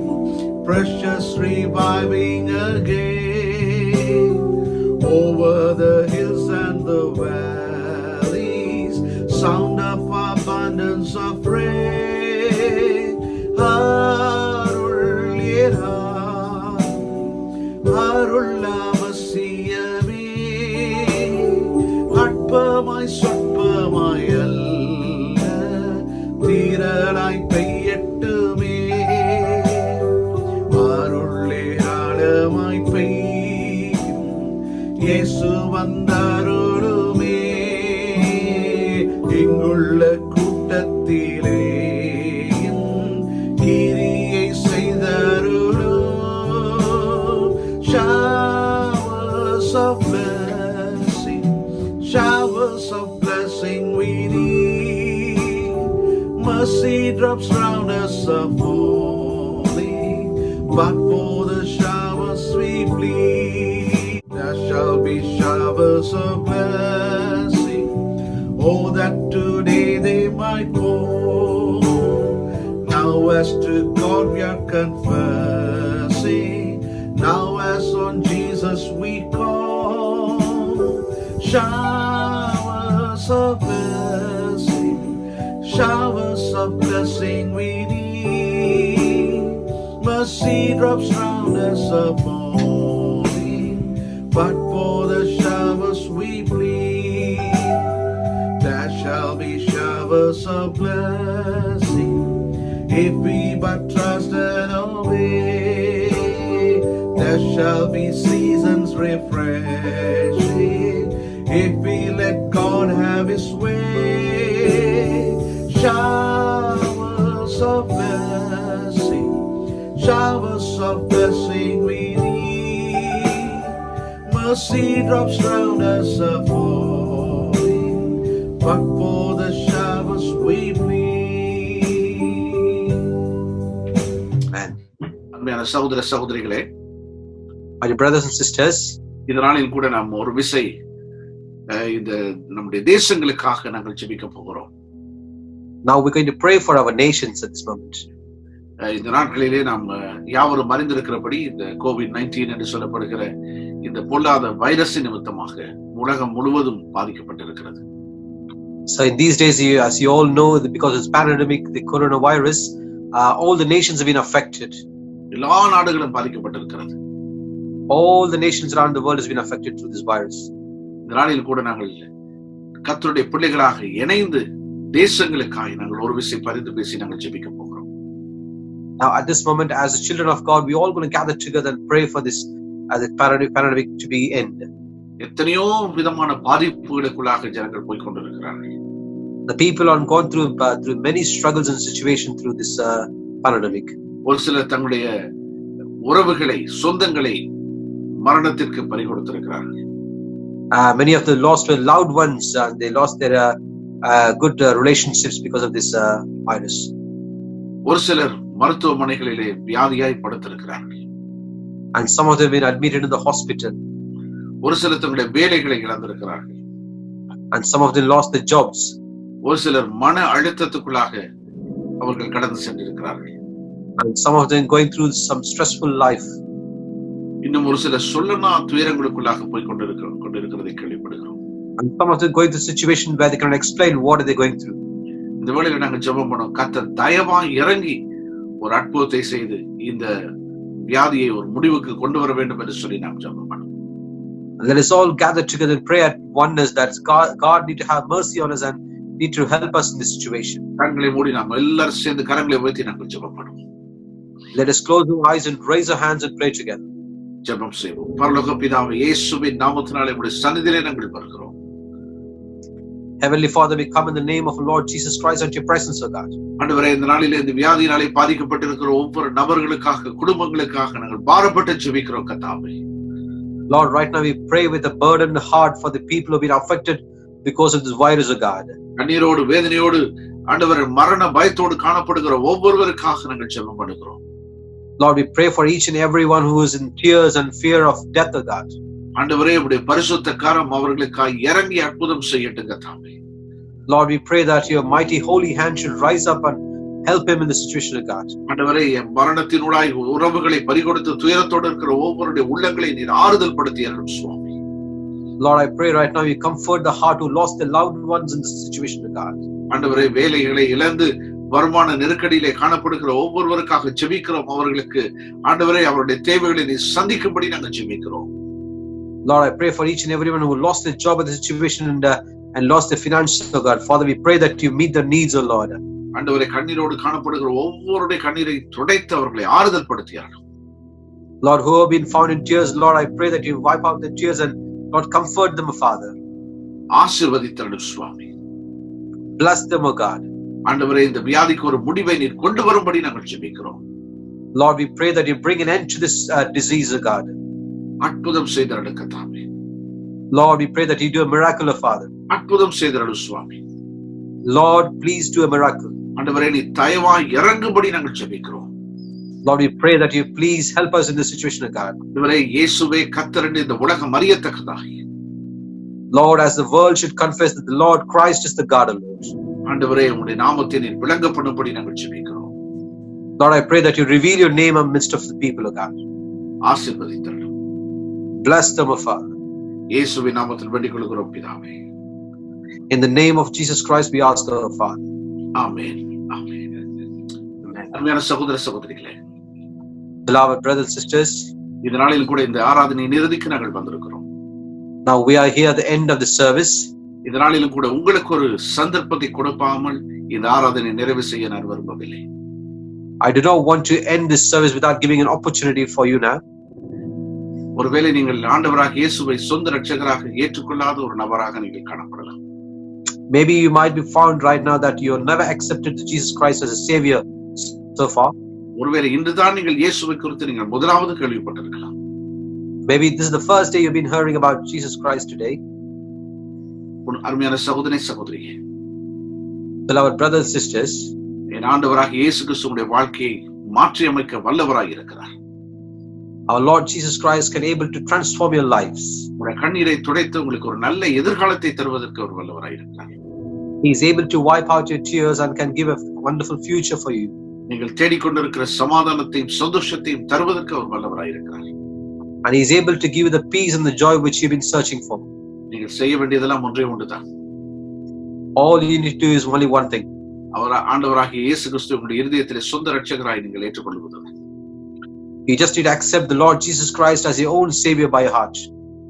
precious reviving again, over the hills and the valleys, sound of abundance of rain. அருள் அவசியமே, அற்பமாய் சொற்பமாய் அல்ல, தீரலாய் பெய்யட்டுமே. அருளே ஆழமாய் பெய்யும், இயேசு வந்தாருளுமே. இங்குள்ள கூட்டத்திலே கிரியை செய்தருளும். Showers of blessing, showers of blessing we need. Mercy drops round us are falling, but for the showers we plead. There shall be showers of blessing, oh that today they might fall. Now as to God we are confessing, now as on Jesus we call. Showers of blessing, showers of blessing we need. Mercy drops round us are falling, but for the showers we plead. There shall be showers of blessing, if we but trust and obey. There shall be seasons refreshing, if we let God have His way. Showers of blessing, showers of blessing we need. Mercy drops round us are falling, but for the showers we plead. Amen. அன்பான சகோதர சகோதரிகளே, My dear brothers and sisters, இந்த நாளில் கூட நாம் ஒரு விசை இந்த நம்முடைய தேசங்களுக்காக நாங்கள் ஜெபிக்க போகிறோம். now we're going to pray for our nations at this moment. இந்த நாட்களிலே நாம் யாவரும் அறிந்திருக்கிறபடி இந்த COVID-19 என்று சொல்லப்படுகிற இந்த பொல்லாத வைரஸ் நிமித்தமாக உலகம் முழுவதும் பாதிக்கப்பட்டிருக்கிறது. So in these days, as you all know, because of this pandemic, the coronavirus, all the nations have been affected. எல்லா நாடுகளும் பாதிக்கப்பட்டிருக்கிறது. All the nations around the world has been affected through this virus. இந்த நாளில் கூட நாங்கள் கர்த்தருடைய பிள்ளைகளாக இணைந்து தேசங்களுக்காக நாங்கள் ஒரு விசை பரிந்து பேசி நாங்கள் ஜெபிக்க போகிறோம். Now at this moment, as the children of God, we all going to gather together and pray for this as a pandemic to be end. எத்தனையோ விதமான பாதிப்புகளுக்குள்ளாக ஜனங்கள் போய் கொண்டிருக்கிறார்கள். The people are gone through many struggles and situations through this pandemic. ஒரு சிலர் தங்களுடைய உறவுகளை, சொந்தங்களை மரணத்திற்கு பறி கொடுத்திருக்கிறார்கள். Many of them lost their loved ones, and they lost their good relationships because of this virus. ஒரு சிலர் மருத்துவமனைகளிலே வியாதியாய் படுத்திருக்கிறார்கள். And some of them have been admitted in the hospital. ஒரு சிலர் தங்களுடைய வேலைகளை இழந்திருக்கிறார்கள். And some of them lost their jobs. ஒரு சிலர் மன அழுத்தத்துக்குள்ளாக அவர்கள் கடந்து சென்றிருக்கிறார்கள். And some of them going through some stressful life. இன்னும் ஒரு சிலர் சொல்லனா துயரங்களுக்குள்ளாக போய் கொண்டிருக்கிறதை கேள்விப்படுகிறோம். And some of them going through a situation where they cannot explain what are they going through. இந்த வேளையில நாங்கள் ஜெபம் பண்ணோம், கர்த்தர் தயவாய் இறங்கி ஒரு அற்புதத்தை செய்து இந்த வியாதியை ஒரு முடிவுக்கு கொண்டு வர வேண்டும் என்று சொல்லி நாம் ஜெபம் பண்ணோம். Let us all gather together and pray at oneness that God need to have mercy on us and need to help us in this situation. கண்களை மூடி நாம் எல்லாரும் சேர்ந்து கரங்களை உயர்த்தி நாங்கள் ஜெபம் பண்ணுவோம். Let us close our eyes and raise our hands and pray together. ஜெபம் செய்வோம். பரலோக பிதாவே, இயேசுவின் நாமத்தினாலே உம்முடைய சந்நிதியிலே நாங்கள் வருகிறோம். Heavenly Father, we come in the name of Lord Jesus Christ into your presence, O God. ஆண்டவரே, இந்த நாளிலே இந்த வியாதியினாலே பாதிக்கப்பட்டிருக்கிற ஒவ்வொரு நபர்களுக்காக, குடும்பங்களுக்காக நாங்கள் பாரப்பட்டு ஜெபிக்கிறோம் கர்த்தாவே. Lord, right now we pray with a burdened heart for the people who have been affected because of this virus, O God. கண்ணீரோடு வேதனையோடு ஆண்டவரே மரண பயத்தோடு காணப்படுகிற ஒவ்வொருவருக்காக நாங்கள் ஜெபம் பண்ணுகிறோம். Lord, we pray for each and every one who is in tears and fear of death, O God. ஆண்டவரே, உம்முடைய பரிசுத்த கரம் அவர்களுக்காக இறங்கி அற்புதம் செய்யட்டும் கர்த்தாவே. Lord, we pray that your mighty holy hand should rise up and help him in the situation, O God. ஆண்டவரே, மரணத்தினுடாய் உறவுகளை பறிகொடுத்து துயரத்தோடு இருக்கிற ஒவ்வொருடைய உள்ளங்களை நீர் ஆறுதல் படுத்தி அருளும் சுவாமி. Lord, I pray right now you comfort the heart who lost their loved ones in this situation, O God. ஆண்டவரே, வேலைகளை இழந்து வருமான நெருக்கடியிலே காணப்படுகிற ஒவ்வொருவருக்காக ஜெபிக்கிறோம். அவர்களுக்கு ஆண்டவரே அவருடைய தேவைகளை நீ சந்திக்கும்படி நாங்கள் ஜெபிக்கிறோம். Lord, I pray for each and everyone who lost their job at the situation and lost their finances, O God. Father, we pray that you meet their needs, O Lord. ஆண்டவரே, கண்ணீரோடு காணப்படுகிற ஒவ்வொருடைய கண்ணீரை துடைத்து அவர்களை ஆறுதல் படுத்தியார்கள். Lord, who have been found in tears, Lord, I pray that you wipe out their tears and Lord, comfort them, Father. ஆசீர்வதித்தருளும் Swami. Bless them, O God. ஆண்டவரே, இந்த வியாதிக்கு ஒரு முடிவை நீர் கொண்டு வரும்படி நாங்கள் ஜெபிக்கிறோம். Lord, we pray that you bring an end to this disease, O God. அற்புதம் செய்தருளும் கர்த்தாவே. Lord, we pray that you do a miracle, O Father. அற்புதம் செய்தருளும் சுவாமி. Lord, please do a miracle. ஆண்டவரே, நீ தயவாய் இறங்கும்படி நாங்கள் ஜெபிக்கிறோம். Lord, we pray that you please help us in this situation, O God. ஆண்டவரே, இயேசுவே கர்த்தர் என்று இந்த உலகம் அறியத்தக்கதாக. Lord, as the world should confess that the Lord Christ is the God, O Lord. ஆண்டவரே, உம்முடைய நாமத்தை நீர் விளங்கப்படும்படி நாங்கள் ஜெபிக்கிறோம். Lord, I pray that you reveal your name amidst of the people, O God. ஆசீர்வதித்தருளும். Bless them, O Father. இயேசுவின் நாமத்தில் வேண்டிக் கொள்கிறோம் பிதாவே. In the name of Jesus Christ, we ask, O Father. ஆமென். ஆமென். அருமையான சகோதர சகோதரிகளே, Beloved brothers and sisters, இந்த நாளில் கூட இந்த ஆராதனையின் இறுதிக்கு நாங்கள் வந்திருக்கிறோம். now we are here at the end of the service. இந்த நாளிலும் கூட உங்களுக்கு ஒரு சந்தர்ப்பத்தை கொடுக்காமல் இந்த ஆராதனை நிறைவு செய்ய நான் விரும்பவில்லை. I do not want to end this service without giving an opportunity for you now. ஒருவேளை நீங்கள் ஆண்டவராக இயேசுவை சொந்த இரட்சகராக ஏற்றுக்கொள்ளாத ஒரு நபராக நீங்கள் காணப்படலாம். Maybe you might be found right now that you have never accepted Jesus Christ as a savior so far. ஒருவேளை இன்றுதான் நீங்கள் இயேசுவை குறித்து நீங்கள் முதலாவது கேள்விப்பட்டிருக்கலாம். Maybe this is the first day you've been hearing about Jesus Christ today. அருமையான சகோதரனே சகோதரியே, Beloved brothers and sisters, என் ஆண்டவராக இயேசு கிறிஸ்துவின் வாழ்க்கையை மாற்றி அமைக்க வல்லவராய் இருக்கிறார். our Lord Jesus Christ can able to transform your lives. உங்களுடைய கண்ணீரை துடைத்து உங்களுக்கு ஒரு நல்ல எதிர்காலத்தை தருவதற்கு அவர் வல்லவராய் இருக்கிறார். He is able to wipe out your tears and can give a wonderful future for you. நீங்கள் தேடிக்கொண்டிருக்கிற சமாதானத்தையும் சந்தோஷத்தையும் தருவதற்கு அவர் வல்லவராய் இருக்கிறார். And he is able to give you the peace and the joy which you've been searching for. நீங்கள் செய்ய வேண்டியதெல்லாம் ஒன்றே ஒன்றுதான். All you need to do is only one thing. அவர் ஆண்டவராகிய இயேசு கிறிஸ்து உங்களுடைய இருதயத்திலே சொந்த இரட்சகராய் நீங்கள் ஏற்றுக்கொள்வதுதான். You just need to accept the Lord Jesus Christ as your own savior by your heart.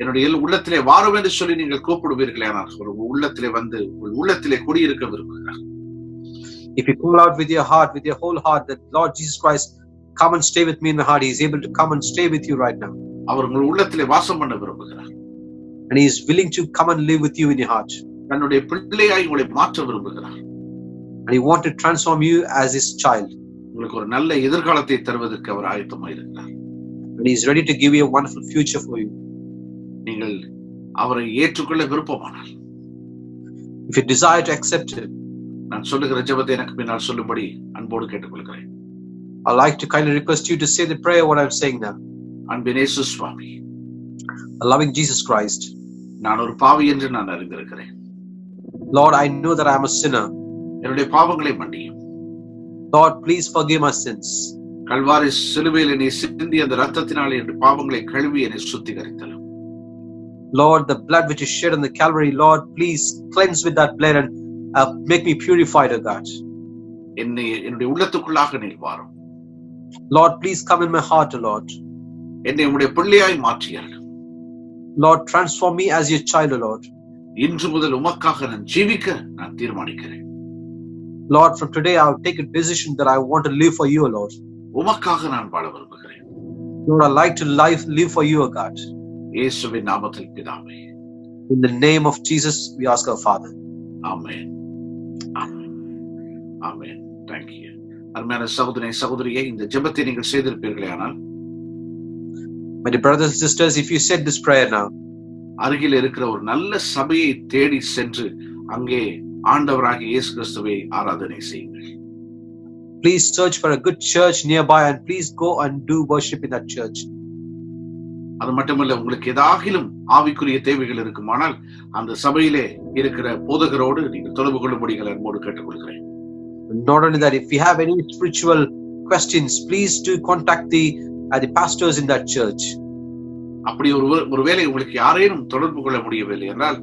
என்னுடைய உள்ளத்திலே வாரும் என்று சொல்லி நீங்கள் கூப்பிடுவீர்களே, ஆனால் ஒரு உள்ளத்திலே வந்து உள்ளத்திலே குடியிருக்க விரும்புகிறார். If you call out with your heart, with your whole heart, that Lord Jesus Christ, come and stay with me in my heart, he is able to come and stay with you right now. அவர் உங்கள் உள்ளத்திலே வாசம் பண்ண விரும்புகிறார். And he is willing to come and live with you in your heart. தன்னுடைய பிள்ளையாய் உங்களை மாற்ற விரும்புகிறார். And he wants to transform you as his child. உங்களுக்கு ஒரு நல்ல எதிர்காலத்தை தருவதற்கு அவர் ஆயத்தமாய் இருக்கிறார். And he is ready to give you a wonderful future for you. நீங்கள் அவரை ஏற்றுக்கொள்ள விருப்பமானால், if you desire to accept him, நான் சொல்லுகிற ஜெபத்தை எனக்கு பின்னால் சொல்லும்படி அன்போடு கேட்டுக்கொள்கிறேன். I'd like to kindly request you to say the prayer what I'm saying now. அன்பின் இயேசு சுவாமி, loving Jesus Christ, நான் ஒரு பாவி என்று நான் அறிந்திருக்கிறேன். Lord, I know that I am a sinner. என்னுடைய பாவங்களை மன்னியும். Lord, please forgive my sins. Kalvari சிலுவையில் என்னை சிந்தி அந்த இரத்தத்தினாலே என்னுடைய பாவங்களை கழுவி என்னை சுத்திகரித்தலும். Lord, the blood which is shed on the Calvary, Lord, please cleanse with that blood and make me purified, O God. என்னுடைய உள்ளத்துக்குள்ளாக நீர் வாரும். Lord, please come in my heart, O Lord. என்னை உம்முடைய பிள்ளையாய் மாற்றியருளும். Lord, transform me as your child, O Lord. இன்று முதல் உமக்காக நான் ஜீவிக்க நான் தீர்மானிக்கிறேன். Lord, from today I will take a decision that I want to live for you, O Lord. உமக்காக நான் வாழ விரும்புகிறேன். Lord, I like to live for you, O God. இயேசுவின் நாமத்தில் பிதாவே. In the name of Jesus, we ask our Father. Amen. Amen. Amen. Thank you. அருமையான சகோதரியே, இந்த ஜெபத்தை நீங்கள் செய்திருப்பீர்களே ஆனால், My dear brothers and sisters, if you said this prayer now, அருகில் இருக்கிற ஒரு நல்ல சபையை தேடி சென்று அங்கே ஆண்டவராகிய இயேசு கிறிஸ்துவை ஆராதனை செய்யுங்கள். please search for a good church nearby and please go and do worship in that church. அது மட்டுமல்ல, உங்களுக்கு ஏதாகிலும் ஆவிக்குரிய தேவைகள் இருக்குமானால் அந்த சபையிலே இருக்கிற போதகரோடு நீங்கள் தொடர்பு கொள்ளும்படிகள் அன்போடு கேட்டுக்கொள்கிறேன். Not only that, if you have any spiritual questions, please do contact the pastors in that church. அப்படி ஒருவேளை உங்களுக்கு யாரேனும் தொடர்பு கொள்ள முடியவில்லை என்றால்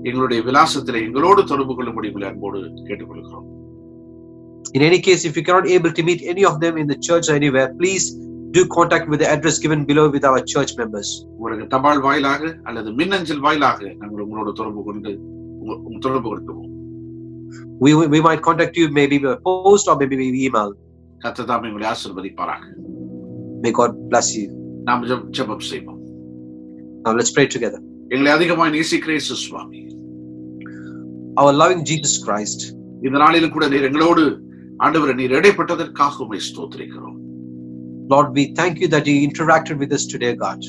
எங்களுடைய விலாசத்திலே எங்களோடு தொடர்பு கொள்ள முடியவில்லை அன்போடு கேட்டுக்கொள்கிறோம். In any case, if you cannot able to meet any of them in the church or anywhere, please do contact with the address given below with our church members. உங்களுக்கு தபால் வாயிலாக அல்லது மின்னஞ்சல் வாயிலாக நாங்கள் உங்களோடு தொடர்பு கொள்வோம். We might contact you maybe by post or maybe by email. கர்த்தர் தாமே உங்களை ஆசீர்வதிப்பாராக. May God bless you. நாம் ஜெபம் செய்வோம். Now let's pray together. எங்களை அதிகமாய் நேசிக்கிற இயேசு சுவாமி, Our loving Jesus Christ, இந்த நாளிலும் கூட நீர் எங்களோடு ஆண்டவரே நீர் இடைப்பட்டதற்காக உம்மை ஸ்தோத்திரிக்கிறோம். Lord, we thank you that you interacted with us today, God.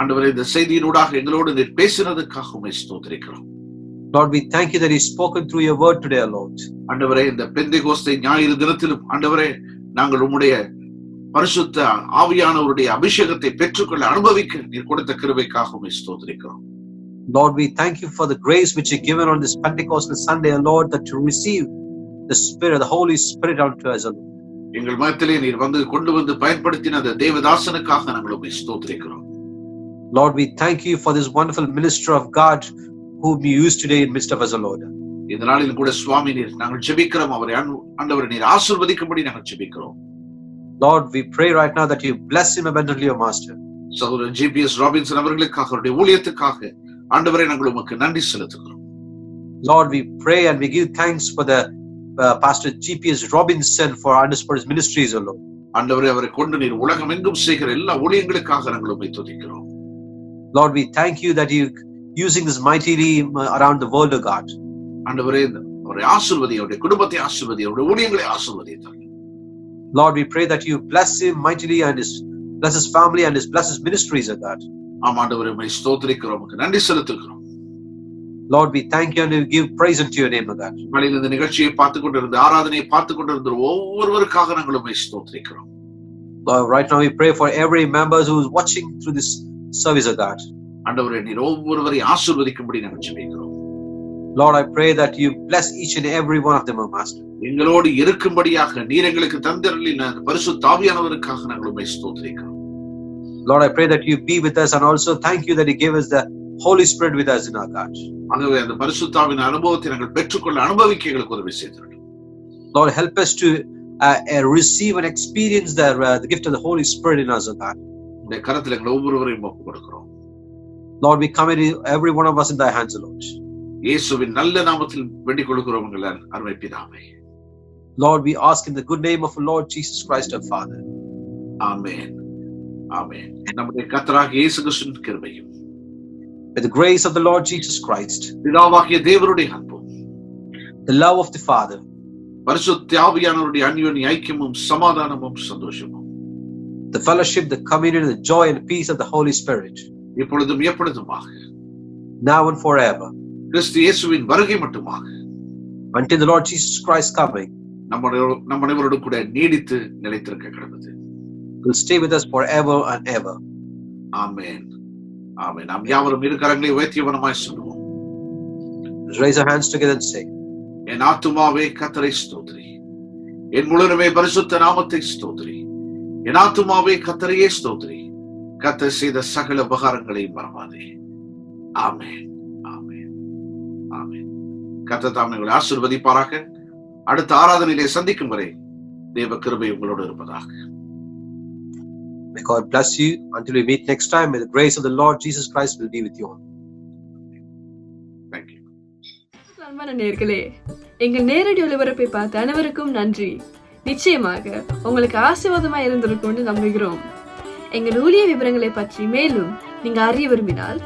ஆண்டவரே இந்த செய்தியினூடாக எங்களோடு நீர் பேசினதற்காக உம்மை ஸ்தோத்திரிக்கிறோம். Lord, we thank you that you spoken through your word today, Lord. ஆண்டவரே இந்த பெந்தெகோஸ்தே ஞாயிறு தினத்திலும் ஆண்டவரே நாங்கள் உம்முடைய பரிசுத்த ஆவியானவருடைய அபிஷேகத்தை பெற்றுக்கொள்ள அனுபவிக்க நீர் கொடுத்த கிருபைக்காக உம்மை ஸ்தோத்திரிக்கிறோம். Lord, we thank you for the grace which you given on this Pentecostal Sunday, Lord, that you receive the Spirit, the Holy Spirit unto us, Lord. எங்கள் மத்தியிலே நீர் கொண்டு வந்து பயன்படுத்தின அந்த தேவதாசனுக்காக நாங்கள் உம்மை ஸ்தோத்திரிக்கிறோம். Lord, we thank you for this wonderful minister of God whom you use today in midst of us, Lord. இந்த நாளில் கூட சுவாமி நீர் நாங்கள் ஜெபிக்கிறோம், அவரை ஆண்டவரே நீர் ஆசீர்வதிக்கும்படி நாங்கள் ஜெபிக்கிறோம். Lord, we pray right now that you bless him abundantly, your master. சகோதரர் ஜிபிஎஸ் ராபின்சன் அவர்களுக்காக அவருடைய ஊழியத்துக்காக ஆண்டவரே நாங்கள் உமக்கு நன்றி செலுத்துகிறோம். Lord, we pray and we give thanks for the Pastor GPS Robinson for his ministries, O Lord. ஆண்டவரே அவரை கொண்டு நீர் உலகம் எங்கும் செய்கிற எல்லா ஊழியங்களுக்காக நாங்கள் உம்மை துதிக்கிறோம். Lord, we thank you that you using this mightily around the world, O God. ஆண்டவரே அவரை ஆசீர்வதி, அவருடைய குடும்பத்தை ஆசீர்வதி, அவருடைய ஊழியங்களை ஆசீர்வதி. Lord, we pray that you bless him mightily and bless his family and bless his ministries, O God. ஆண்டவரே உம்மை ஸ்தோத்திரிக்கிறோம், உமக்கு நன்றி செலுத்துகிறோம். Lord, we thank you and we give praise unto your name, O God. இந்த நிகழ்ச்சியை பார்த்துக் கொண்டிருந்த ஆராதனையை பார்த்துக் கொண்டிருந்த ஒவ்வொருவருக்காக நாங்கள் உம்மை ஸ்தோத்திரிக்கிறோம். Right now we pray for every member who is watching through this service, O God. ஆண்டவரே நீர் ஒவ்வொருவரையும் ஆசீர்வதிக்கும்படி நாங்கள் ஜெபிக்கிறோம். Lord, I pray that you bless each and every one of them, O Master. எங்களோடு இருக்கும்படியாக நீர் எங்களுக்கு தந்தருளின பரிசுத்த ஆவியானவருக்காக நாங்கள் உம்மை ஸ்தோத்திரிக்கிறோம். Lord, I pray that you be with us and also thank you that you gave us the Holy Spirit with us in our God. ஆகவே அந்த பரிசுத்த ஆவியின் அனுபவத்தை நாங்கள் பெற்றுக்கொள்ள அனுபவிக்க எங்களுக்கு உதவி செய்தீர்கள். Lord, help us to receive and experience the gift of the Holy Spirit in us, O God. இந்த கரத்தில் எங்கள் ஒவ்வொருவரையும் ஒப்புக் கொடுக்கிறோம். Lord, we commit every one of us in thy hands, Lord. இயேசுவின் நல்ல நாமத்தில் வேண்டிக் கொள்கிறோம் எங்கள் அருமை பிதாவே. Lord, we ask in the good name of the Lord Jesus Christ our Father. ஆமென். ஆமென். நம்முடைய கர்த்தராகிய இயேசு கிறிஸ்துவின் கிருபையும் with the grace of the Lord Jesus Christ, பிதாவாகிய தேவனுடைய அன்பும் the love of the Father, பரிசுத்த ஆவியானவருடைய அந்யோன்ய ஐக்கியமும் சமாதானமும் சந்தோஷமும், the fellowship, the communion, the joy and peace of the Holy Spirit, இப்பொழுதும் எப்பொழுதுமாக now and forever, கிறிஸ்து இயேசுவின் வருகை மட்டுமாக until the Lord Jesus Christ coming, நம்ம அனைவரோடு கூட நீடித்து நிலைத்திருக்க கடவுது. will stay with us forever and ever. ஆமென். ஆமென். நாம் யாவரும் இரு கரங்களை உயர்த்தியவனமாய் சொல்லுவோம். Let's raise our hands together and say, என் ஆத்துமாவே கர்த்தரை ஸ்தோத்திரி, என் முழுமே பரிசுத்த நாமத்தை ஸ்தோத்திரி. என் ஆத்துமாவே கர்த்தரையே ஸ்தோத்திரி, கர்த்தர் செய்த சகல உபகாரங்களையும் மறவாதே. ஆமென். ஆமென். ஆமென். கர்த்தர் தாமே உங்களை ஆசீர்வதிப்பாராக. அடுத்த ஆராதனையிலே சந்திக்கும் வரை தேவ கிருபை உங்களோடு இருப்பதாக. May God bless you until we meet next time. May the grace of the Lord Jesus Christ will be with you all. Thank you. அன்பான நேயர்களே, எங்கள் நேரடி ஒளிபரப்பை பார்த்த அனைவருக்கும் நன்றி. நிச்சயமாக உங்களுக்கு ஆசீர்வாதமாக இருந்திருக்கும் என்று நம்புகிறோம். எங்கள் ஊழிய விவரங்களை பற்றி மேலும் நீங்கள் அறிய விரும்பினால்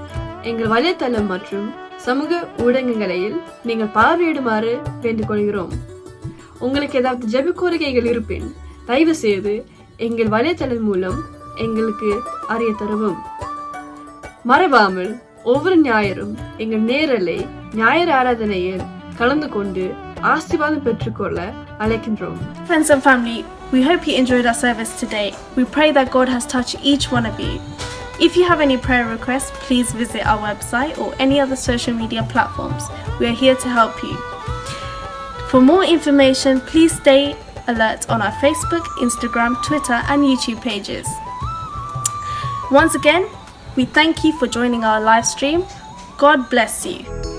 எங்கள் வலைத்தளம் மற்றும் சமூக ஊடகங்களையில் நீங்கள் பார்வையிடுமாறு வேண்டுகொள்கிறோம். உங்களுக்கு ஏதாவது ஜெப கோரிக்கைகள் இருப்பின் தயவு செய்து எங்கள் வலைத்தளம் மூலம் எங்களுக்கு அறிய தரவும். மறவாமல் ஒவ்வொரு ஞாயிறும் எங்கள் நேரலை ஞாயிறு ஆராதனையில் கலந்து கொண்டு ஆசீர்வாதம் பெற்றுக்கொள்ள அழைக்கின்றோம். Friends and family, we hope you enjoyed our service today. We pray that God has touched each one of you. If you have any prayer requests, please visit our website or any other social media platforms. We are here to help you. For more information, please stay alert on our Facebook, Instagram, Twitter and YouTube pages. Once again, we thank you for joining our live stream. God bless you.